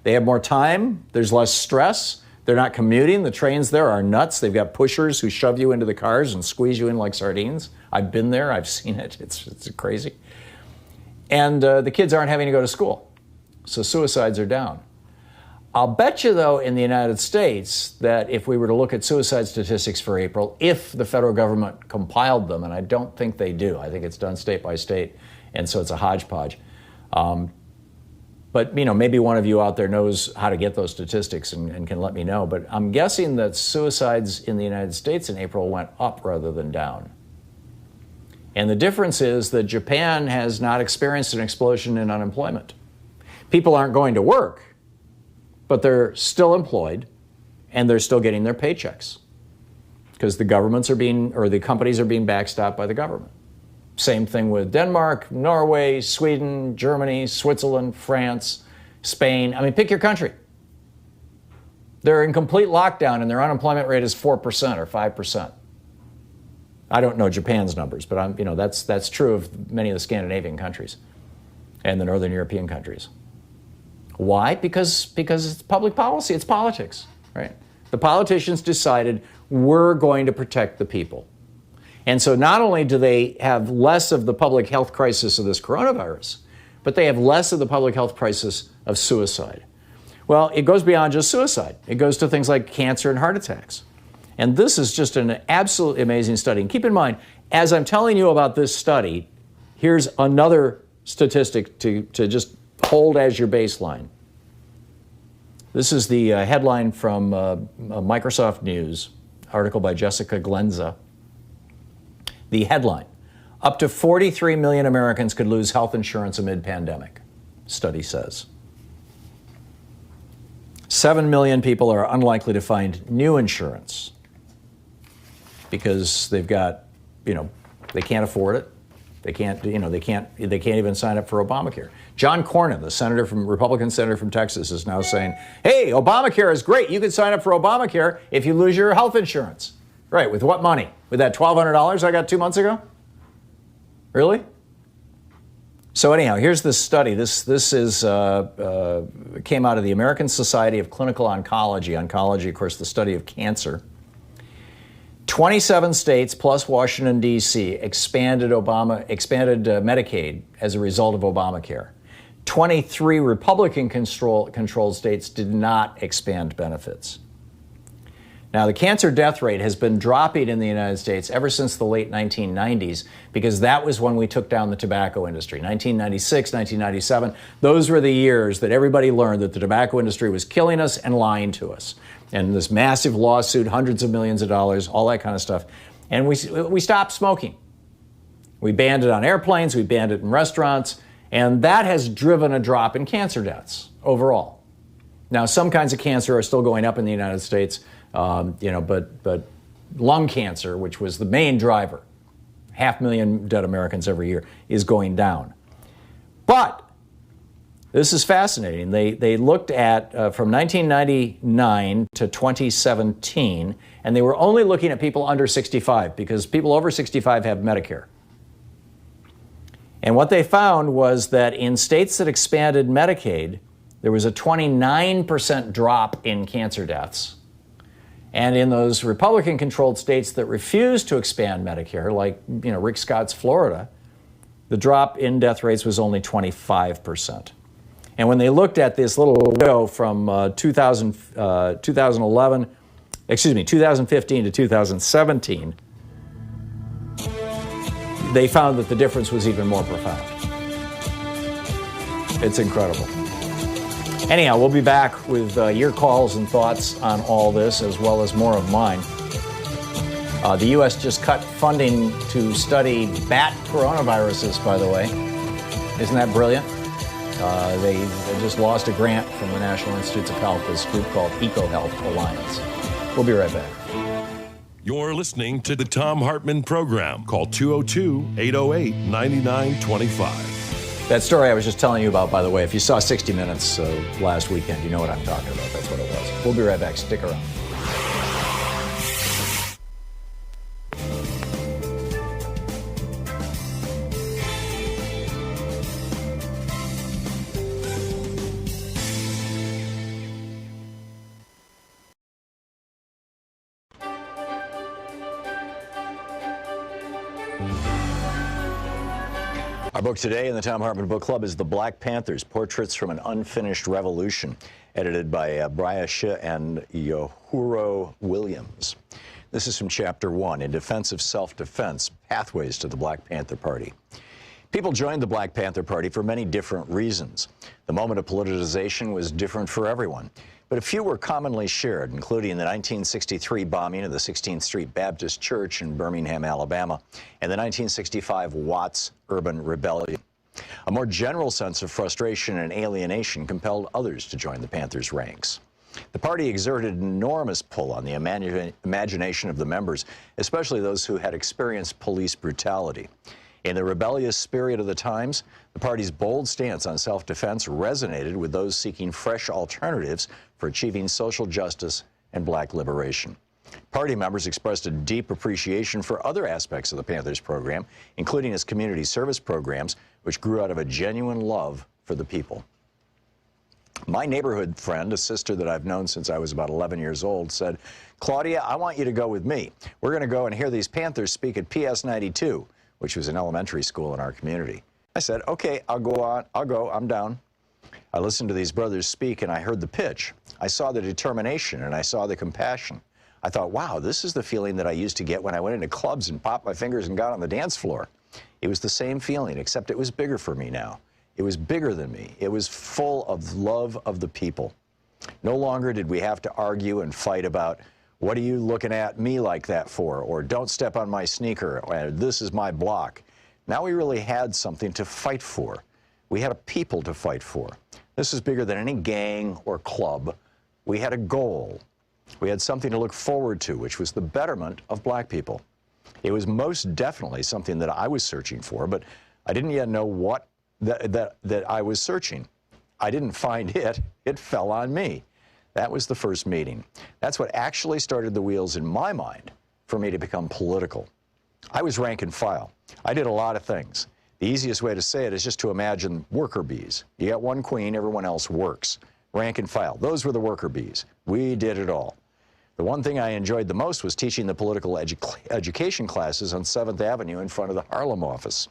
they have more time, there's less stress, they're not commuting, the trains there are nuts, they've got pushers who shove you into the cars and squeeze you in like sardines. I've been there, I've seen it, it's crazy. And the kids aren't having to go to school, so suicides are down. I'll bet you, though, in the United States, that if we were to look at suicide statistics for April, if the federal government compiled them, and I don't think they do, I think it's done state by state, and so it's a hodgepodge, But, maybe one of you out there knows how to get those statistics and can let me know. But I'm guessing that suicides in the United States in April went up rather than down. And the difference is that Japan has not experienced an explosion in unemployment. People aren't going to work, but they're still employed and they're still getting their paychecks because the companies are being backstopped by the government. Same thing with Denmark, Norway, Sweden, Germany, Switzerland, France, Spain. Pick your country. They're in complete lockdown and their unemployment rate is 4% or 5%. I don't know Japan's numbers, but that's true of many of the Scandinavian countries and the Northern European countries. Why? Because it's public policy, it's politics, right? The politicians decided we're going to protect the people. And so not only do they have less of the public health crisis of this coronavirus, but they have less of the public health crisis of suicide. Well, it goes beyond just suicide. It goes to things like cancer and heart attacks. And this is just an absolutely amazing study. And keep in mind, as I'm telling you about this study, here's another statistic to just hold as your baseline. This is the headline from Microsoft News, article by Jessica Glenza. The headline, up to 43 million Americans could lose health insurance amid pandemic, study says. 7 million people are unlikely to find new insurance because they've got, they can't afford it. They can't even sign up for Obamacare. John Cornyn, the Republican senator from Texas, is now saying, hey, Obamacare is great. You can sign up for Obamacare if you lose your health insurance. Right, with what money? With that $1,200 I got 2 months ago? Really? So anyhow, here's this study. This came out of the American Society of Clinical Oncology. Oncology, of course, the study of cancer. 27 states plus Washington, D.C. expanded Medicaid as a result of Obamacare. 23 Republican-controlled states did not expand benefits. Now, the cancer death rate has been dropping in the United States ever since the late 1990s because that was when we took down the tobacco industry. 1996, 1997, those were the years that everybody learned that the tobacco industry was killing us and lying to us. And this massive lawsuit, hundreds of millions of dollars, all that kind of stuff. And we stopped smoking. We banned it on airplanes, we banned it in restaurants, and that has driven a drop in cancer deaths overall. Now, some kinds of cancer are still going up in the United States, but lung cancer, which was the main driver, 500,000 dead Americans every year, is going down. But this is fascinating. They looked at from 1999 to 2017, and they were only looking at people under 65 because people over 65 have Medicare. And what they found was that in states that expanded Medicaid, there was a 29% drop in cancer deaths. And in those Republican-controlled states that refused to expand Medicare, like Rick Scott's Florida, the drop in death rates was only 25%. And when they looked at this little window from 2015 to 2017, they found that the difference was even more profound. It's incredible. Anyhow, we'll be back with your calls and thoughts on all this, as well as more of mine. The U.S. just cut funding to study bat coronaviruses, by the way. Isn't that brilliant? They just lost a grant from the National Institutes of Health, this group called EcoHealth Alliance. We'll be right back. You're listening to the Thom Hartmann Program. Call 202-808-9925. That story I was just telling you about, by the way, if you saw 60 Minutes last weekend, you know what I'm talking about. That's what it was. We'll be right back. Stick around. Our book today in the Thom Hartmann Book Club is The Black Panthers, Portraits from an Unfinished Revolution, edited by Brian Shea and Yohuro Williams. This is from Chapter 1, In Defense of Self-Defense, Pathways to the Black Panther Party. People joined the Black Panther Party for many different reasons. The moment of politicization was different for everyone, but a few were commonly shared, including the 1963 bombing of the 16th Street Baptist Church in Birmingham, Alabama, and the 1965 Watts Urban Rebellion. A more general sense of frustration and alienation compelled others to join the Panthers' ranks. The party exerted an enormous pull on the imagination of the members, especially those who had experienced police brutality. In the rebellious spirit of the times, the party's bold stance on self-defense resonated with those seeking fresh alternatives for achieving social justice and black liberation. Party members expressed a deep appreciation for other aspects of the Panthers program, including its community service programs, which grew out of a genuine love for the people. My neighborhood friend, a sister that I've known since I was about 11 years old, said, "Claudia, I want you to go with me. We're going to go and hear these Panthers speak at PS 92, which was an elementary school in our community." I said, "Okay, I'll go, I'm down." I listened to these brothers speak and I heard the pitch. I saw the determination and I saw the compassion. I thought, wow, this is the feeling that I used to get when I went into clubs and popped my fingers and got on the dance floor. It was the same feeling, except it was bigger for me now. It was bigger than me. It was full of love of the people. No longer did we have to argue and fight about, what are you looking at me like that for? Or don't step on my sneaker, or this is my block. Now we really had something to fight for. We had a people to fight for. This is bigger than any gang or club. We had a goal. We had something to look forward to, which was the betterment of black people. It was most definitely something that I was searching for, but I didn't yet know what that I was searching. I didn't find it. It fell on me. That was the first meeting. That's what actually started the wheels in my mind for me to become political. I was rank and file. I did a lot of things. The easiest way to say it is just to imagine worker bees. You got one queen, everyone else works. Rank and file. Those were the worker bees. We did it all. The one thing I enjoyed the most was teaching the political education classes on 7th Avenue in front of the Harlem office.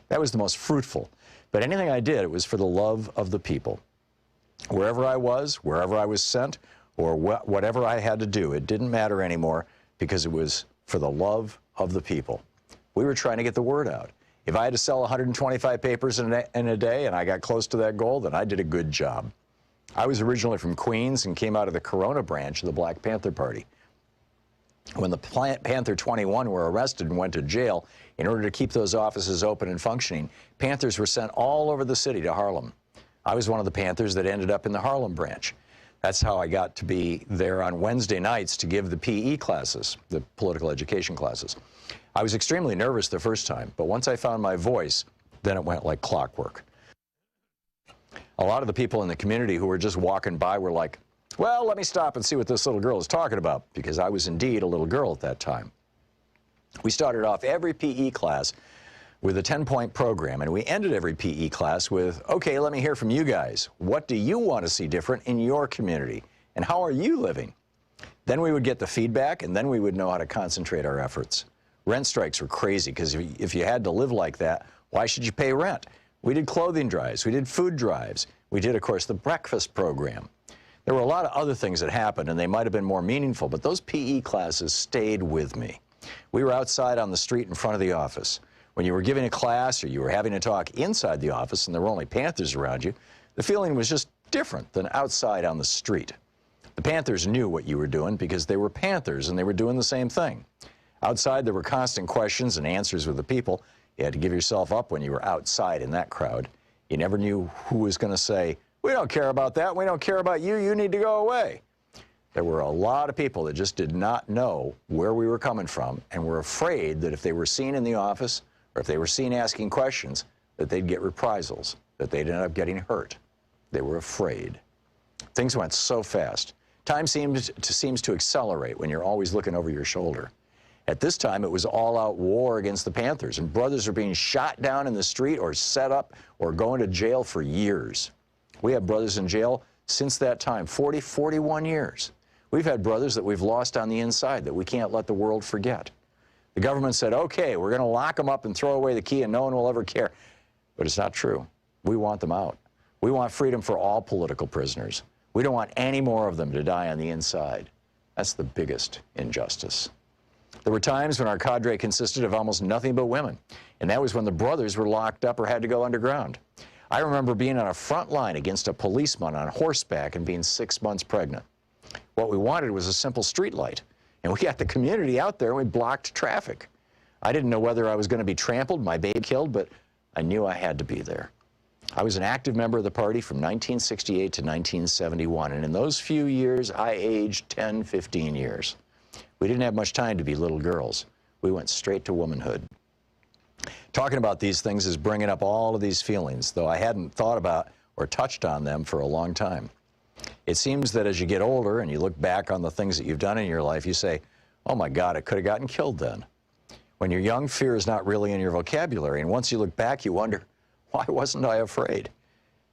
That was the most fruitful. But anything I did, it was for the love of the people. Wherever I was sent, or whatever I had to do, it didn't matter anymore because it was for the love of the people. We were trying to get the word out. If I had to sell 125 papers in a day and I got close to that goal, then I did a good job. I was originally from Queens and came out of the Corona branch of the Black Panther Party. When the Panther 21 were arrested and went to jail, in order to keep those offices open and functioning, Panthers were sent all over the city to Harlem. I was one of the Panthers that ended up in the Harlem branch. That's how I got to be there on Wednesday nights to give the PE classes, the political education classes. I was extremely nervous the first time, but once I found my voice, then it went like clockwork. A lot of the people in the community who were just walking by were like, well, let me stop and see what this little girl is talking about, because I was indeed a little girl at that time. We started off every PE class with a 10-point program, and we ended every PE class with, okay, let me hear from you guys. What do you want to see different in your community, and how are you living? Then we would get the feedback, and then we would know how to concentrate our efforts. Rent strikes were crazy, because if you had to live like that, why should you pay rent? We did clothing drives, we did food drives, we did, of course, the breakfast program. There were a lot of other things that happened, and they might have been more meaningful, but those PE classes stayed with me. We were outside on the street in front of the office. When you were giving a class or you were having a talk inside the office and there were only Panthers around you, the feeling was just different than outside on the street. The Panthers knew what you were doing because they were Panthers and they were doing the same thing. Outside, there were constant questions and answers with the people. You had to give yourself up when you were outside in that crowd. You never knew who was going to say, we don't care about that, we don't care about you, you need to go away. There were a lot of people that just did not know where we were coming from and were afraid that if they were seen in the office or if they were seen asking questions, that they'd get reprisals, that they'd end up getting hurt. They were afraid. Things went so fast. Time seems to accelerate when you're always looking over your shoulder. At this time, it was all-out war against the Panthers, and brothers are being shot down in the street or set up or going to jail for years. We have brothers in jail since that time, 40, 41 years. We've had brothers that we've lost on the inside that we can't let the world forget. The government said, okay, we're going to lock them up and throw away the key and no one will ever care. But it's not true. We want them out. We want freedom for all political prisoners. We don't want any more of them to die on the inside. That's the biggest injustice. There were times when our cadre consisted of almost nothing but women, and that was when the brothers were locked up or had to go underground. I remember being on a front line against a policeman on horseback and being 6 months pregnant. What we wanted was a simple street light, and we got the community out there and we blocked traffic. I didn't know whether I was going to be trampled, my baby killed, but I knew I had to be there. I was an active member of the party from 1968 to 1971, and in those few years, I aged 10, 15 years. We didn't have much time to be little girls. We went straight to womanhood. Talking about these things is bringing up all of these feelings, though I hadn't thought about or touched on them for a long time. It seems that as you get older and you look back on the things that you've done in your life, you say, oh my God, I could have gotten killed then. When you're young, fear is not really in your vocabulary, and once you look back, you wonder, why wasn't I afraid?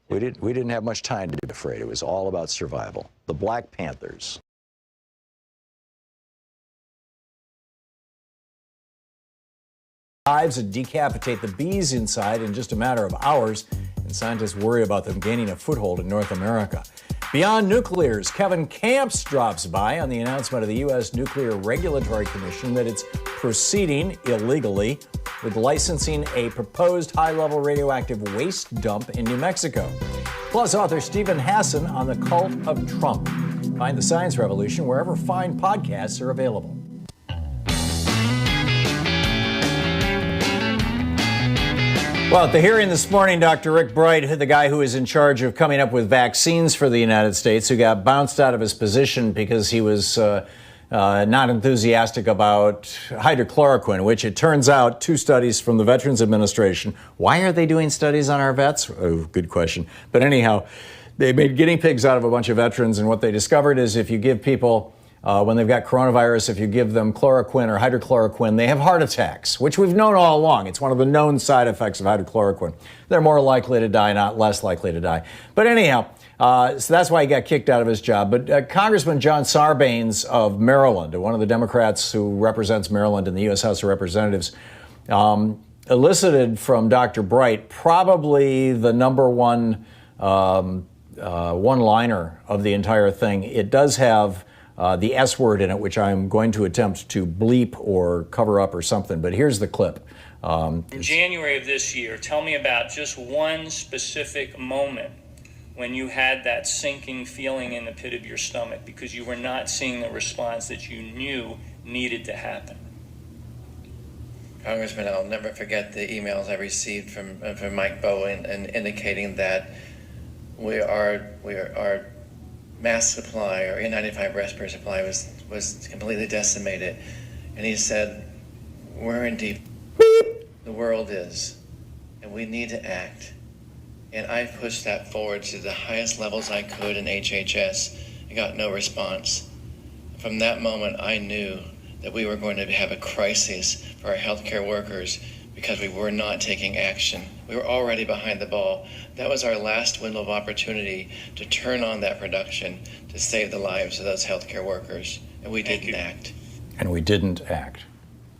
We didn't have much time to be afraid. It was all about survival. The Black Panthers. Hives and decapitate the bees inside in just a matter of hours, and scientists worry about them gaining a foothold in North America. Beyond nuclears, Kevin Camps drops by on the announcement of the U.S. Nuclear Regulatory Commission that it's proceeding illegally with licensing a proposed high-level radioactive waste dump in New Mexico. Plus, author Stephen Hassan on the cult of Trump. Find The Science Revolution wherever fine podcasts are available. Well, at the hearing this morning, Dr. Rick Bright, the guy who is in charge of coming up with vaccines for the United States, who got bounced out of his position because he was not enthusiastic about hydrochloroquine, which it turns out 2 studies from the Veterans Administration. Why are they doing studies on our vets? Oh, good question. But anyhow, they made guinea pigs out of a bunch of veterans, and what they discovered is if you give people when they've got coronavirus, if you give them chloroquine or hydrochloroquine, they have heart attacks, which we've known all along. It's one of the known side effects of hydrochloroquine. They're more likely to die, not less likely to die. But anyhow, so that's why he got kicked out of his job. But Congressman John Sarbanes of Maryland, one of the Democrats who represents Maryland in the U.S. House of Representatives, elicited from Dr. Bright probably the number one one-liner of the entire thing. It does have the S word in it, which I'm going to attempt to bleep or cover up or something. But here's the clip. In January of this year, tell me about just one specific moment when you had that sinking feeling in the pit of your stomach because you were not seeing the response that you knew needed to happen. Congressman, I'll never forget the emails I received from Mike Bowen and indicating that we are mask supply or N95 respirator supply was completely decimated. And he said, we're in deep, the world is, and we need to act. And I pushed that forward to the highest levels I could in HHS. I got no response. From that moment, I knew that we were going to have a crisis for our healthcare workers because we were not taking action. We were already behind the ball. That was our last window of opportunity to turn on that production to save the lives of those healthcare workers, and we didn't act. And we didn't act.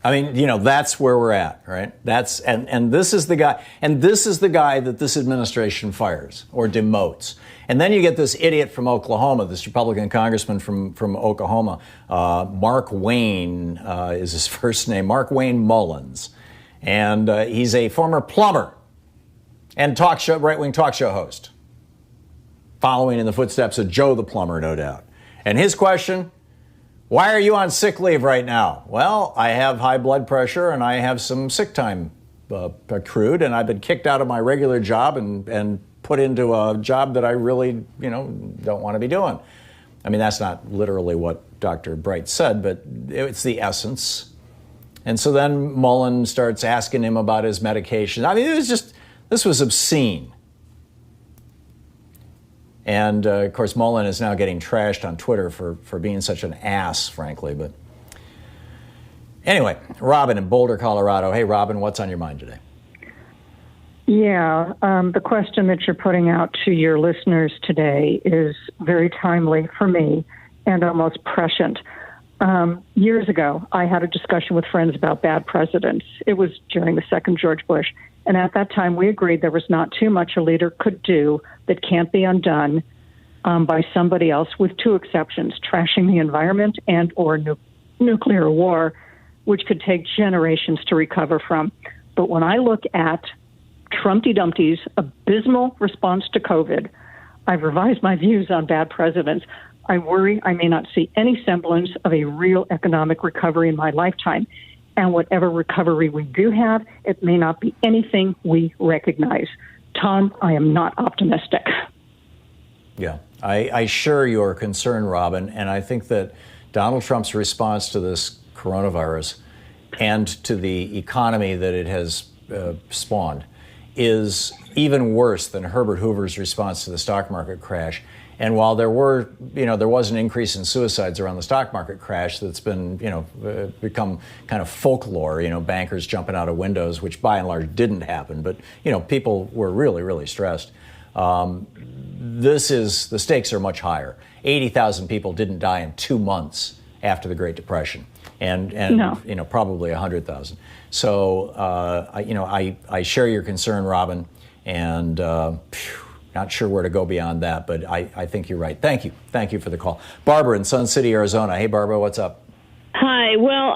I mean, you know, that's where we're at, right? That's and this is the guy, that this administration fires or demotes. And then you get this idiot from Oklahoma, this Republican congressman from Oklahoma, Mark Wayne is his first name, Mark Wayne Mullins. And he's a former plumber and right-wing talk show host, following in the footsteps of Joe the plumber, no doubt. And his question, why are you on sick leave right now? Well, I have high blood pressure and I have some sick time accrued, and I've been kicked out of my regular job and put into a job that I really, don't want to be doing. I mean, that's not literally what Dr. Bright said, but it's the essence. And so then Mullen starts asking him about his medication. I mean, this was obscene. And, of course, Mullen is now getting trashed on Twitter for being such an ass, frankly. But anyway, Robin in Boulder, Colorado. Hey, Robin, what's on your mind today? Yeah, the question that you're putting out to your listeners today is very timely for me and almost prescient. Years ago, I had a discussion with friends about bad presidents. It was during the second George Bush. And at that time, we agreed there was not too much a leader could do that can't be undone by somebody else, with 2 exceptions: trashing the environment and or nuclear war. which could take generations to recover from. But when I look at Trumpty Dumpty's abysmal response to COVID, I've revised my views on bad presidents. I worry I may not see any semblance of a real economic recovery in my lifetime. And whatever recovery we do have, it may not be anything we recognize. Tom, I am not optimistic. Yeah, I share your concern, Robin, and I think that Donald Trump's response to this coronavirus and to the economy that it has spawned is even worse than Herbert Hoover's response to the stock market crash. And while there was an increase in suicides around the stock market crash that's been, become kind of folklore, bankers jumping out of windows, which by and large didn't happen, but, people were really, really stressed. The stakes are much higher. 80,000 people didn't die in 2 months after the Great Depression, and no. Probably 100,000. So, I share your concern, Robin, and not sure where to go beyond that, but I think you're right. Thank you for the call. Barbara in Sun City, Arizona. Hey, Barbara, what's up? Hi. Well,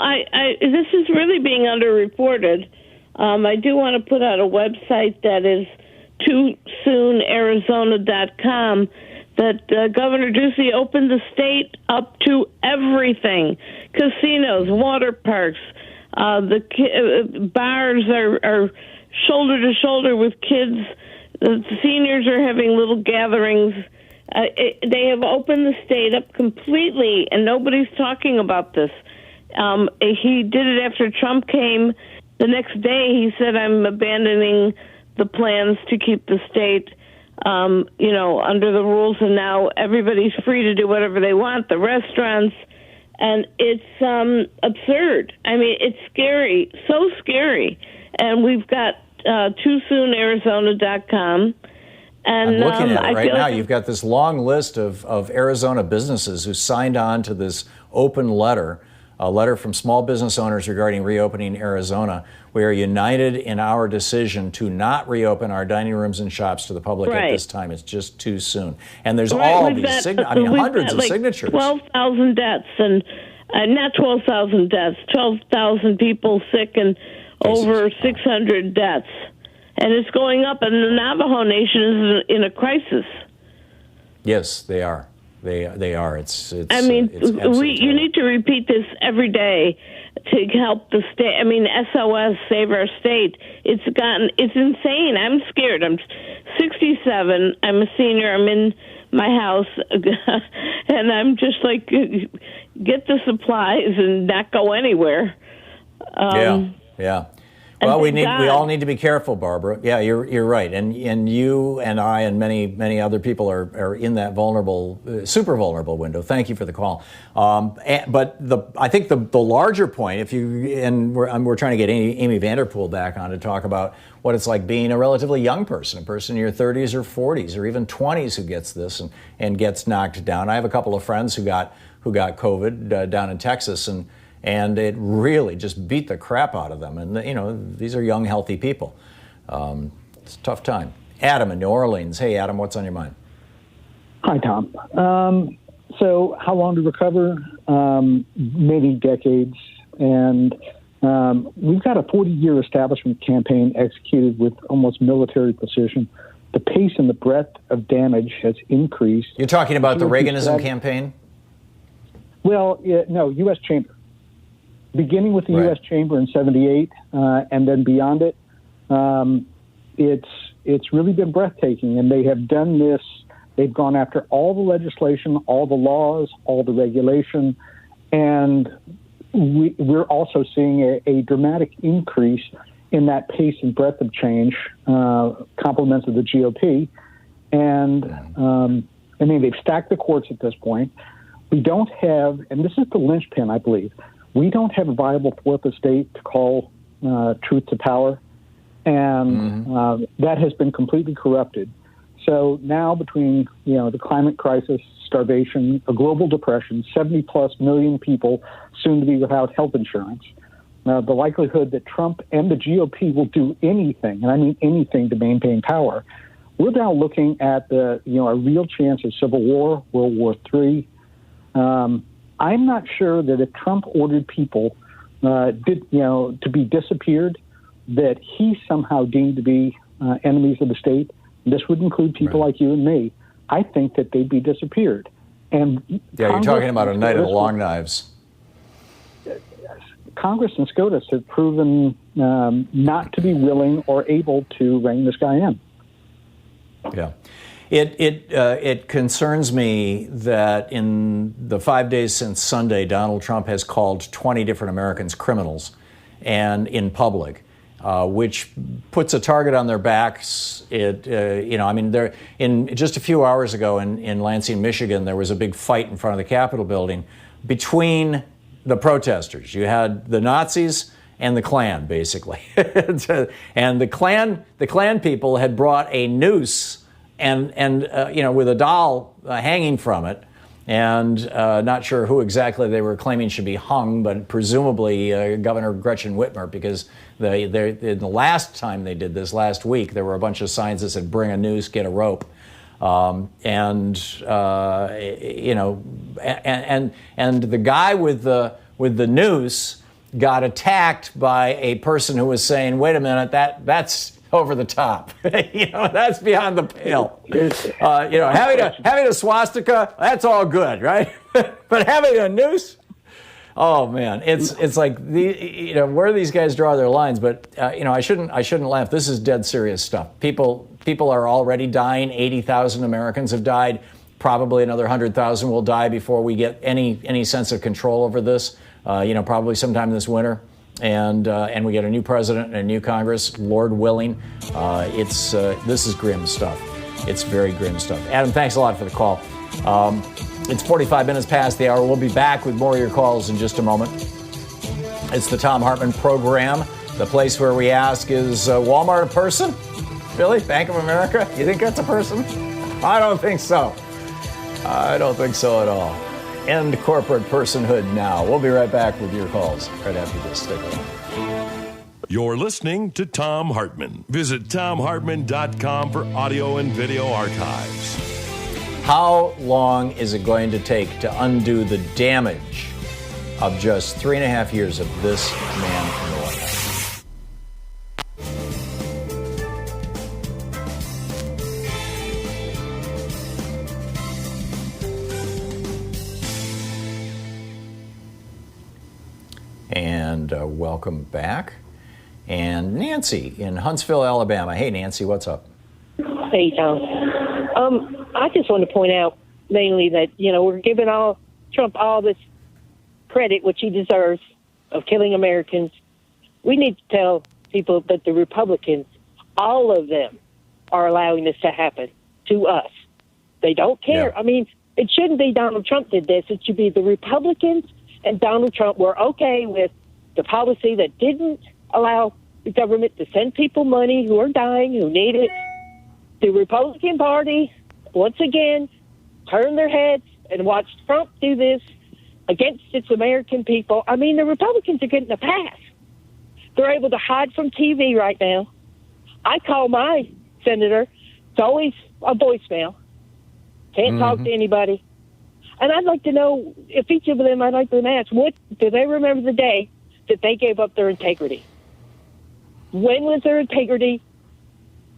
this is really being underreported. I do want to put out a website that is toosoonarizona.com that Governor Ducey opened the state up to everything: casinos, water parks, the bars are shoulder to shoulder with kids. The seniors are having little gatherings. They have opened the state up completely, and nobody's talking about this. He did it after Trump came. The next day, he said, "I'm abandoning the plans to keep the state, under the rules, and now everybody's free to do whatever they want, the restaurants." And it's absurd. I mean, it's scary, so scary. And we've got toosoonarizona.com. And I'm looking at it right now. You've got this long list of Arizona businesses who signed on to this open letter, a letter from small business owners regarding reopening Arizona. We are united in our decision to not reopen our dining rooms and shops to the public at this time. It's just too soon. And there's all these hundreds of signatures. 12,000 deaths, and not 12,000 deaths, 12,000 people sick and over 600 deaths. And it's going up, and the Navajo Nation is in a crisis. Yes, they are. They are. It's you need to repeat this every day to help the state. I mean, SOS, Save Our State. It's insane. I'm scared. I'm 67. I'm a senior. I'm in my house, and I'm just like, get the supplies and not go anywhere. Yeah. Well, we all need to be careful, Barbara. Yeah, you're right, and you and I and many other people are in that super vulnerable window. Thank you for the call. But I think the larger point, we're trying to get Amy Vanderpool back on to talk about what it's like being a relatively young person, a person in your 30s or 40s or even 20s who gets this and gets knocked down. I have a couple of friends who got COVID down in Texas, and it really just beat the crap out of them. And, these are young, healthy people. It's a tough time. Adam in New Orleans. Hey, Adam, what's on your mind? Hi, Tom. So how long to recover? Many decades. And we've got a 40-year establishment campaign executed with almost military precision. The pace and the breadth of damage has increased. You're talking about the Reaganism campaign? Well, no, U.S. Chamber. Beginning with the U.S. Chamber in '78, and then beyond it, it's really been breathtaking. And they have done this. They've gone after all the legislation, all the laws, all the regulation, and we're also seeing a dramatic increase in that pace and breadth of change, compliments of the GOP. And they've stacked the courts at this point. We don't have, and this is the linchpin, I believe. We don't have a viable fourth estate to call truth to power, and that has been completely corrupted. So now between the climate crisis, starvation, a global depression, 70+ million people soon to be without health insurance, the likelihood that Trump and the GOP will do anything, and I mean anything, to maintain power, we're now looking at a real chance of civil war, World War III. I'm not sure that if Trump ordered people to be disappeared, that he somehow deemed to be enemies of the state, this would include people like you and me, I think that they'd be disappeared. And yeah, you're talking about a night of the long knives. Congress and SCOTUS have proven not to be willing or able to rein this guy in. Yeah. It concerns me that in the 5 days since Sunday, Donald Trump has called 20 different Americans criminals, and in public, which puts a target on their backs. There in just a few hours ago in Lansing, Michigan, there was a big fight in front of the Capitol building between the protesters. You had the Nazis and the Klan, basically, and the Klan people had brought a noose and with a doll hanging from it, and not sure who exactly they were claiming should be hung, but presumably Governor Gretchen Whitmer, because the last time they did this, last week, there were a bunch of signs that said "Bring a noose, get a rope," and the guy with the noose got attacked by a person who was saying, "Wait a minute, that's over the top." That's beyond the pale. Having a swastika, that's all good, right? But having a noose, oh man, it's like where these guys draw their lines. But I shouldn't laugh. This is dead serious stuff. People are already dying. 80,000 Americans have died. Probably another 100,000 will die before we get any sense of control over this. Probably sometime this winter. And we get a new president and a new Congress, Lord willing. This is grim stuff. It's very grim stuff. Adam, thanks a lot for the call. It's 45 minutes past the hour. We'll be back with more of your calls in just a moment. It's the Thom Hartmann Program, the place where we ask, is Walmart a person? Really? Bank of America? You think that's a person? I don't think so. I don't think so at all. End corporate personhood now. We'll be right back with your calls right after this. Stick around. You're listening to Thom Hartmann. Visit thomhartmann.com for audio and video archives. How long is it going to take to undo the damage of just 3.5 years of this man in the White House? And welcome back. And Nancy in Huntsville, Alabama. Hey, Nancy, what's up? Hey, Tom. I just want to point out mainly that, we're giving Trump all this credit, which he deserves, of killing Americans. We need to tell people that the Republicans, all of them, are allowing this to happen to us. They don't care. Yeah. I mean, it shouldn't be Donald Trump did this. It should be the Republicans and Donald Trump were okay with the policy that didn't allow the government to send people money who are dying, who need it. The Republican Party, once again, turned their heads and watched Trump do this against its American people. I mean, the Republicans are getting a pass. They're able to hide from TV right now. I call my senator. It's always a voicemail. Can't talk to anybody. And I'd like to know if each of them, I'd like to ask, what do they remember the day that they gave up their integrity? When was their integrity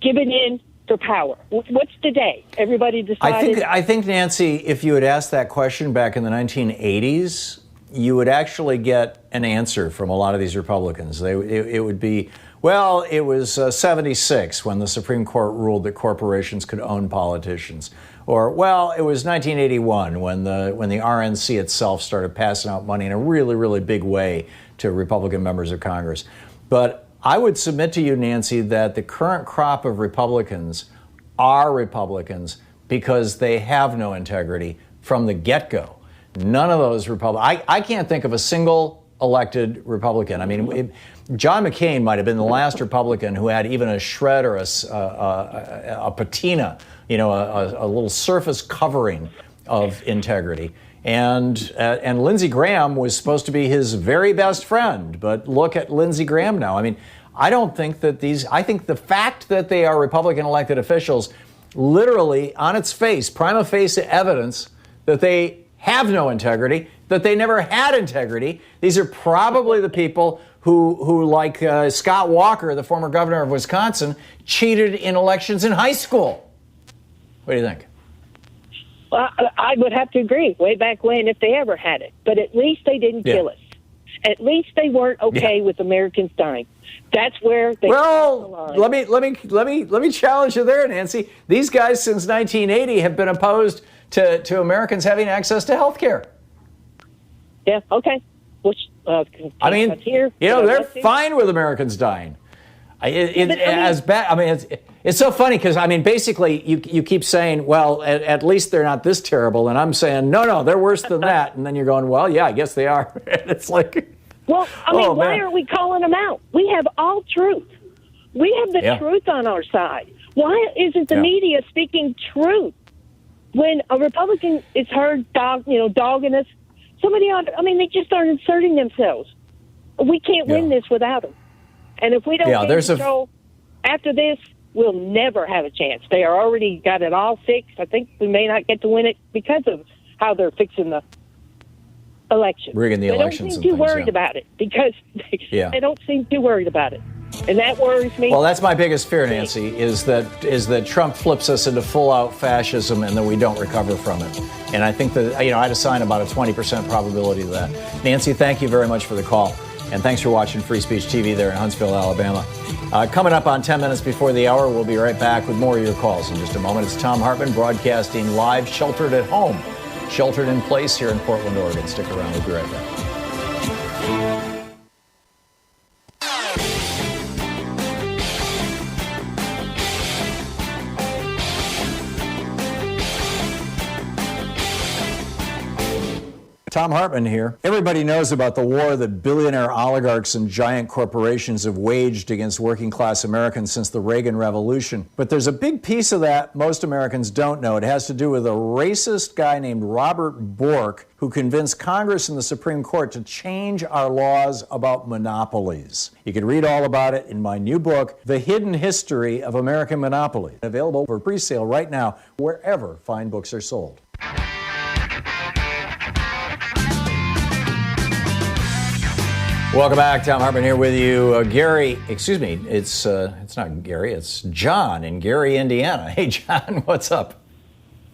given in for power? What's the day? Everybody decided. I think, Nancy, if you had asked that question back in the 1980s, you would actually get an answer from a lot of these Republicans. It would be, well, it was 76 when the Supreme Court ruled that corporations could own politicians. Or, well, it was 1981 when the RNC itself started passing out money in a really, really big way to Republican members of Congress. But I would submit to you, Nancy, that the current crop of Republicans are Republicans because they have no integrity from the get-go. None of those Republicans. I can't think of a single elected Republican. I mean, John McCain might have been the last Republican who had even a shred or a patina, a little surface covering of integrity. And Lindsey Graham was supposed to be his very best friend, but look at Lindsey Graham now. I mean, I don't think that I think the fact that they are Republican elected officials, literally on its face, prima facie evidence that they have no integrity. that they never had integrity. These are probably the people who like Scott Walker, the former governor of Wisconsin, cheated in elections in high school. What do you think? Well, I would have to agree. Way back when, if they ever had it, but at least they didn't kill us. At least they weren't okay with Americans dying. That's where they. Well, let me challenge you there, Nancy. These guys since 1980 have been opposed to Americans having access to health care. Yeah. Okay. Which I mean, they're fine with Americans dying. It's so funny because basically you keep saying, well, at least they're not this terrible, and I'm saying, no, they're worse than that, and then you're going, well, yeah, I guess they are. It's like, well, why aren't we calling them out? We have all truth. We have the truth on our side. Why isn't the media speaking truth when a Republican is heard dogging us? They just aren't inserting themselves. We can't win this without them. And if we don't get control after this, we'll never have a chance. They are already got it all fixed. I think we may not get to win it because of how they're fixing the election. Rigging the elections. They don't seem too worried about it because they don't seem too worried about it. And that worries me. Well, that's my biggest fear, Nancy, is that Trump flips us into full-out fascism and then we don't recover from it. And I think that, I'd assign about a 20% probability to that. Nancy, thank you very much for the call. And thanks for watching Free Speech TV there in Huntsville, Alabama. Coming up on 10 minutes before the hour, we'll be right back with more of your calls in just a moment. It's Thom Hartmann broadcasting live, sheltered at home, sheltered in place here in Portland, Oregon. Stick around. We'll be right back. Thom Hartmann here. Everybody knows about the war that billionaire oligarchs and giant corporations have waged against working class Americans since the Reagan Revolution. But there's a big piece of that most Americans don't know. It has to do with a racist guy named Robert Bork who convinced Congress and the Supreme Court to change our laws about monopolies. You can read all about it in my new book, The Hidden History of American Monopoly, available for pre-sale right now wherever fine books are sold. Welcome back. Thom Hartmann here with you. Gary, excuse me, it's not Gary, it's John in Gary, Indiana. Hey, John, what's up?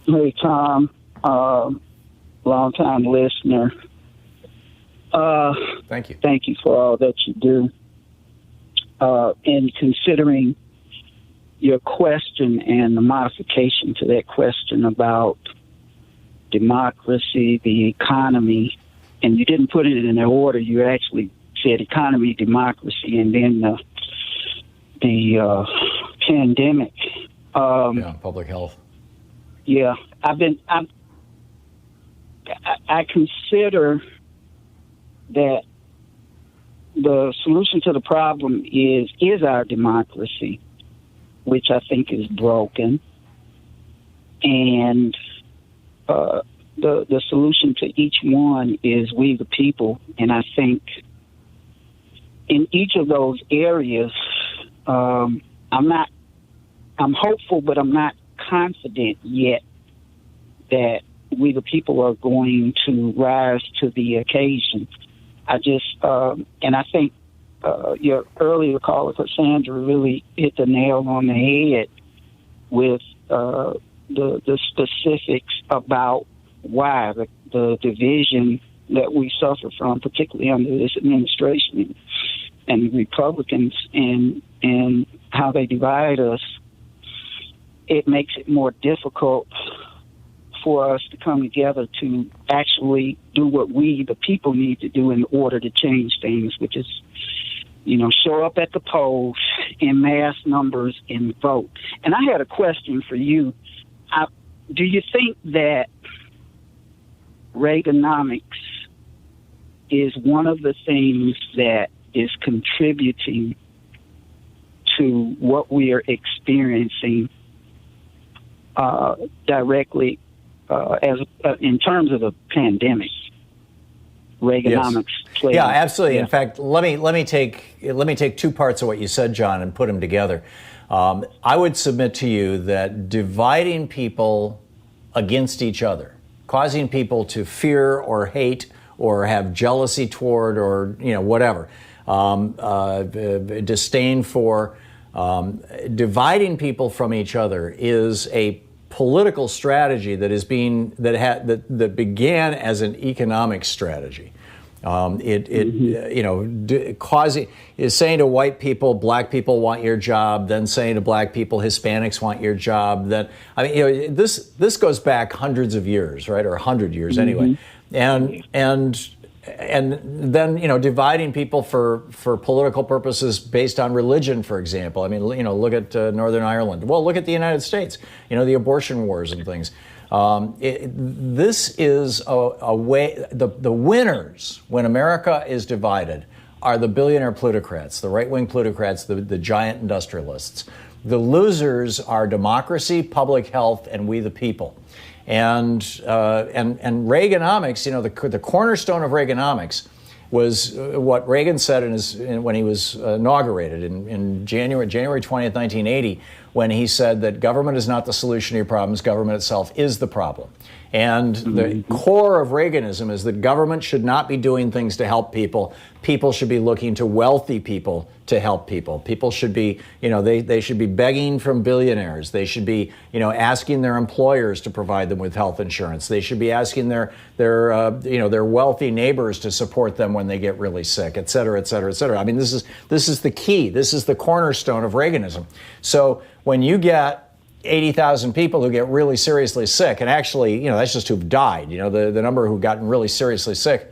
Hey, Tom, long-time listener. Thank you. Thank you for all that you do. In considering your question and the modification to that question about democracy, the economy, and you didn't put it in the order, you actually said economy, democracy, and then the pandemic. Public health. Yeah, I consider that the solution to the problem is our democracy, which I think is broken, and the solution to each one is we the people, and I think in each of those areas, I'm hopeful, but I'm not confident yet that we the people are going to rise to the occasion. And I think your earlier caller, Cassandra, really hit the nail on the head with the specifics about why the division that we suffer from, particularly under this administration and the Republicans, and how they divide us. It makes it more difficult for us to come together to actually do what we, the people, need to do in order to change things, which is, show up at the polls in mass numbers and vote. And I had a question for you. Do you think that Reaganomics is one of the things that is contributing to what we are experiencing directly in terms of the pandemic? Reaganomics. Yes. Yeah, absolutely. Yeah. In fact, let me take two parts of what you said, John, and put them together. I would submit to you that dividing people against each other, causing people to fear or hate or have jealousy toward, or whatever, disdain for. Dividing people from each other is a political strategy that began as an economic strategy. Is saying to white people, black people want your job, then saying to black people, Hispanics want your job. Then this goes back hundreds of years, right, or 100 years anyway, and then dividing people for political purposes based on religion, for example. I mean, look at Northern Ireland. Well, look at the United States. The abortion wars and things. This is a way. The winners when America is divided are the billionaire plutocrats, the right-wing plutocrats, the giant industrialists. The losers are democracy, public health, and we the people. And Reaganomics, the cornerstone of Reaganomics was what Reagan said when he was inaugurated in January 20th, 1980, when he said that government is not the solution to your problems, government itself is the problem. And the core of Reaganism is that government should not be doing things to help people. People should be looking to wealthy people to help people. People should be, they should be begging from billionaires. They should be, asking their employers to provide them with health insurance. They should be asking their wealthy neighbors to support them when they get really sick, et cetera, et cetera, et cetera. I mean, this is the key. This is the cornerstone of Reaganism. So when you get 80,000 people who get really seriously sick, and actually, that's just who've died. The number who've gotten really seriously sick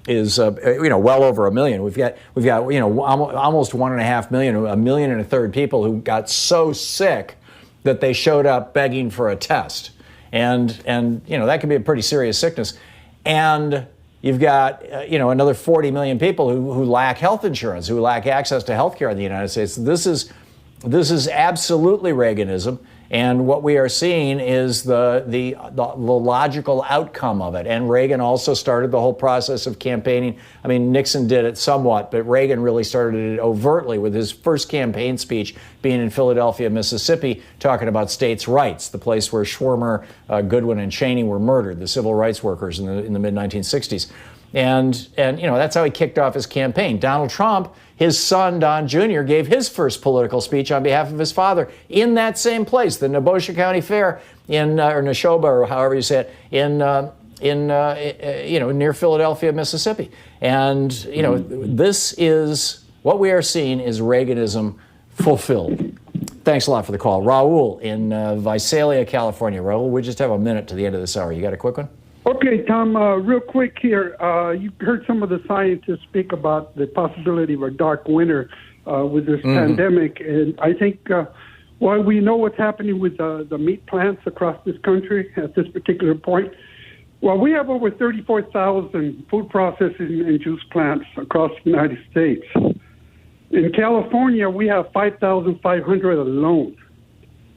is, well over 1 million. We've got almost 1.5 million, 1.3 million people who got so sick that they showed up begging for a test, and that can be a pretty serious sickness. And you've got another 40 million people who lack health insurance, who lack access to health care in the United States. This is absolutely Reaganism. And what we are seeing is the logical outcome of it. And Reagan also started the whole process of campaigning. I mean, Nixon did it somewhat, but Reagan really started it overtly with his first campaign speech being in Philadelphia, Mississippi, talking about states' rights, the place where Schwimmer, Goodwin, and Cheney were murdered, the civil rights workers in the mid-1960s. And that's how he kicked off his campaign. Donald Trump, his son, Don Jr., gave his first political speech on behalf of his father in that same place, the Nebosha County Fair or Neshoba, or however you say it, near Philadelphia, Mississippi. And, this is what we are seeing is Reaganism fulfilled. Thanks a lot for the call. Raul in Visalia, California. Raul, we just have a minute to the end of this hour. You got a quick one? Okay, Tom, real quick here. You heard some of the scientists speak about the possibility of a dark winter with this pandemic. And I think while we know what's happening with the meat plants across this country at this particular point, well, we have over 34,000 food processing and juice plants across the United States. In California, we have 5,500 alone.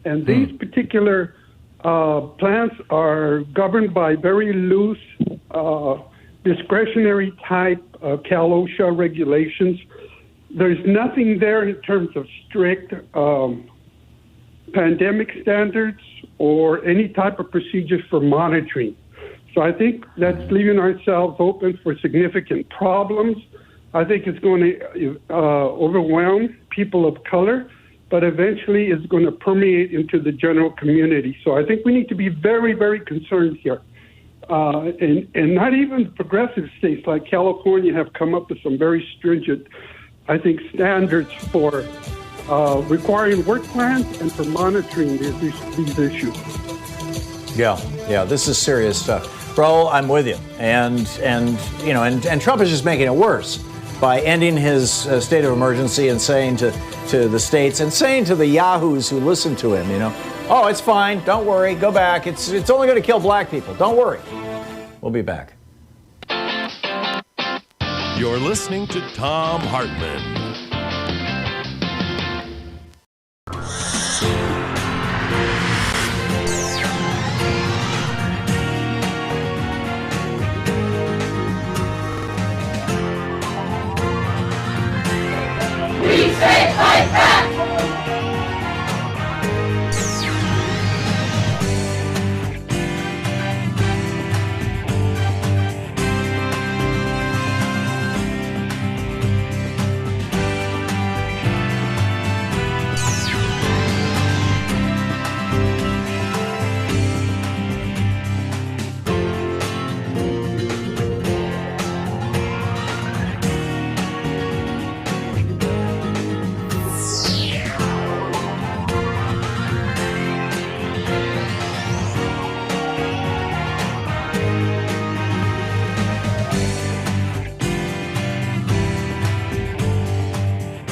And these particular plants are governed by very loose, discretionary type Cal OSHA regulations. There's nothing there in terms of strict pandemic standards or any type of procedures for monitoring. So I think that's leaving ourselves open for significant problems. I think it's going to overwhelm people of color, but eventually it's going to permeate into the general community. So I think we need to be very, very concerned here. And not even progressive states like California have come up with some very stringent, I think, standards for requiring work plans and for monitoring these issues. Yeah, this is serious stuff. Bro, I'm with you. And Trump is just making it worse by ending his state of emergency and saying to the states and saying to the yahoos who listen to him, oh, it's fine, don't worry, go back. It's only going to kill black people. Don't worry. We'll be back. You're listening to Thom Hartmann. We say fight back!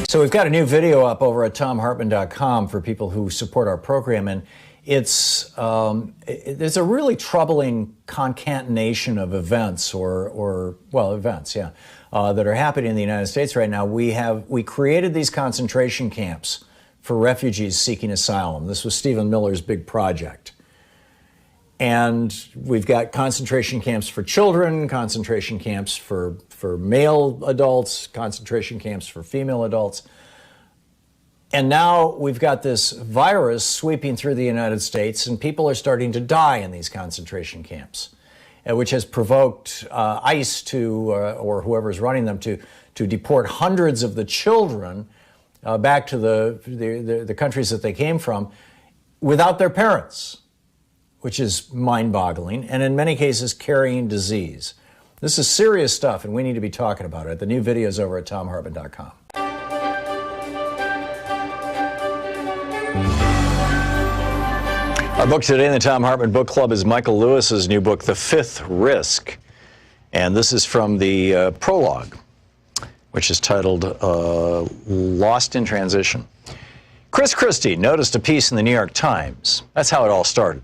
So we've got a new video up over at thomhartmann.com for people who support our program, and it's there's a really troubling concatenation of events, events, that are happening in the United States right now. We created these concentration camps for refugees seeking asylum. This was Stephen Miller's big project. And we've got concentration camps for children, concentration camps for male adults, concentration camps for female adults. And now we've got this virus sweeping through the United States, and people are starting to die in these concentration camps, which has provoked ICE or whoever's running them to deport hundreds of the children back to the countries that they came from without their parents, which is mind-boggling, and in many cases carrying disease. This is serious stuff, and we need to be talking about it. The new video is over at thomhartmann.com. Our book today in the Thom Hartmann Book Club is Michael Lewis's new book, The Fifth Risk. And this is from the prologue, which is titled Lost in Transition. Chris Christie noticed a piece in the New York Times. That's how it all started.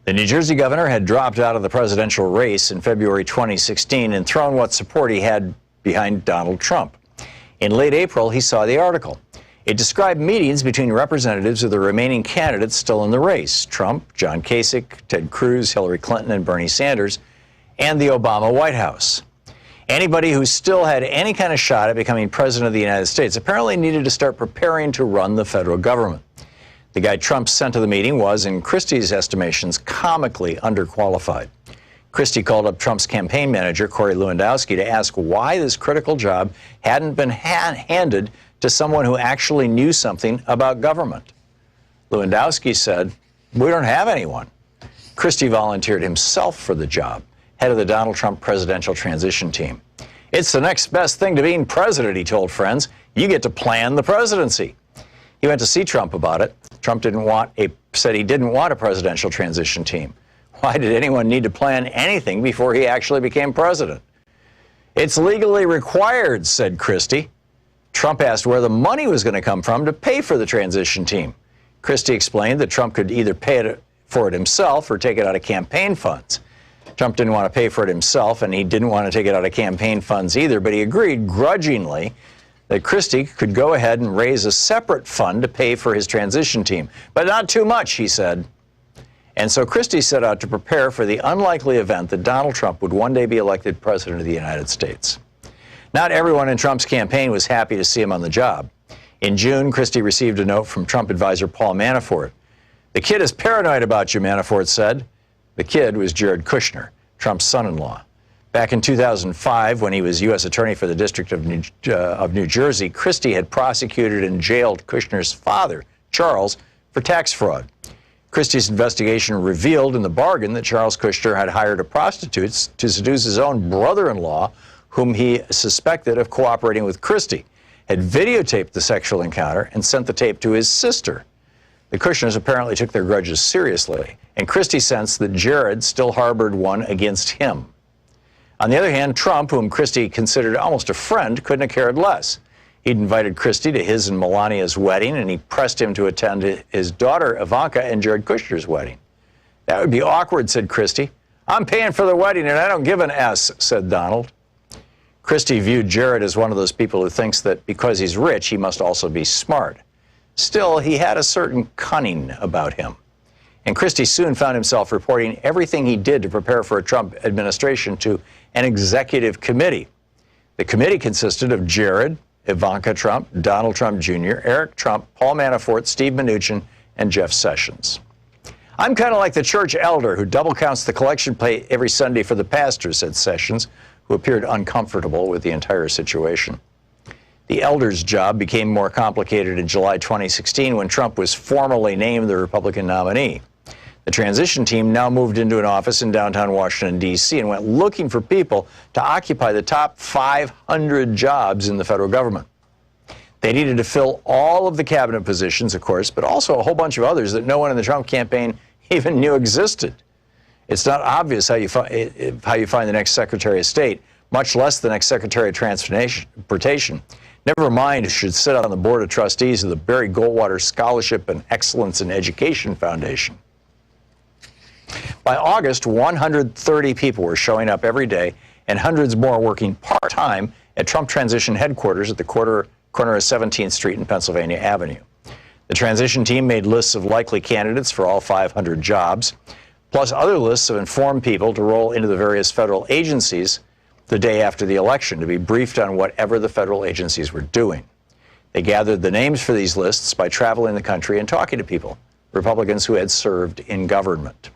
The New Jersey governor had dropped out of the presidential race in February 2016 and thrown what support he had behind Donald Trump. In late April, he saw the article. It described meetings between representatives of the remaining candidates still in the race: Trump, John Kasich, Ted Cruz, Hillary Clinton, and Bernie Sanders, and the Obama White House. Anybody who still had any kind of shot at becoming president of the United States apparently needed to start preparing to run the federal government. The guy Trump sent to the meeting was, in Christie's estimations, comically underqualified. Christie called up Trump's campaign manager, Corey Lewandowski, to ask why this critical job hadn't been handed to someone who actually knew something about government. Lewandowski said, "We don't have anyone." Christie volunteered himself for the job, head of the Donald Trump presidential transition team. "It's the next best thing to being president," he told friends. "You get to plan the presidency." He went to see Trump about it. Trump said he didn't want a presidential transition team. Why did anyone need to plan anything before he actually became president? "It's legally required," said Christie. Trump asked where the money was going to come from to pay for the transition team. Christie explained that Trump could either pay for it himself or take it out of campaign funds. Trump didn't want to pay for it himself, and he didn't want to take it out of campaign funds either, but he agreed grudgingly that Christie could go ahead and raise a separate fund to pay for his transition team. But not too much, he said. And so Christie set out to prepare for the unlikely event that Donald Trump would one day be elected president of the United States. Not everyone in Trump's campaign was happy to see him on the job. In June, Christie received a note from Trump advisor Paul Manafort. "The kid is paranoid about you," Manafort said. The kid was Jared Kushner, Trump's son-in-law. Back in 2005, when he was U.S. Attorney for the District of New Jersey, Christie had prosecuted and jailed Kushner's father, Charles, for tax fraud. Christie's investigation revealed in the bargain that Charles Kushner had hired a prostitute to seduce his own brother-in-law, whom he suspected of cooperating with Christie, had videotaped the sexual encounter and sent the tape to his sister. The Kushners apparently took their grudges seriously, and Christie sensed that Jared still harbored one against him. On the other hand, Trump, whom Christie considered almost a friend, couldn't have cared less. He'd invited Christie to his and Melania's wedding, and he pressed him to attend his daughter Ivanka and Jared Kushner's wedding. "That would be awkward," said Christie. "I'm paying for the wedding, and I don't give an S," said Donald. Christie viewed Jared as one of those people who thinks that because he's rich, he must also be smart. Still, he had a certain cunning about him. And Christie soon found himself reporting everything he did to prepare for a Trump administration to an executive committee. The committee consisted of Jared, Ivanka Trump, Donald Trump Jr., Eric Trump, Paul Manafort, Steve Mnuchin, and Jeff Sessions. "I'm kind of like the church elder who double counts the collection plate every Sunday for the pastor," said Sessions, who appeared uncomfortable with the entire situation. The elder's job became more complicated in July 2016 when Trump was formally named the Republican nominee. The transition team now moved into an office in downtown Washington, D.C. and went looking for people to occupy the top 500 jobs in the federal government. They needed to fill all of the cabinet positions, of course, but also a whole bunch of others that no one in the Trump campaign even knew existed. It's not obvious how you find the next Secretary of State. much less the next Secretary of Transportation. Never mind should sit on the board of trustees of the Barry Goldwater Scholarship and Excellence in Education Foundation. By August, 130 people were showing up every day and hundreds more working part-time at Trump Transition headquarters at the corner of 17th Street and Pennsylvania Avenue. The transition team made lists of likely candidates for all 500 jobs, plus other lists of informed people to roll into the various federal agencies the day after the election to be briefed on whatever the federal agencies were doing. They gathered the names for these lists by traveling the country and talking to people, Republicans who had served in government,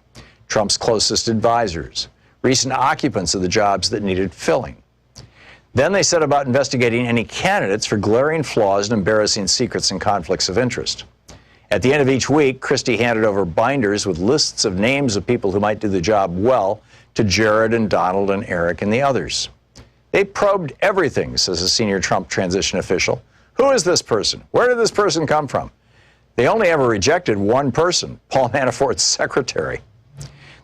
Trump's closest advisors, recent occupants of the jobs that needed filling. Then they set about investigating any candidates for glaring flaws and embarrassing secrets and conflicts of interest. At the end of each week, Christie handed over binders with lists of names of people who might do the job well to Jared and Donald and Eric and the others. They probed everything, says a senior Trump transition official. Who is this person? Where did this person come from? They only ever rejected one person, Paul Manafort's secretary.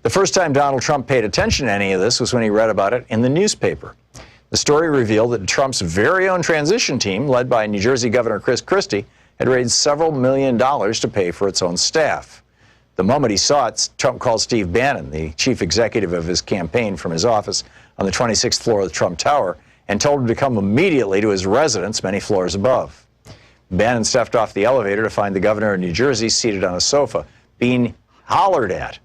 The first time Donald Trump paid attention to any of this was when he read about it in the newspaper. The story revealed that Trump's very own transition team, led by New Jersey Governor Chris Christie, had raised several $1 million to pay for its own staff. The moment he saw it, Trump called Steve Bannon, the chief executive of his campaign, from his office on the 26th floor of the Trump Tower and told him to come immediately to his residence many floors above. Bannon stepped off the elevator to find the governor of New Jersey seated on a sofa, being hollered at.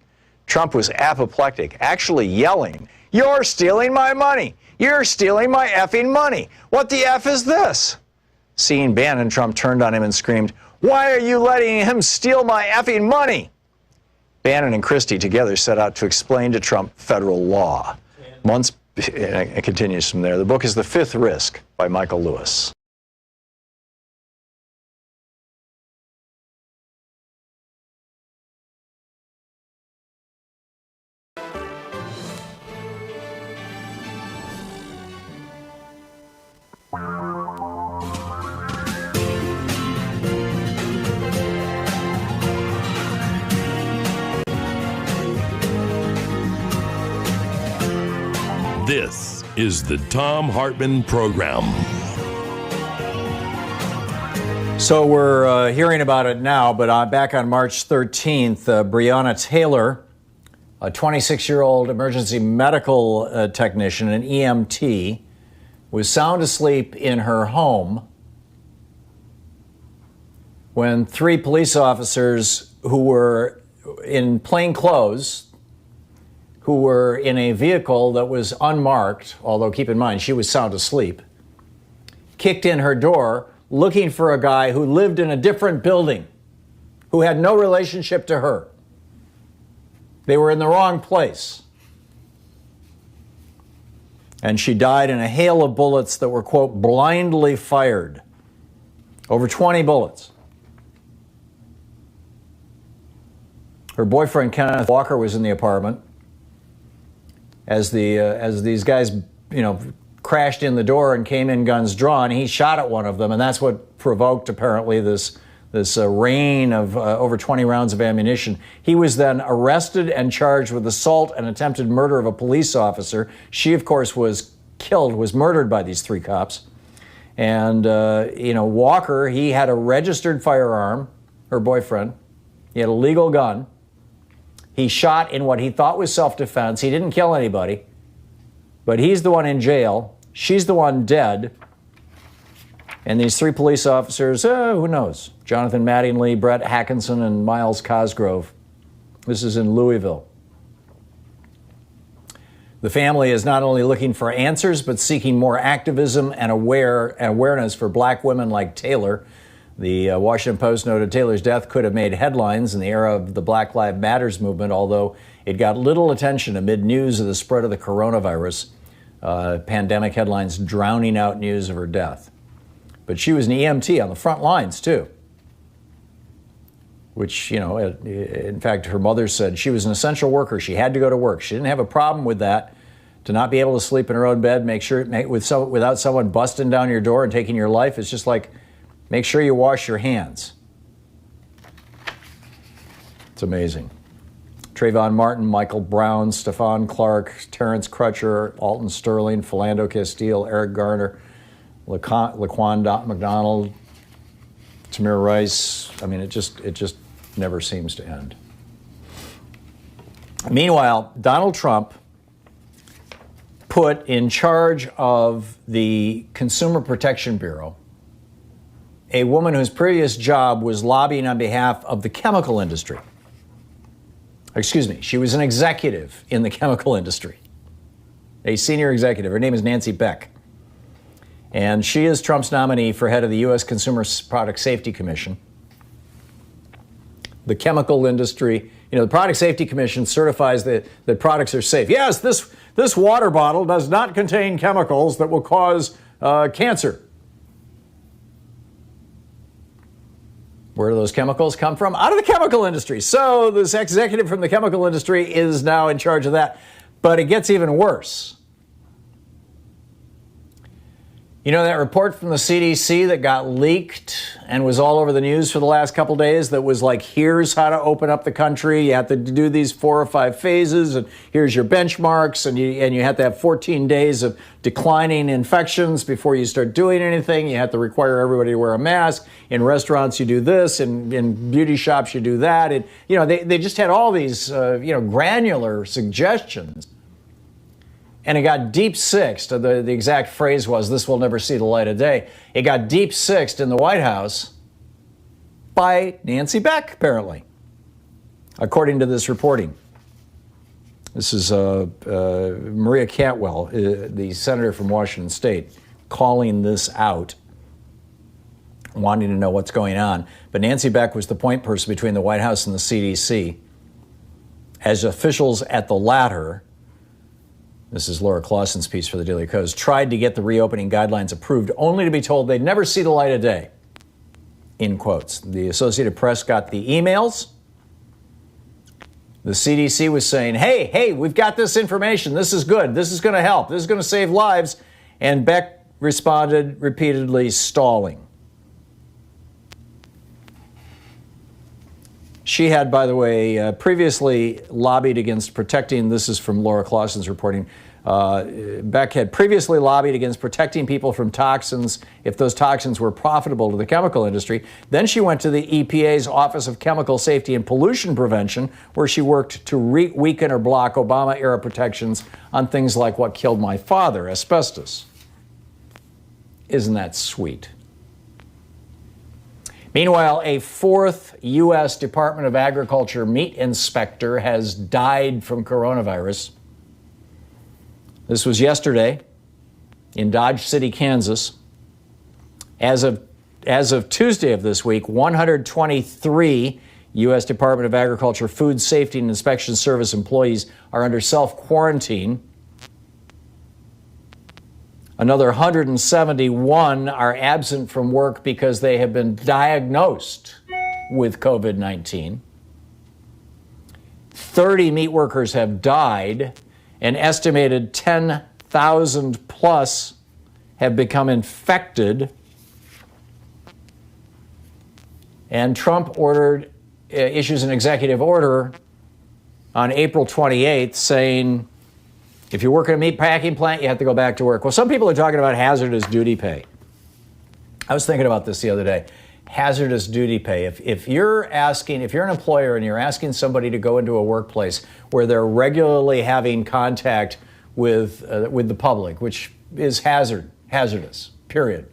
Trump was apoplectic, actually yelling, "You're stealing my money! You're stealing my effing money! What the F is this?" Seeing Bannon, Trump turned on him and screamed, "Why are you letting him steal my effing money?" Bannon and Christie together set out to explain to Trump federal law. Months, and it continues from there. The book is The Fifth Risk by Michael Lewis. This is the Thom Hartmann Program. So we're hearing about it now, but back on March 13th, Breonna Taylor, a 26-year-old emergency medical technician, an EMT, was sound asleep in her home when three police officers who were in plain clothes, who were in a vehicle that was unmarked, although keep in mind she was sound asleep, kicked in her door looking for a guy who lived in a different building, who had no relationship to her. They were in the wrong place. And she died in a hail of bullets that were, quote, blindly fired. Over 20 bullets. Her boyfriend, Kenneth Walker, was in the apartment as these guys, crashed in the door and came in guns drawn. He shot at one of them, and that's what provoked, apparently, this rain of over 20 rounds of ammunition. He was then arrested and charged with assault and attempted murder of a police officer. She, of course, was murdered by these three cops. And, Walker, he had a registered firearm, her boyfriend. He had a legal gun. He shot in what he thought was self-defense. He didn't kill anybody, but he's the one in jail. She's the one dead. And these three police officers, who knows? Jonathan Mattingly, Brett Hackinson, and Miles Cosgrove. This is in Louisville. The family is not only looking for answers, but seeking more activism and awareness for black women like Taylor. The Washington Post noted Taylor's death could have made headlines in the era of the Black Lives Matter movement, although it got little attention amid news of the spread of the coronavirus. Pandemic headlines drowning out news of her death. But she was an EMT on the front lines, too. Which, in fact, her mother said she was an essential worker. She had to go to work. She didn't have a problem with that. To not be able to sleep in her own bed, without someone busting down your door and taking your life, it's just like, make sure you wash your hands. It's amazing. Trayvon Martin, Michael Brown, Stephon Clark, Terrence Crutcher, Alton Sterling, Philando Castile, Eric Garner, Laquan McDonald, Tamir Rice. I mean, it just never seems to end. Meanwhile, Donald Trump put in charge of the Consumer Protection Bureau a woman whose previous job was lobbying on behalf of the chemical industry. Excuse me, she was an executive in the chemical industry, a senior executive. Her name is Nancy Beck. And she is Trump's nominee for head of the U.S. Consumer Product Safety Commission. The chemical industry, the Product Safety Commission certifies that products are safe. Yes, this water bottle does not contain chemicals that will cause cancer. Where do those chemicals come from? Out of the chemical industry. So this executive from the chemical industry is now in charge of that. But it gets even worse. You know that report from the CDC that got leaked and was all over the news for the last couple days that was like, here's how to open up the country. You have to do these 4 or 5 phases, and here's your benchmarks, and you have to have 14 days of declining infections before you start doing anything. You have to require everybody to wear a mask. In restaurants, you do this. In beauty shops, you do that. And, they just had all these, granular suggestions. And it got deep-sixed. The exact phrase was, this will never see the light of day. It got deep-sixed in the White House by Nancy Beck, apparently, according to this reporting. This is Maria Cantwell, the senator from Washington State, calling this out, wanting to know what's going on. But Nancy Beck was the point person between the White House and the CDC. As officials at the latter, this is Laura Clausen's piece for the Daily Kos, tried to get the reopening guidelines approved, only to be told they'd never see the light of day, in quotes. The Associated Press got the emails. The CDC was saying, hey, we've got this information. This is good. This is going to help. This is going to save lives. And Beck responded repeatedly, stalling. She had, by the way, previously lobbied against protecting, this is from Laura Clausen's reporting, Beck had previously lobbied against protecting people from toxins if those toxins were profitable to the chemical industry. Then she went to the EPA's Office of Chemical Safety and Pollution Prevention, where she worked to weaken or block Obama-era protections on things like what killed my father, asbestos. Isn't that sweet? Meanwhile, a 4th U.S. Department of Agriculture meat inspector has died from coronavirus. This was yesterday in Dodge City, Kansas. As of Tuesday of this week, 123 U.S. Department of Agriculture Food Safety and Inspection Service employees are under self-quarantine. Another 171 are absent from work because they have been diagnosed with COVID-19. 30 meat workers have died. An estimated 10,000 plus have become infected. And Trump issues an executive order on April 28th saying, if you work in a meat packing plant, you have to go back to work. Well, some people are talking about hazardous duty pay. I was thinking about this the other day. Hazardous duty pay. If you're an employer and you're asking somebody to go into a workplace where they're regularly having contact with the public, which is hazardous, period.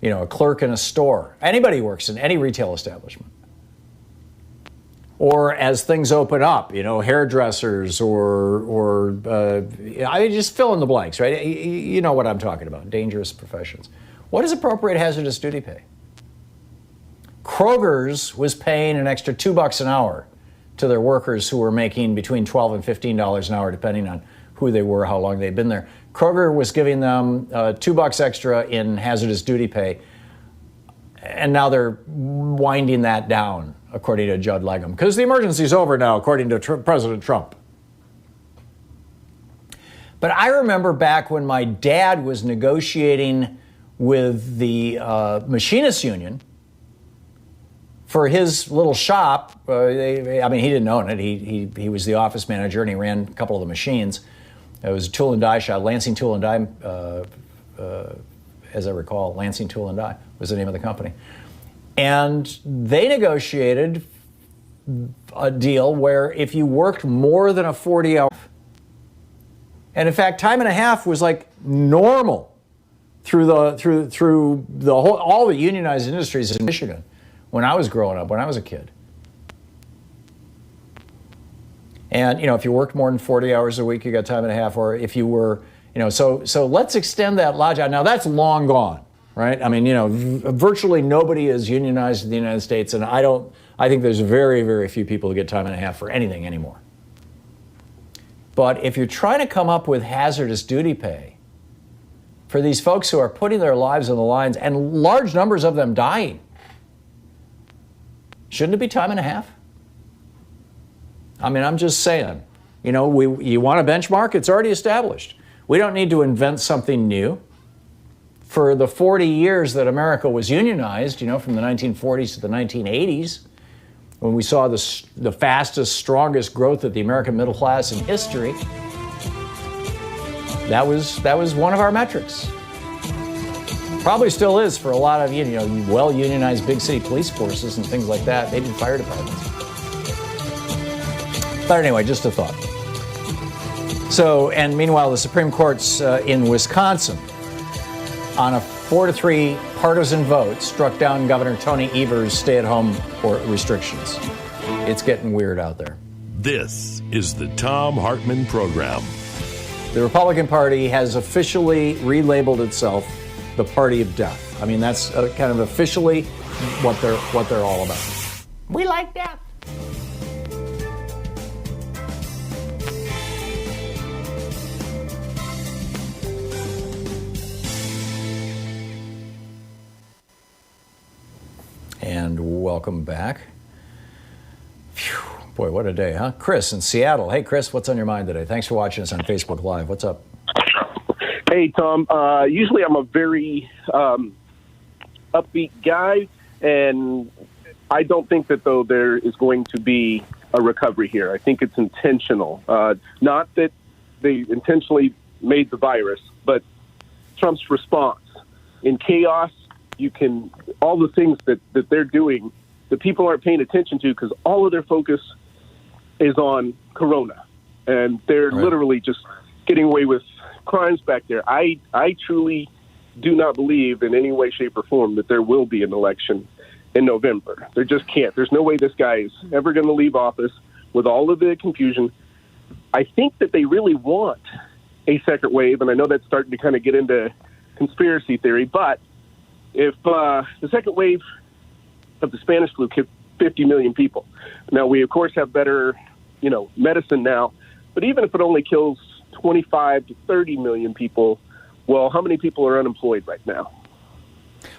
A clerk in a store, anybody who works in any retail establishment. Or as things open up, hairdressers or I just fill in the blanks, right? You know what I'm talking about, dangerous professions. What is appropriate hazardous duty pay? Kroger's was paying an extra $2 an hour to their workers who were making between $12 and $15 an hour, depending on who they were, how long they'd been there. Kroger was giving them $2 extra in hazardous duty pay, and now they're winding that down, according to Judd Legum, because the emergency's over now, according to President Trump. But I remember back when my dad was negotiating with the machinists union for his little shop, he didn't own it. He was the office manager, and he ran a couple of the machines. It was a tool and die shop, Lansing Tool and Die, as I recall. Lansing Tool and Die was the name of the company. And they negotiated a deal where if you worked more than a 40-hour, and in fact, time and a half was like normal through the whole, all the unionized industries in Michigan when I was growing up, when I was a kid. And, if you worked more than 40 hours a week, you got time and a half, or if you were, so let's extend that logic. Now that's long gone, right? Virtually nobody is unionized in the United States, and I think there's very, very few people who get time and a half for anything anymore. But if you're trying to come up with hazardous duty pay for these folks who are putting their lives on the lines, and large numbers of them dying, shouldn't it be time and a half? I'm just saying, you want a benchmark? It's already established. We don't need to invent something new. For the 40 years that America was unionized, from the 1940s to the 1980s, when we saw the fastest, strongest growth of the American middle class in history, that was one of our metrics. Probably still is for a lot of well-unionized big city police forces and things like that, maybe fire departments. But anyway, just a thought. So, and meanwhile, the Supreme Court's in Wisconsin, on a 4-3 partisan vote, struck down Governor Tony Evers' stay-at-home restrictions. It's getting weird out there. This is the Thom Hartmann Program. The Republican Party has officially relabeled itself the party of death. That's kind of officially what they're all about. We like death. And welcome back. Phew, boy, what a day, huh? Chris in Seattle. Hey, Chris, what's on your mind today? Thanks for watching us on Facebook Live. What's up? Hey, Tom. Usually I'm a very upbeat guy, and I don't think that, though, there is going to be a recovery here. I think it's intentional. Not that they intentionally made the virus, but Trump's response. In chaos, all the things that they're doing, the people aren't paying attention to because all of their focus is on Corona. And they're literally just getting away with crimes back there. I truly do not believe in any way, shape, or form that there will be an election in November. There just can't. There's no way this guy is ever going to leave office with all of the confusion. I think that they really want a second wave, and I know that's starting to kind of get into conspiracy theory, but if the second wave of the Spanish flu killed 50 million people, now we, of course, have better, medicine now, but even if it only kills 25 to 30 million people, well, how many people are unemployed right now?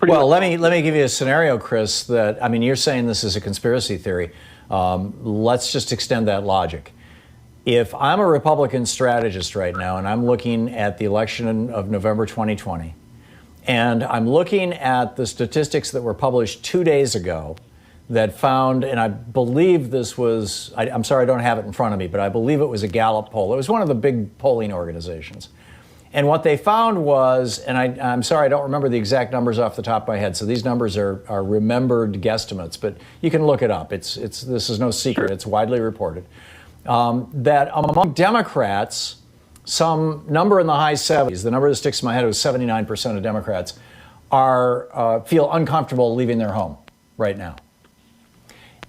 Let me give you a scenario, Chris, that, you're saying this is a conspiracy theory. Let's just extend that logic. If I'm a Republican strategist right now and I'm looking at the election of November 2020, and I'm looking at the statistics that were published 2 days ago that found, and I believe this was, I'm sorry I don't have it in front of me, but I believe it was a Gallup poll. It was one of the big polling organizations. And what they found was, and I'm sorry I don't remember the exact numbers off the top of my head, so these numbers are remembered guesstimates, but you can look it up. This is no secret. It's widely reported. That among Democrats, some number in the high 70s, the number that sticks in my head was 79% of Democrats feel uncomfortable leaving their home right now.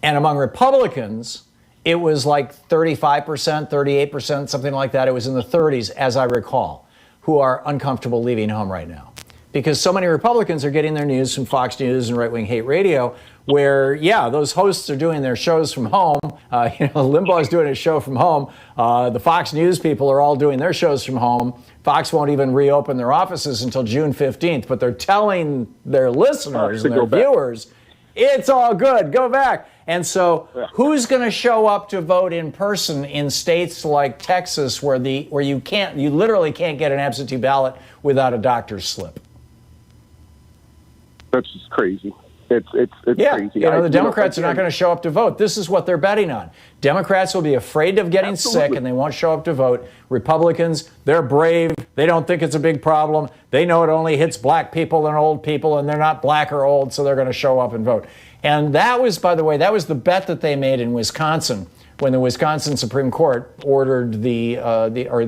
And among Republicans, it was like 35%, 38%, something like that. It was in the 30s, as I recall, who are uncomfortable leaving home right now. Because so many Republicans are getting their news from Fox News and right-wing hate radio, where, those hosts are doing their shows from home. Limbaugh is doing his show from home. The Fox News people are all doing their shows from home. Fox won't even reopen their offices until June 15th, but they're telling their listeners and their viewers, it's all good, go back. And so who's going to show up to vote in person in states like Texas where you literally can't get an absentee ballot without a doctor's slip? That's just crazy. It's crazy. The Democrats are not going to show up to vote. This is what they're betting on. Democrats will be afraid of getting sick and they won't show up to vote. Republicans, they're brave. They don't think it's a big problem. They know it only hits black people and old people, and they're not black or old, so they're going to show up and vote. And that was, by the way, that was the bet that they made in Wisconsin when the Wisconsin Supreme Court ordered the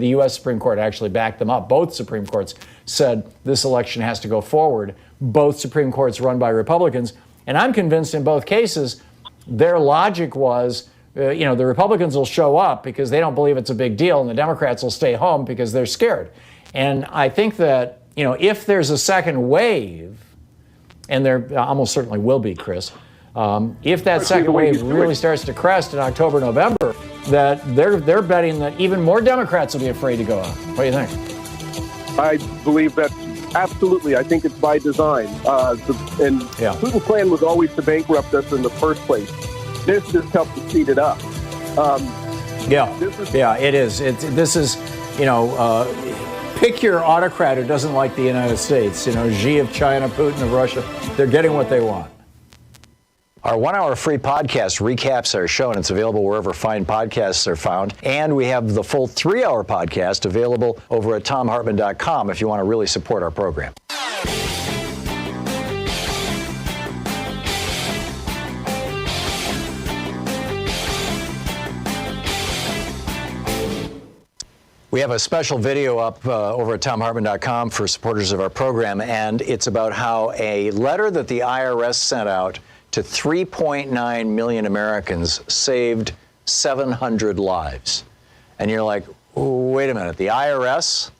U.S. Supreme Court actually backed them up. Both Supreme Courts said this election has to go forward. Both Supreme Courts run by Republicans. And I'm convinced in both cases, their logic was, the Republicans will show up because they don't believe it's a big deal, and the Democrats will stay home because they're scared. And I think that, if there's a second wave, and there almost certainly will be, Chris, if that second wave really starts to crest in October, November, that they're betting that even more Democrats will be afraid to go out. What do you think? I believe that absolutely. I think it's by design. Putin's plan was always to bankrupt us in the first place. This just helped to speed it up. It is. This is, pick your autocrat who doesn't like the United States. Xi of China, Putin of Russia. They're getting what they want. Our 1 hour free podcast recaps our show, and it's available wherever fine podcasts are found. And we have the full 3 hour podcast available over at thomhartmann.com if you want to really support our program. We have a special video up over at thomhartmann.com for supporters of our program, and it's about how a letter that the IRS sent out to 3.9 million Americans saved 700 lives. And you're like, wait a minute, the IRS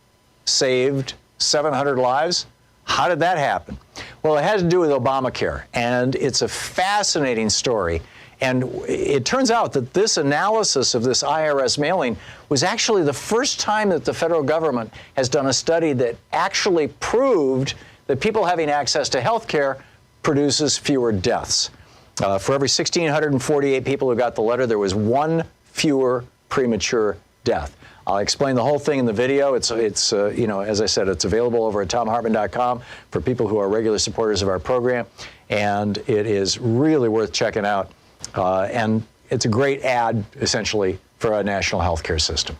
saved 700 lives? How did that happen? Well, it has to do with Obamacare, and it's a fascinating story. And it turns out that this analysis of this IRS mailing was actually the first time that the federal government has done a study that actually proved that people having access to health care produces fewer deaths. For every 1,648 people who got the letter, there was one fewer premature death. I'll explain the whole thing in the video. It's as I said, it's available over at thomhartmann.com for people who are regular supporters of our program, and it is really worth checking out. And it's a great ad, essentially, for a national health care system.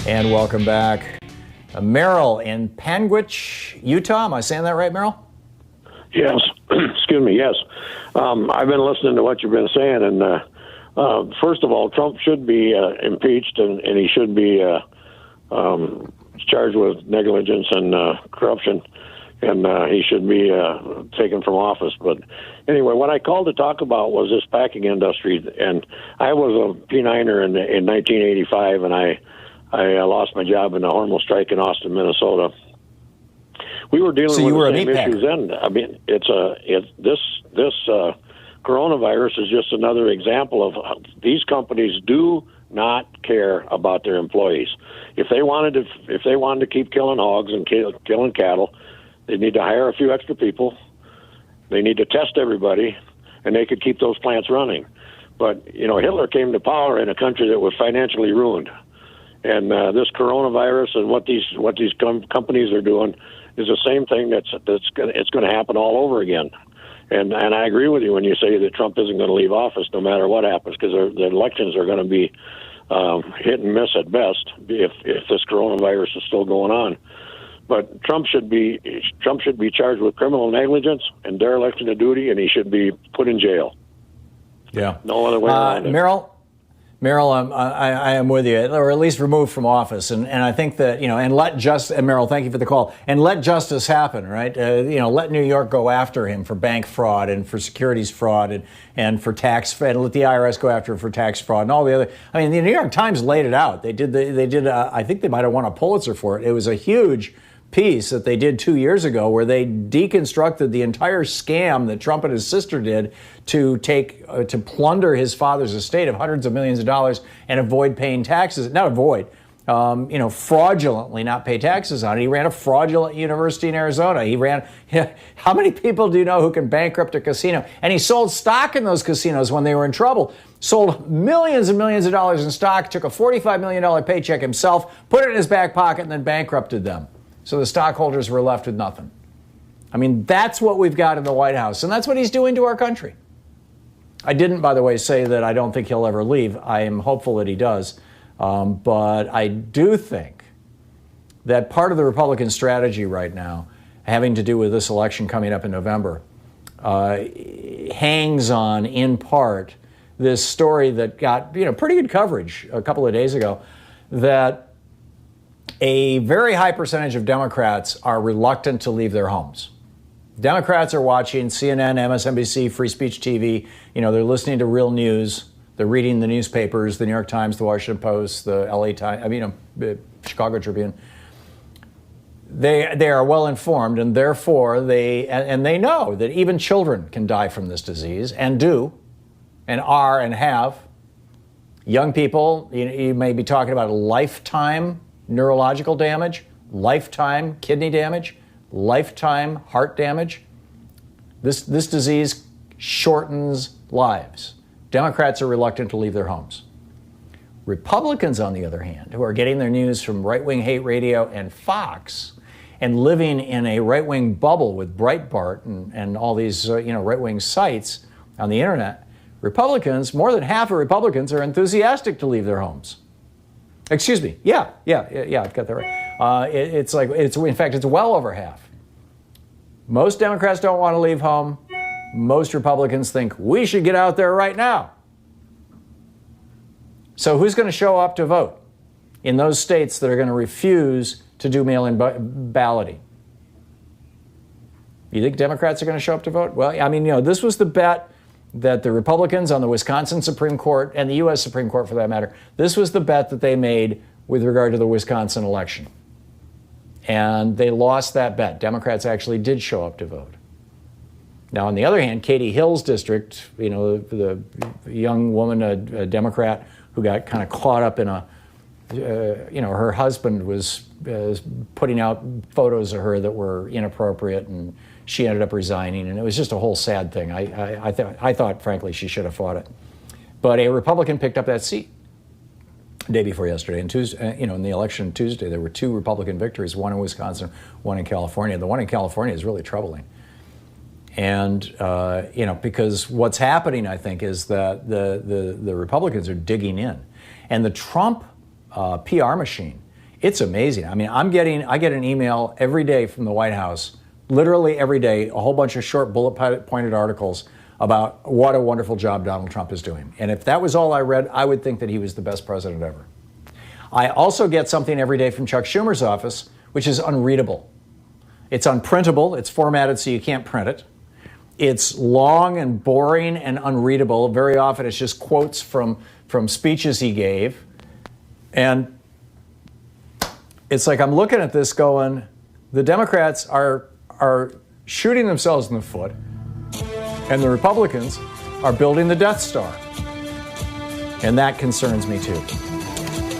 And welcome back. Merrill in Panguitch, Utah. Am I saying that right, Merrill? Yes. Excuse me, yes. I've been listening to what you've been saying, and first of all, Trump should be impeached, and he should be charged with negligence and corruption, and he should be taken from office. But anyway, what I called to talk about was this packing industry, and I was a P9er in 1985, and I lost my job in the hormone strike in Austin, Minnesota. We were dealing with the same issues then. I mean, this coronavirus is just another example of how these companies do not care about their employees. If they wanted to keep killing hogs and killing cattle, they need to hire a few extra people. They need to test everybody, and they could keep those plants running. But Hitler came to power in a country that was financially ruined. And this coronavirus and what these companies are doing is the same thing it's going to happen all over again. And I agree with you when you say that Trump isn't going to leave office no matter what happens, because the elections are going to be hit and miss at best if this coronavirus is still going on. But Trump should be charged with criminal negligence and dereliction of duty, and he should be put in jail. Yeah, no other way around it. Merrill, I am with you, or at least removed from office, and I think that and Merrill, thank you for the call, and let justice happen, right? Let New York go after him for bank fraud and for securities fraud and for tax, and let the IRS go after him for tax fraud and all the other. I mean, the New York Times laid it out. They did. I think they might have won a Pulitzer for it. It was a huge piece that they did 2 years ago where they deconstructed the entire scam that Trump and his sister did to plunder his father's estate of hundreds of millions of dollars and avoid paying taxes. Not avoid, fraudulently not pay taxes on it. He ran a fraudulent university in Arizona. How many people do you know who can bankrupt a casino? And he sold stock in those casinos when they were in trouble. sold millions and millions of dollars in stock, took a $45 million paycheck himself, put it in his back pocket, and then bankrupted them. So the stockholders were left with nothing. I mean, that's what we've got in the White House, and that's what he's doing to our country. I didn't, by the way, say that I don't think he'll ever leave. I am hopeful that he does. But I do think that part of the Republican strategy right now, having to do with this election coming up in November, hangs on, in part, this story that got pretty good coverage a couple of days ago, that a very high percentage of Democrats are reluctant to leave their homes. Democrats are watching CNN, MSNBC, Free Speech TV. They're listening to real news. They're reading the newspapers, the New York Times, the Washington Post, the LA Times, the Chicago Tribune. They are well informed, and therefore they know that even children can die from this disease, and do, and are, and have. Young people, you may be talking about lifetime neurological damage, lifetime kidney damage, lifetime heart damage. This disease shortens lives. Democrats are reluctant to leave their homes. Republicans, on the other hand, who are getting their news from right-wing hate radio and Fox, and living in a right-wing bubble with Breitbart and all these right-wing sites on the internet, Republicans, more than half of Republicans, are enthusiastic to leave their homes. Excuse me. Yeah, I've got that right. In fact, it's well over half. Most Democrats don't want to leave home. Most Republicans think we should get out there right now. So who's going to show up to vote in those states that are going to refuse to do mail-in balloting? You think Democrats are going to show up to vote? Well, this was the bet that the Republicans on the Wisconsin Supreme Court, and the U.S. Supreme Court for that matter, this was the bet that they made with regard to the Wisconsin election. And they lost that bet. Democrats actually did show up to vote. Now, on the other hand, Katie Hill's district, the young woman, a Democrat, who got kind of caught up in her husband was putting out photos of her that were inappropriate, and she ended up resigning, and it was just a whole sad thing. I thought, frankly, she should have fought it. But a Republican picked up that seat the day before yesterday. And Tuesday, in the election Tuesday, there were two Republican victories, one in Wisconsin, one in California. The one in California is really troubling. And, because what's happening, I think, is that the Republicans are digging in. And the Trump PR machine, it's amazing. I mean, I get an email every day from the White House, literally every day, a whole bunch of short bullet-pointed articles about what a wonderful job Donald Trump is doing. And if that was all I read, I would think that he was the best president ever. I also get something every day from Chuck Schumer's office, which is unreadable. It's unprintable. It's formatted so you can't print it. It's long and boring and unreadable. Very often it's just quotes from speeches he gave. And it's like I'm looking at this going, the Democrats are shooting themselves in the foot, and the Republicans are building the Death Star. And that concerns me too.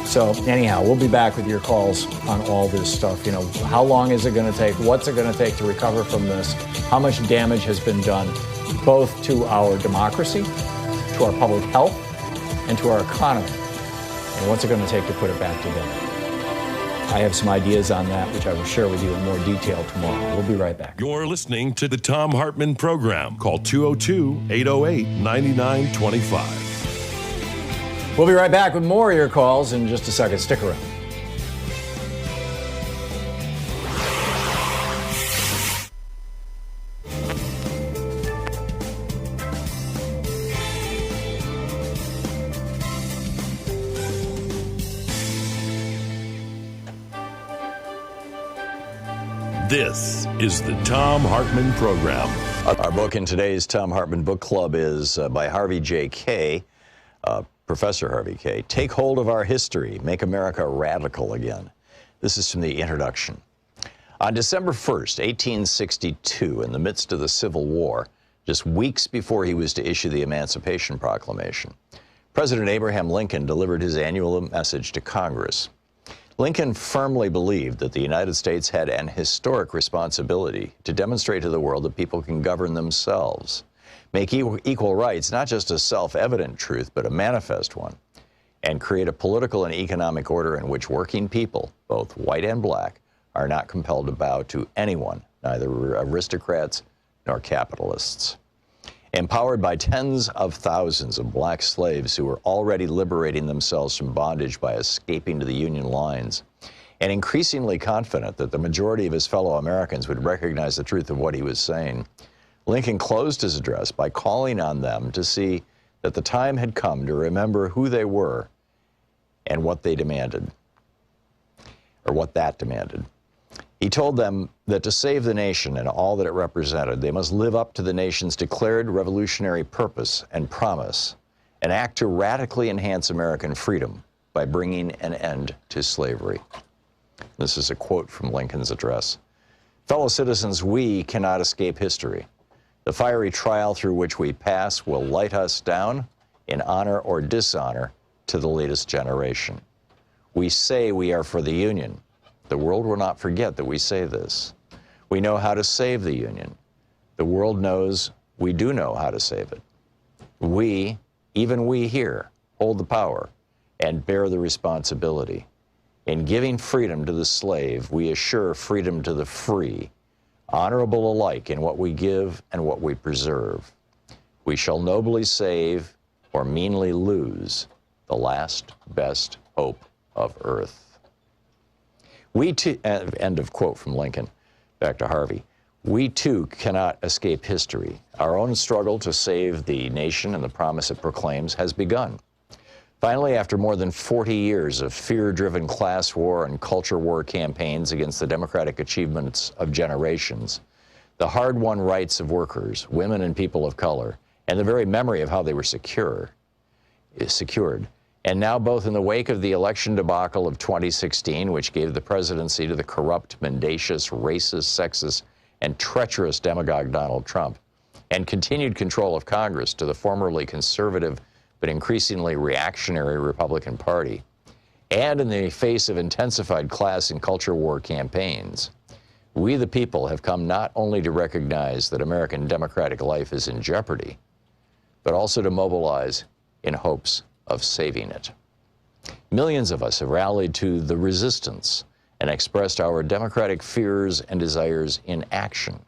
So anyhow, we'll be back with your calls on all this stuff. How long is it going to take? What's it going to take to recover from this? How much damage has been done both to our democracy, to our public health, and to our economy? And what's it going to take to put it back together? I have some ideas on that, which I will share with you in more detail tomorrow. We'll be right back. You're listening to the Thom Hartmann Program. Call 202-808-9925. We'll be right back with more of your calls in just a second. Stick around. This is the Thom Hartmann Program. Our book in today's Thom Hartmann Book Club is by Harvey J. Kaye, Professor Harvey Kaye. Take Hold of Our History, Make America Radical Again. This is from the introduction. On December 1st, 1862, in the midst of the Civil War, just weeks before he was to issue the Emancipation Proclamation, President Abraham Lincoln delivered his annual message to Congress. Lincoln firmly believed that the United States had an historic responsibility to demonstrate to the world that people can govern themselves. make equal rights not just a self-evident truth, but a manifest one, and create a political and economic order in which working people, both white and black, are not compelled to bow to anyone, neither aristocrats nor capitalists. Empowered by tens of thousands of black slaves who were already liberating themselves from bondage by escaping to the Union lines, and increasingly confident that the majority of his fellow Americans would recognize the truth of what he was saying, Lincoln closed his address by calling on them to see that the time had come to remember who they were and what they demanded, or what that demanded. He told them that to save the nation and all that it represented, they must live up to the nation's declared revolutionary purpose and promise, and act to radically enhance American freedom by bringing an end to slavery. This is a quote from Lincoln's address. Fellow citizens, we cannot escape history. The fiery trial through which we pass will light us down in honor or dishonor to the latest generation. We say we are for the Union. The world will not forget that we say this. We know how to save the Union. The world knows we do know how to save it. We, even we here, hold the power and bear the responsibility. In giving freedom to the slave, we assure freedom to the free, honorable alike in what we give and what we preserve. We shall nobly save or meanly lose the last best hope of earth. We too, end of quote from Lincoln. Back to Harvey. We too cannot escape history. Our own struggle to save the nation and the promise it proclaims has begun. Finally, after more than 40 years of fear-driven class war and culture war campaigns against the democratic achievements of generations, the hard-won rights of workers, women and people of color, and the very memory of how they were secured, and now both in the wake of the election debacle of 2016, which gave the presidency to the corrupt, mendacious, racist, sexist, and treacherous demagogue Donald Trump, and continued control of Congress to the formerly conservative but increasingly reactionary Republican Party, and in the face of intensified class and culture war campaigns, we the people have come not only to recognize that American democratic life is in jeopardy, but also to mobilize in hopes of saving it. Millions of us have rallied to the resistance and expressed our democratic fears and desires in action.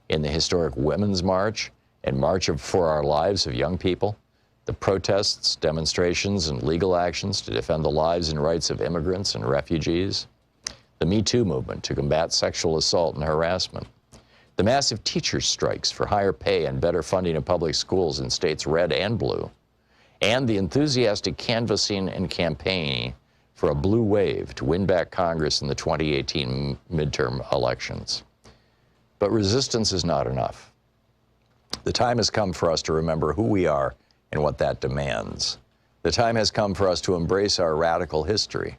In the historic Women's March and March for Our Lives of young people, the protests, demonstrations, and legal actions to defend the lives and rights of immigrants and refugees, the Me Too movement to combat sexual assault and harassment, the massive teacher strikes for higher pay and better funding of public schools in states red and blue, and the enthusiastic canvassing and campaigning for a blue wave to win back Congress in the 2018 midterm elections. But resistance is not enough. The time has come for us to remember who we are and what that demands. The time has come for us to embrace our radical history,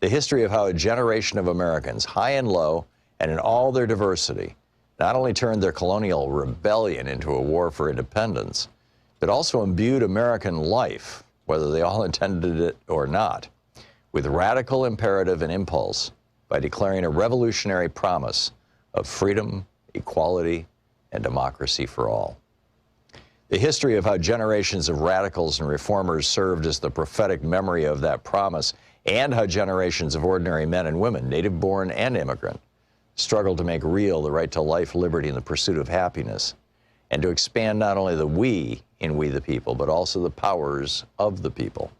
the history of how a generation of Americans, high and low, and in all their diversity, not only turned their colonial rebellion into a war for independence, but also imbued American life, whether they all intended it or not, with radical imperative and impulse by declaring a revolutionary promise of freedom, equality, and democracy for all. The history of how generations of radicals and reformers served as the prophetic memory of that promise, and how generations of ordinary men and women, native-born and immigrant, struggled to make real the right to life, liberty, and the pursuit of happiness, and to expand not only the we in We the People, but also the powers of the people.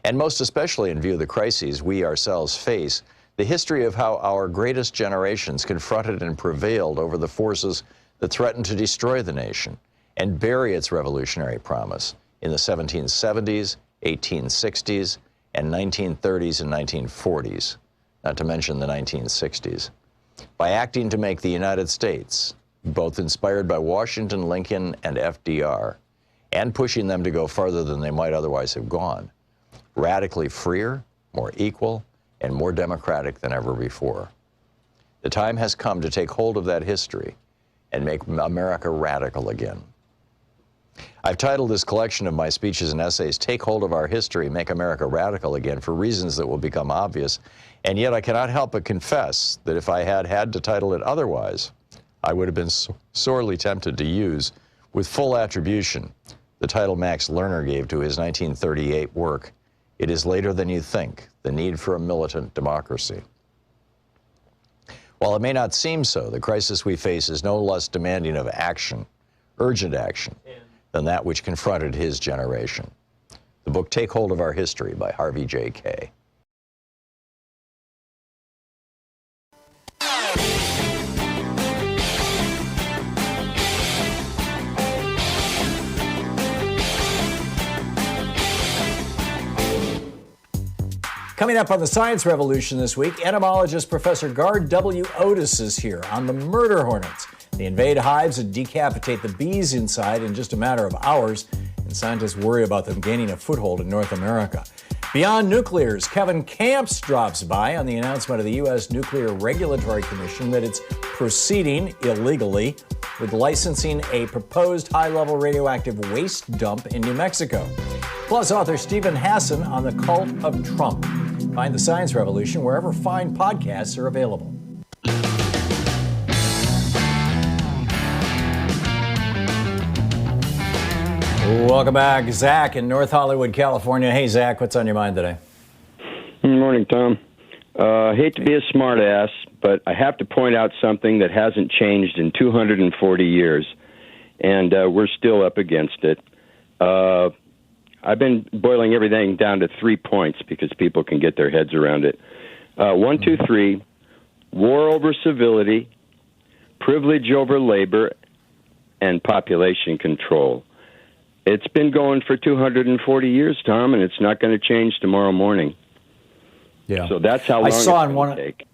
And most especially in view of the crises we ourselves face, the history of how our greatest generations confronted and prevailed over the forces that threatened to destroy the nation and bury its revolutionary promise in the 1770s, 1860s, and 1930s and 1940s, not to mention the 1960s, by acting to make the United States, both inspired by Washington, Lincoln, and FDR, and pushing them to go farther than they might otherwise have gone, radically freer, more equal, and more democratic than ever before. The time has come to take hold of that history and make America radical again. I've titled this collection of my speeches and essays, Take Hold of Our History, Make America Radical Again, for reasons that will become obvious, and yet I cannot help but confess that if I had had to title it otherwise, I would have been sorely tempted to use With full attribution, the title Max Lerner gave to his 1938 work, It Is Later Than You Think, The Need for a Militant Democracy. While it may not seem so, the crisis we face is no less demanding of action, urgent action, than that which confronted his generation. The book Take Hold of Our History by Harvey J. Kaye. Coming up on the Science Revolution this week, entomologist Professor Gard W. Otis is here on the murder hornets. They invade hives and decapitate the bees inside in just a matter of hours, and scientists worry about them gaining a foothold in North America. Beyond nuclears, Kevin Camps drops by on the announcement of the U.S. Nuclear Regulatory Commission that it's proceeding illegally with licensing a proposed high-level radioactive waste dump in New Mexico. Plus, author Stephen Hassan on the cult of Trump. Find the Science Revolution wherever fine podcasts are available. Welcome back. Zach in North Hollywood, California. Hey, Zach, what's on your mind today? Good morning, Tom. I hate to be a smartass, but I have to point out something that hasn't changed in 240 years, and we're still up against it. I've been boiling everything down to 3 points because people can get their heads around it. 1, 2, 3, war over civility, privilege over labor, and population control. It's been going for 240 years, Tom, and it's not going to change tomorrow morning. Yeah. So that's how long it's going to take.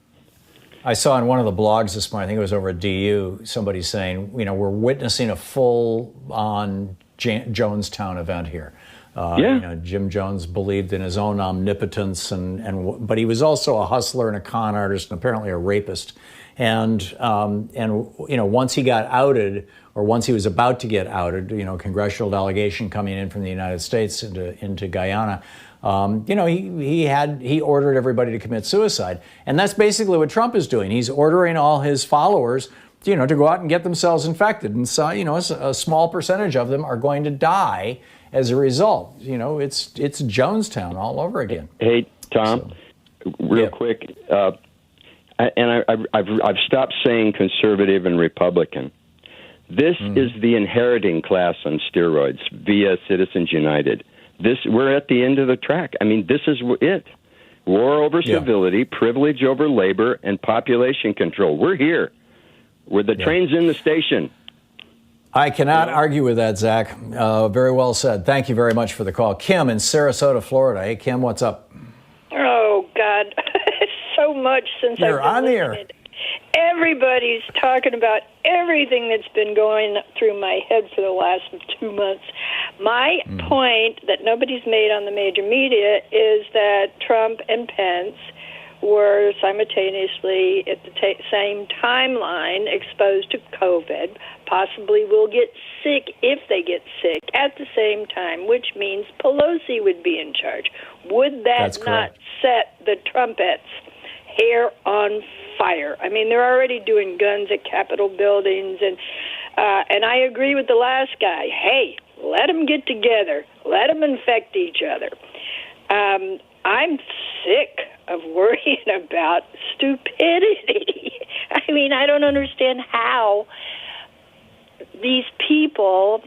I saw on one of the blogs this morning, I think it was over at DU, somebody saying, you know, we're witnessing a full-on Jonestown event here. Yeah. You know, Jim Jones believed in his own omnipotence, but he was also a hustler and a con artist and apparently a rapist. And you know, once he got outed, or once he was about to get outed, you know, congressional delegation coming in from the United States into Guyana, you know, he ordered everybody to commit suicide. And that's basically what Trump is doing. He's ordering all his followers, you know, to go out and get themselves infected. And so, you know, a small percentage of them are going to die as a result. You know, it's Jonestown all over again. Hey, Tom, real quick, and I've stopped saying conservative and Republican. This is the inheriting class on steroids via Citizens United. We're at the end of the track. I mean, this is it. War over civility, privilege over labor, and population control. We're here. The train's in the station. I cannot argue with that, Zach. Very well said. Thank you very much for the call. Kim in Sarasota, Florida. Hey, Kim, what's up? Oh, God. So much since You're I've on been the air. listening. Everybody's talking about everything that's been going through my head for the last 2 months. My point that nobody's made on the major media is that Trump and Pence were simultaneously at the same timeline exposed to COVID, possibly will get sick if they get sick at the same time, which means Pelosi would be in charge. Would that not set the Trumpets' hair on fire? I mean, they're already doing guns at Capitol buildings, and I agree with the last guy. Hey, let them get together. Let them infect each other. I'm sick of worrying about stupidity. I mean, I don't understand how these people,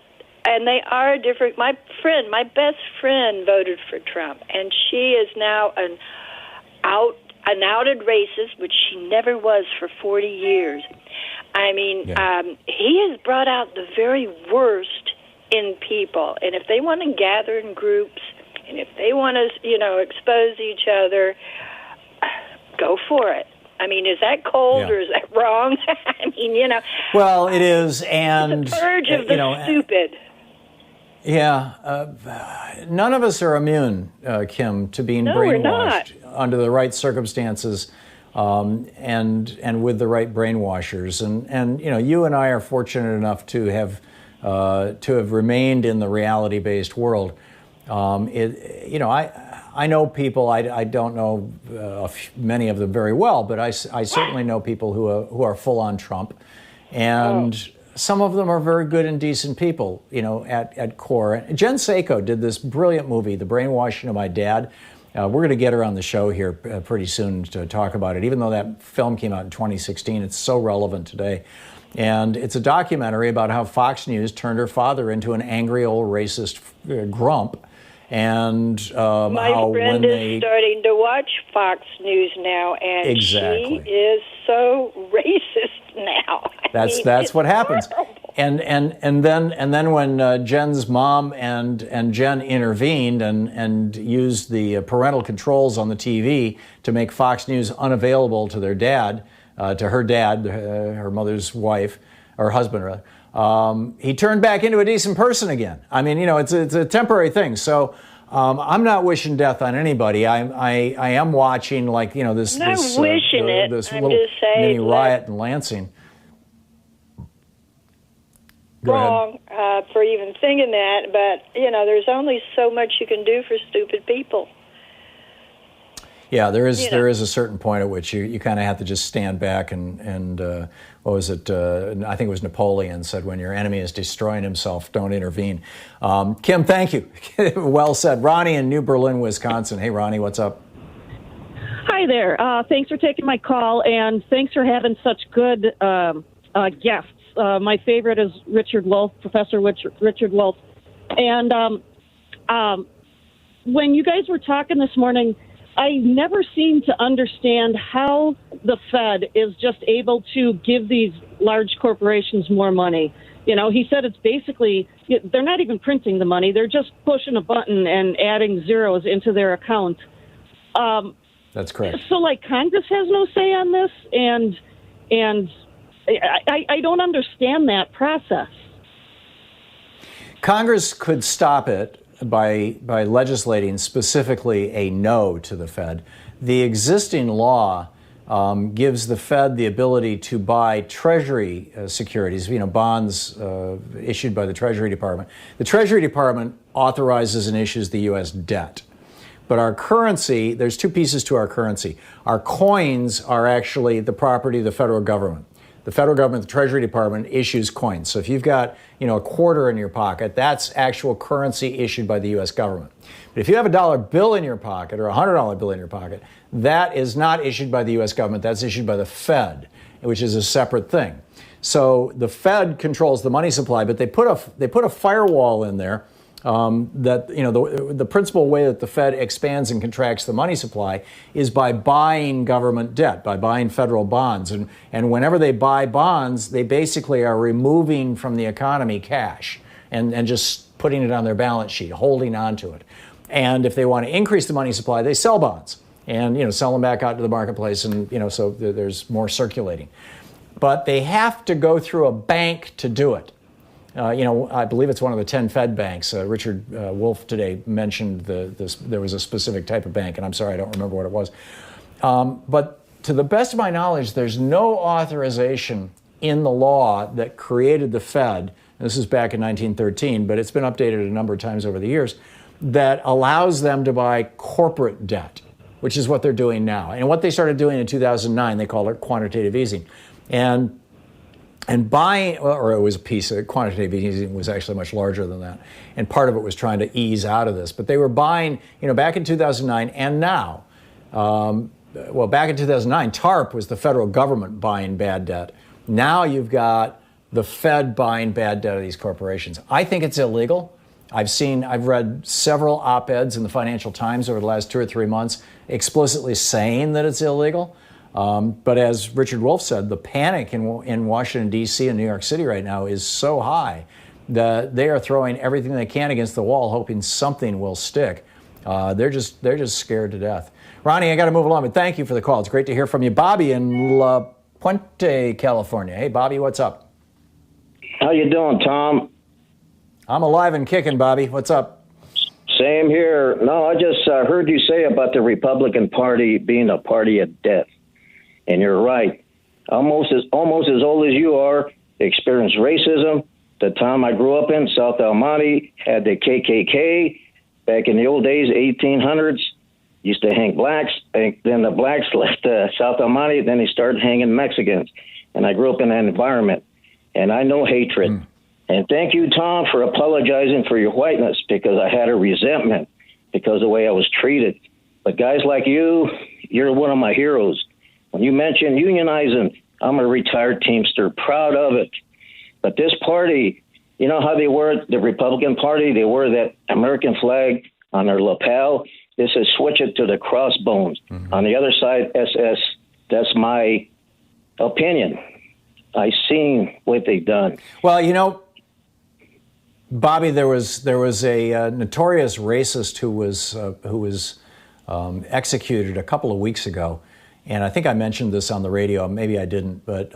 and they are different. My best friend voted for Trump, and she is now an outed racist, which she never was for 40 years. I mean, he has brought out the very worst in people, and if they want to gather in groups, and if they want to, you know, expose each other, go for it. I mean, is that cold or is that wrong? I mean, you know. Well, it is, and it's a purge of the stupid. Yeah, none of us are immune, Kim, to being brainwashed under the right circumstances, and with the right brainwashers. And you know, you and I are fortunate enough to have remained in the reality-based world. You know, I know people. I don't know many of them very well, but I certainly know people who are full on Trump, and some of them are very good and decent people, at core. Jen Sako did this brilliant movie, The Brainwashing of My Dad. We're going to get her on the show here pretty soon to talk about it. Even though that film came out in 2016, it's so relevant today. And it's a documentary about how Fox News turned her father into an angry old racist grump. And my friend is starting to watch Fox News now, and she is so racist now. That's what happens. And then when Jen's mom and Jen intervened and used the parental controls on the TV to make Fox News unavailable to their dad, to her dad, her mother's wife, or husband rather, he turned back into a decent person again. I mean, it's a temporary thing. So I'm not wishing death on anybody. I am watching this little mini riot in Lansing. Wrong for even thinking that, but there's only so much you can do for stupid people. Yeah, there is a certain point at which you kind of have to just stand back and what was it? I think it was Napoleon said, when your enemy is destroying himself, don't intervene. Kim, thank you. Well said. Ronnie in New Berlin, Wisconsin. Hey, Ronnie, what's up? Hi there. Thanks for taking my call, and thanks for having such good guests. My favorite is Richard Wolff, Professor Richard Wolff. And when you guys were talking this morning, I never seem to understand how the Fed is just able to give these large corporations more money. He said it's basically, they're not even printing the money. They're just pushing a button and adding zeros into their account. That's correct. So, Congress has no say on this, and I don't understand that process. Congress could stop it by legislating specifically a no to the Fed. The existing law gives the Fed the ability to buy Treasury securities, bonds issued by the Treasury Department. The Treasury Department authorizes and issues the U.S. debt. But our currency, there's two pieces to our currency. Our coins are actually the property of the federal government. The federal government, the Treasury Department, issues coins. So if you've got, a quarter in your pocket, that's actual currency issued by the U.S. government. But if you have a dollar bill in your pocket or a $100 bill in your pocket, that is not issued by the U.S. government. That's issued by the Fed, which is a separate thing. So the Fed controls the money supply, but they put a firewall in there. The principal way that the Fed expands and contracts the money supply is by buying government debt, by buying federal bonds. And whenever they buy bonds, they basically are removing from the economy cash and just putting it on their balance sheet, holding on to it. And if they want to increase the money supply, they sell bonds and, sell them back out to the marketplace. And, so there's more circulating. But they have to go through a bank to do it. I believe it's one of the 10 Fed banks. Richard Wolff today mentioned there was a specific type of bank, and I'm sorry, I don't remember what it was. But to the best of my knowledge, there's no authorization in the law that created the Fed, this is back in 1913, but it's been updated a number of times over the years, that allows them to buy corporate debt, which is what they're doing now. And what they started doing in 2009, they called it quantitative easing. And buying, or it was a piece of quantitative easing was actually much larger than that. And part of it was trying to ease out of this. But they were buying, back in 2009 and now. Back in 2009, TARP was the federal government buying bad debt. Now you've got the Fed buying bad debt of these corporations. I think it's illegal. I've read several op-eds in the Financial Times over the last 2 or 3 months explicitly saying that it's illegal. But as Richard Wolff said, the panic in Washington, D.C. and New York City right now is so high that they are throwing everything they can against the wall, hoping something will stick. They're just scared to death. Ronnie, I got to move along, but thank you for the call. It's great to hear from you. Bobby in La Puente, California. Hey, Bobby, what's up? How you doing, Tom? I'm alive and kicking, Bobby. What's up? Same here. No, I just heard you say about the Republican Party being a party of death. And you're right. Almost as old as you are, experienced racism. The town I grew up in, South El Monte, had the KKK. Back in the old days, 1800s, used to hang blacks. And then the blacks left South El Monte. Then they started hanging Mexicans. And I grew up in that environment. and I know hatred. And thank you, Tom, for apologizing for your whiteness, because I had a resentment because of the way I was treated. But guys like you, you're one of my heroes. When you mentioned unionizing, I'm a retired Teamster, proud of it. But this party, you know how they wear, the Republican Party, they wear that American flag on their lapel. This is switch it to the crossbones. On the other side, SS. That's my opinion. I seen what they've done. Well, you know, Bobby, there was a notorious racist who was executed a couple of weeks ago, and I think I mentioned this on the radio. Maybe I didn't, but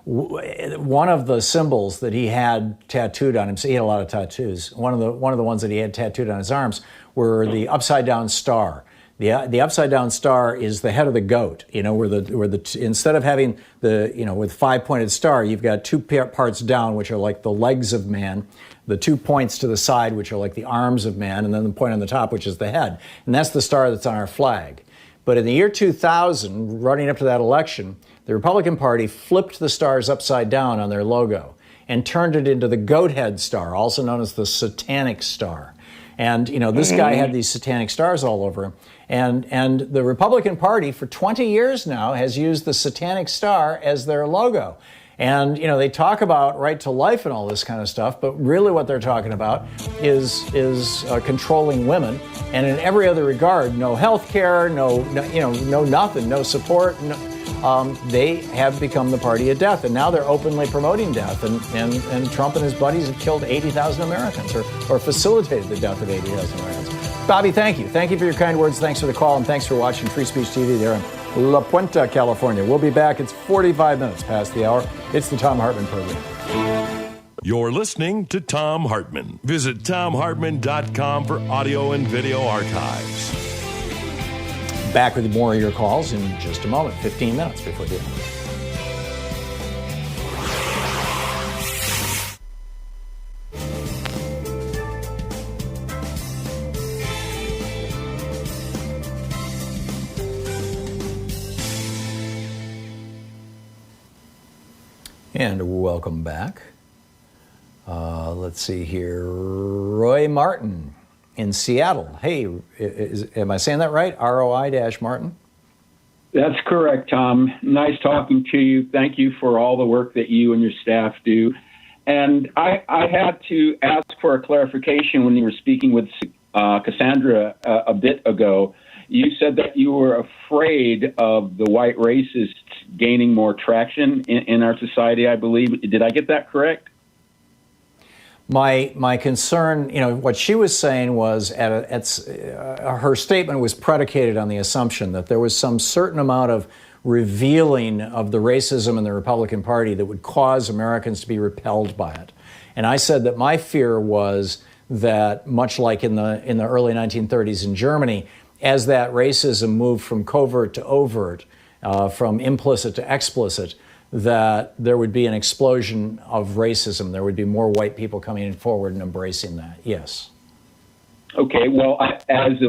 one of the symbols that he had tattooed on him, so he had a lot of tattoos. One of the ones that he had tattooed on his arms were the upside down star. The upside down star is the head of the goat. You know, where the instead of having with 5-pointed star, you've got 2 parts down, which are like the legs of man, the 2 points to the side, which are like the arms of man, and then the point on the top, which is the head. And that's the star that's on our flag. But in the year 2000, running up to that election, the Republican Party flipped the stars upside down on their logo and turned it into the goat head star, also known as the satanic star. And, this guy had these satanic stars all over him. And the Republican Party for 20 years now has used the satanic star as their logo. And, they talk about right to life and all this kind of stuff, but really what they're talking about is controlling women. And in every other regard, no health care, no nothing, no support. They have become the party of death. And now they're openly promoting death. And Trump and his buddies have killed 80,000 Americans or facilitated the death of 80,000 Americans. Bobby, thank you. Thank you for your kind words. Thanks for the call. And thanks for watching Free Speech TV there in La Puente, California. We'll be back. It's 45 minutes past the hour. It's the Thom Hartmann Program. You're listening to Thom Hartmann. Visit thomhartmann.com for audio and video archives. Back with more of your calls in just a moment, 15 minutes before the end. And welcome back. Let's see here. Roy Martin in Seattle. Hey, am I saying that right? ROI-Martin? That's correct, Tom. Nice talking to you. Thank you for all the work that you and your staff do. And I had to ask for a clarification when you were speaking with Cassandra a bit ago. You said that you were afraid of the white racists gaining more traction in our society, I believe. Did I get that correct? My concern, what she was saying was her statement was predicated on the assumption that there was some certain amount of revealing of the racism in the Republican Party that would cause Americans to be repelled by it. And I said that my fear was that, much like in the early 1930s in Germany, as that racism moved from covert to overt, from implicit to explicit, that there would be an explosion of racism. There would be more white people coming forward and embracing that. Yes. Okay. Well, as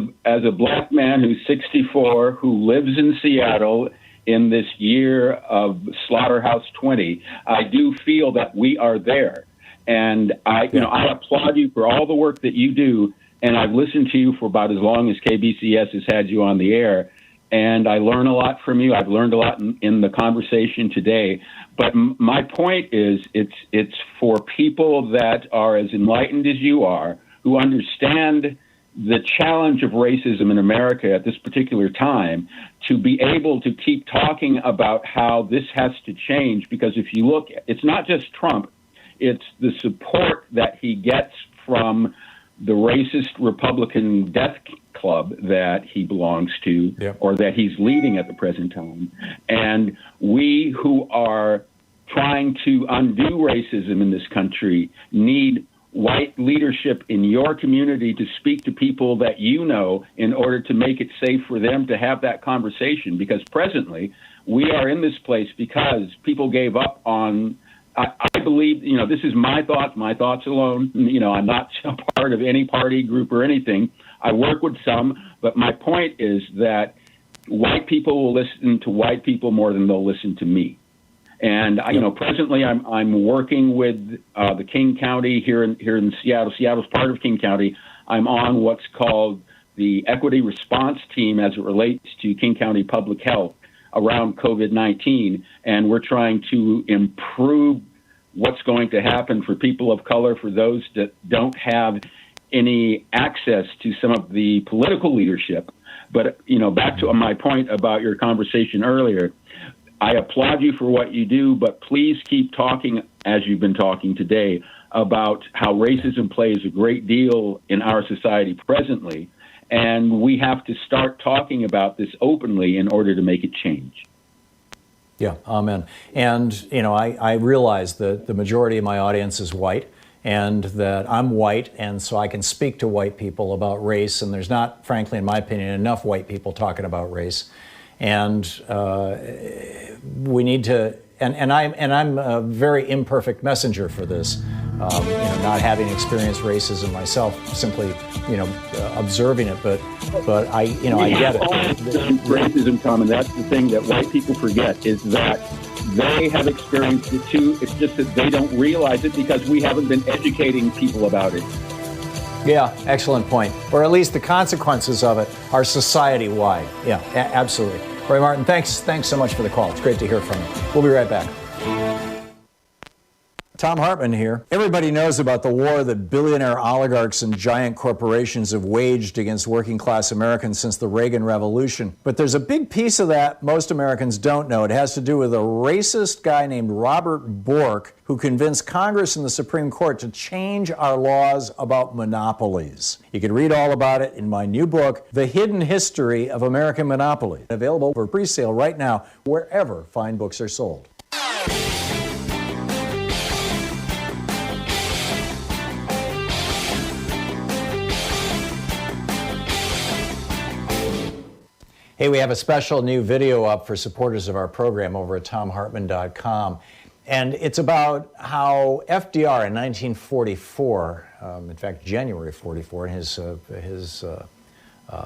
a black man who's 64, who lives in Seattle in this year of Slaughterhouse 20, I do feel that we are there, and I applaud you for all the work that you do. And I've listened to you for about as long as KBCS has had you on the air. And I learn a lot from you. I've learned a lot in the conversation today. But my point is, it's for people that are as enlightened as you are, who understand the challenge of racism in America at this particular time, to be able to keep talking about how this has to change. Because if you look, it's not just Trump, it's the support that he gets from the racist Republican death club that he belongs to, or that he's leading at the present time. And we who are trying to undo racism in this country need white leadership in your community to speak to people that you know in order to make it safe for them to have that conversation. Because presently we are in this place because people gave up on, I believe, this is my thoughts alone. I'm not a part of any party group or anything. I work with some, but my point is that white people will listen to white people more than they'll listen to me. And presently I'm working with the King County here in Seattle. Seattle's part of King County. I'm on what's called the Equity Response Team as it relates to King County Public Health around COVID-19, and we're trying to improve what's going to happen for people of color, for those that don't have any access to some of the political leadership. But, back to my point about your conversation earlier, I applaud you for what you do, but please keep talking, as you've been talking today, about how racism plays a great deal in our society presently. And we have to start talking about this openly in order to make it change. Yeah, amen. And, I realize that the majority of my audience is white, and that I'm white, and so I can speak to white people about race, and there's not, frankly, in my opinion, enough white people talking about race. And we need to, and I'm a very imperfect messenger for this, not having experienced racism myself, simply, observing it, but I get it. Racism, Tom, and that's the thing that white people forget, is that they have experienced it too. It's just that they don't realize it because we haven't been educating people about it. Yeah, excellent point. Or at least the consequences of it are society-wide. Yeah, absolutely. Roy Martin, thanks so much for the call. It's great to hear from you. We'll be right back. Thom Hartmann here. Everybody knows about the war that billionaire oligarchs and giant corporations have waged against working class Americans since the Reagan Revolution. But there's a big piece of that most Americans don't know. It has to do with a racist guy named Robert Bork who convinced Congress and the Supreme Court to change our laws about monopolies. You can read all about it in my new book, The Hidden History of American Monopoly, available for pre-sale right now wherever fine books are sold. Hey, we have a special new video up for supporters of our program over at thomhartmann.com. And it's about how FDR in 1944, in fact, January 44, in his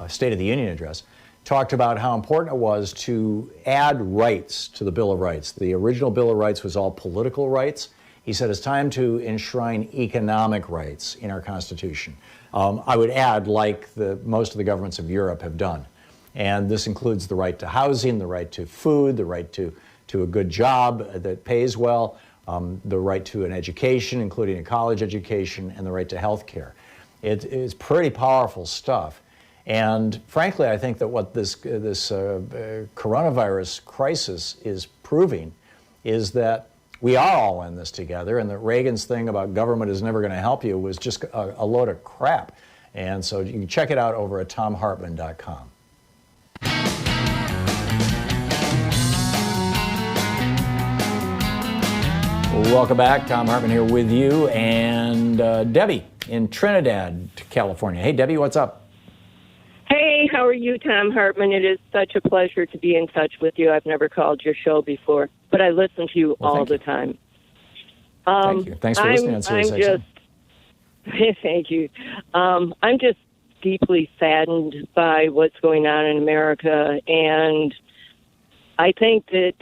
State of the Union address, talked about how important it was to add rights to the Bill of Rights. The original Bill of Rights was all political rights. He said it's time to enshrine economic rights in our Constitution. I would add, like most of the governments of Europe have done. And this includes the right to housing, the right to food, the right to a good job that pays well, the right to an education, including a college education, and the right to health care. It is pretty powerful stuff. And frankly, I think that what this coronavirus crisis is proving is that we are all in this together, and that Reagan's thing about government is never going to help you was just a load of crap. And so you can check it out over at thomhartmann.com. Welcome back. Thom Hartmann here with you, and Debbie in Trinidad, California. Hey, Debbie, what's up? Hey, how are you, Thom Hartmann? It is such a pleasure to be in touch with you. I've never called your show before, but I listen to you all the time. Thank you. Thanks for listening on Sirius XM. Thank you. I'm just deeply saddened by what's going on in America, and I think that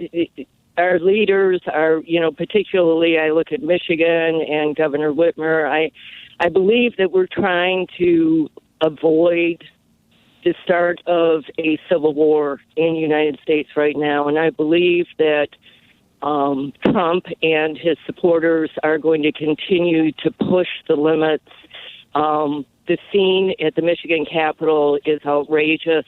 our leaders are, particularly I look at Michigan and Governor Whitmer, I believe that we're trying to avoid the start of a civil war in the United States right now. And I believe that Trump and his supporters are going to continue to push the limits. The scene at the Michigan Capitol is outrageous.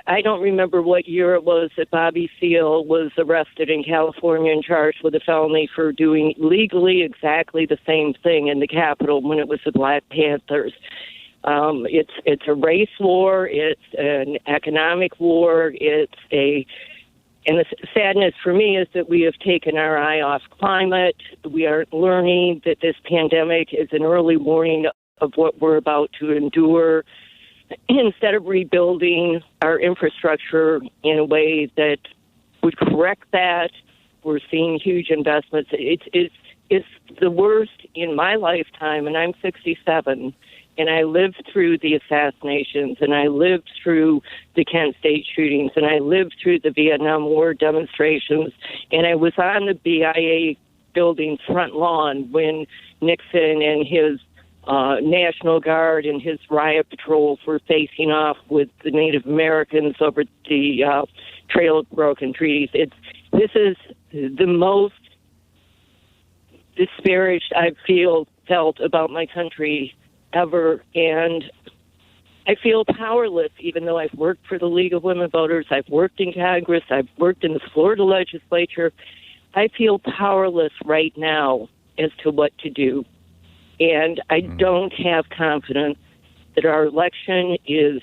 I don't remember what year it was that Bobby Seale was arrested in California and charged with a felony for doing legally exactly the same thing in the Capitol when it was the Black Panthers. It's a race war. It's an economic war. And the sadness for me is that we have taken our eye off climate. We are learning that this pandemic is an early warning of what we're about to endure. Instead of rebuilding our infrastructure in a way that would correct that, we're seeing huge investments. It's the worst in my lifetime, and I'm 67, and I lived through the assassinations, and I lived through the Kent State shootings, and I lived through the Vietnam War demonstrations, and I was on the BIA building's front lawn when Nixon and his National Guard and his riot patrols were facing off with the Native Americans over the Trail of Broken Trees. This is the most disparaged I've felt about my country ever, and I feel powerless, even though I've worked for the League of Women Voters, I've worked in Congress, I've worked in the Florida legislature. I feel powerless right now as to what to do, and I don't have confidence that our election is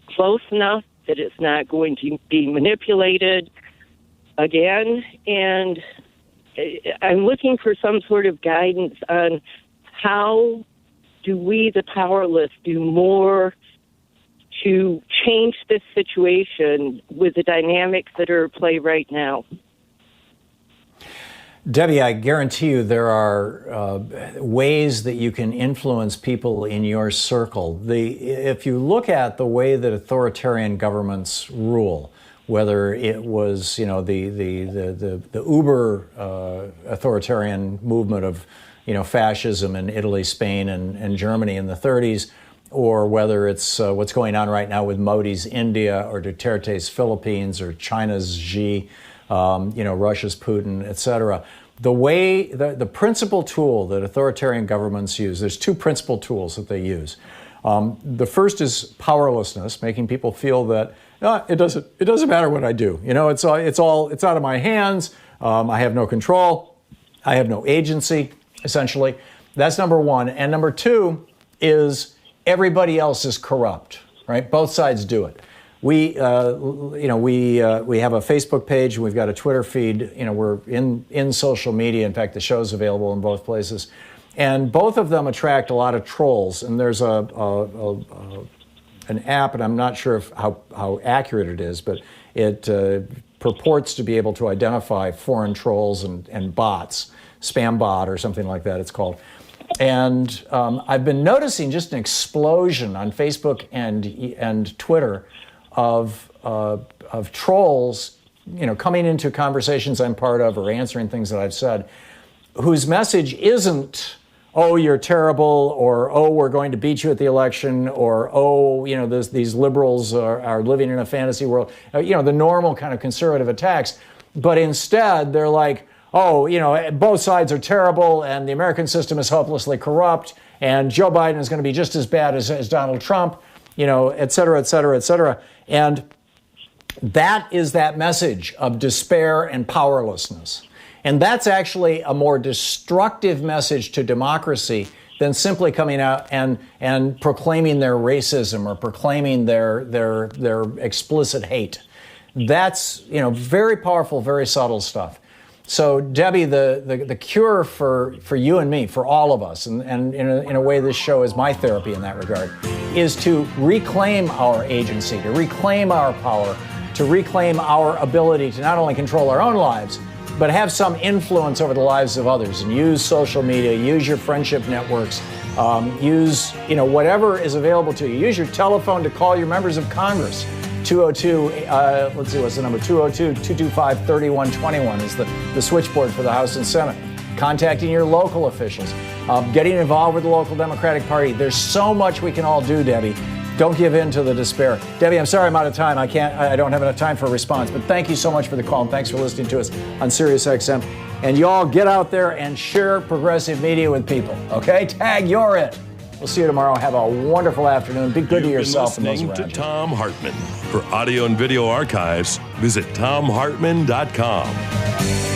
close enough that it's not going to be manipulated again, and I'm looking for some sort of guidance on how do we, the powerless, do more to change this situation with the dynamics that are at play right now. Debbie, I guarantee you there are ways that you can influence people in your circle. If you look at the way that authoritarian governments rule, whether it was, the uber authoritarian movement of, fascism in Italy, Spain, and Germany in the 30s, or whether it's what's going on right now with Modi's India or Duterte's Philippines or China's Xi, Russia's Putin, et cetera. The principal tool that authoritarian governments use, there's two principal tools that they use. The first is powerlessness, making people feel that it doesn't matter what I do. It's out of my hands. I have no control. I have no agency, essentially. That's number one. And number two is everybody else is corrupt, right? Both sides do it. We have a Facebook page, and we've got a Twitter feed. We're in social media. In fact, the show's available in both places. And both of them attract a lot of trolls. And there's an app, and I'm not sure how accurate it is, but it purports to be able to identify foreign trolls and bots, spam bot or something like that it's called. And I've been noticing just an explosion on Facebook and Twitter of trolls, coming into conversations I'm part of or answering things that I've said, whose message isn't, oh, you're terrible, or, oh, we're going to beat you at the election, or, oh, these liberals are living in a fantasy world, the normal kind of conservative attacks. But instead, they're like, oh, both sides are terrible, and the American system is hopelessly corrupt, and Joe Biden is going to be just as bad as Donald Trump, et cetera, et cetera, et cetera. And that is that message of despair and powerlessness. And that's actually a more destructive message to democracy than simply coming out and proclaiming their racism or proclaiming their explicit hate. That's, very powerful, very subtle stuff. So, Debbie, the cure for you and me, for all of us, and in a way this show is my therapy in that regard, is to reclaim our agency, to reclaim our power, to reclaim our ability to not only control our own lives, but have some influence over the lives of others, and use social media, use your friendship networks, use whatever is available to you. Use your telephone to call your members of Congress. 202, let's see, what's the number? 202-225-3121 is the switchboard for the House and Senate. Contacting your local officials, getting involved with the local Democratic Party. There's so much we can all do, Debbie. Don't give in to the despair. Debbie, I'm sorry I'm out of time. I don't have enough time for a response, but thank you so much for the call, and thanks for listening to us on SiriusXM. And y'all get out there and share progressive media with people, okay? Tag you're it. We'll see you tomorrow. Have a wonderful afternoon. Be good to yourself and those around you. You've been listening to Thom Hartmann. For audio and video archives, visit thomhartmann.com.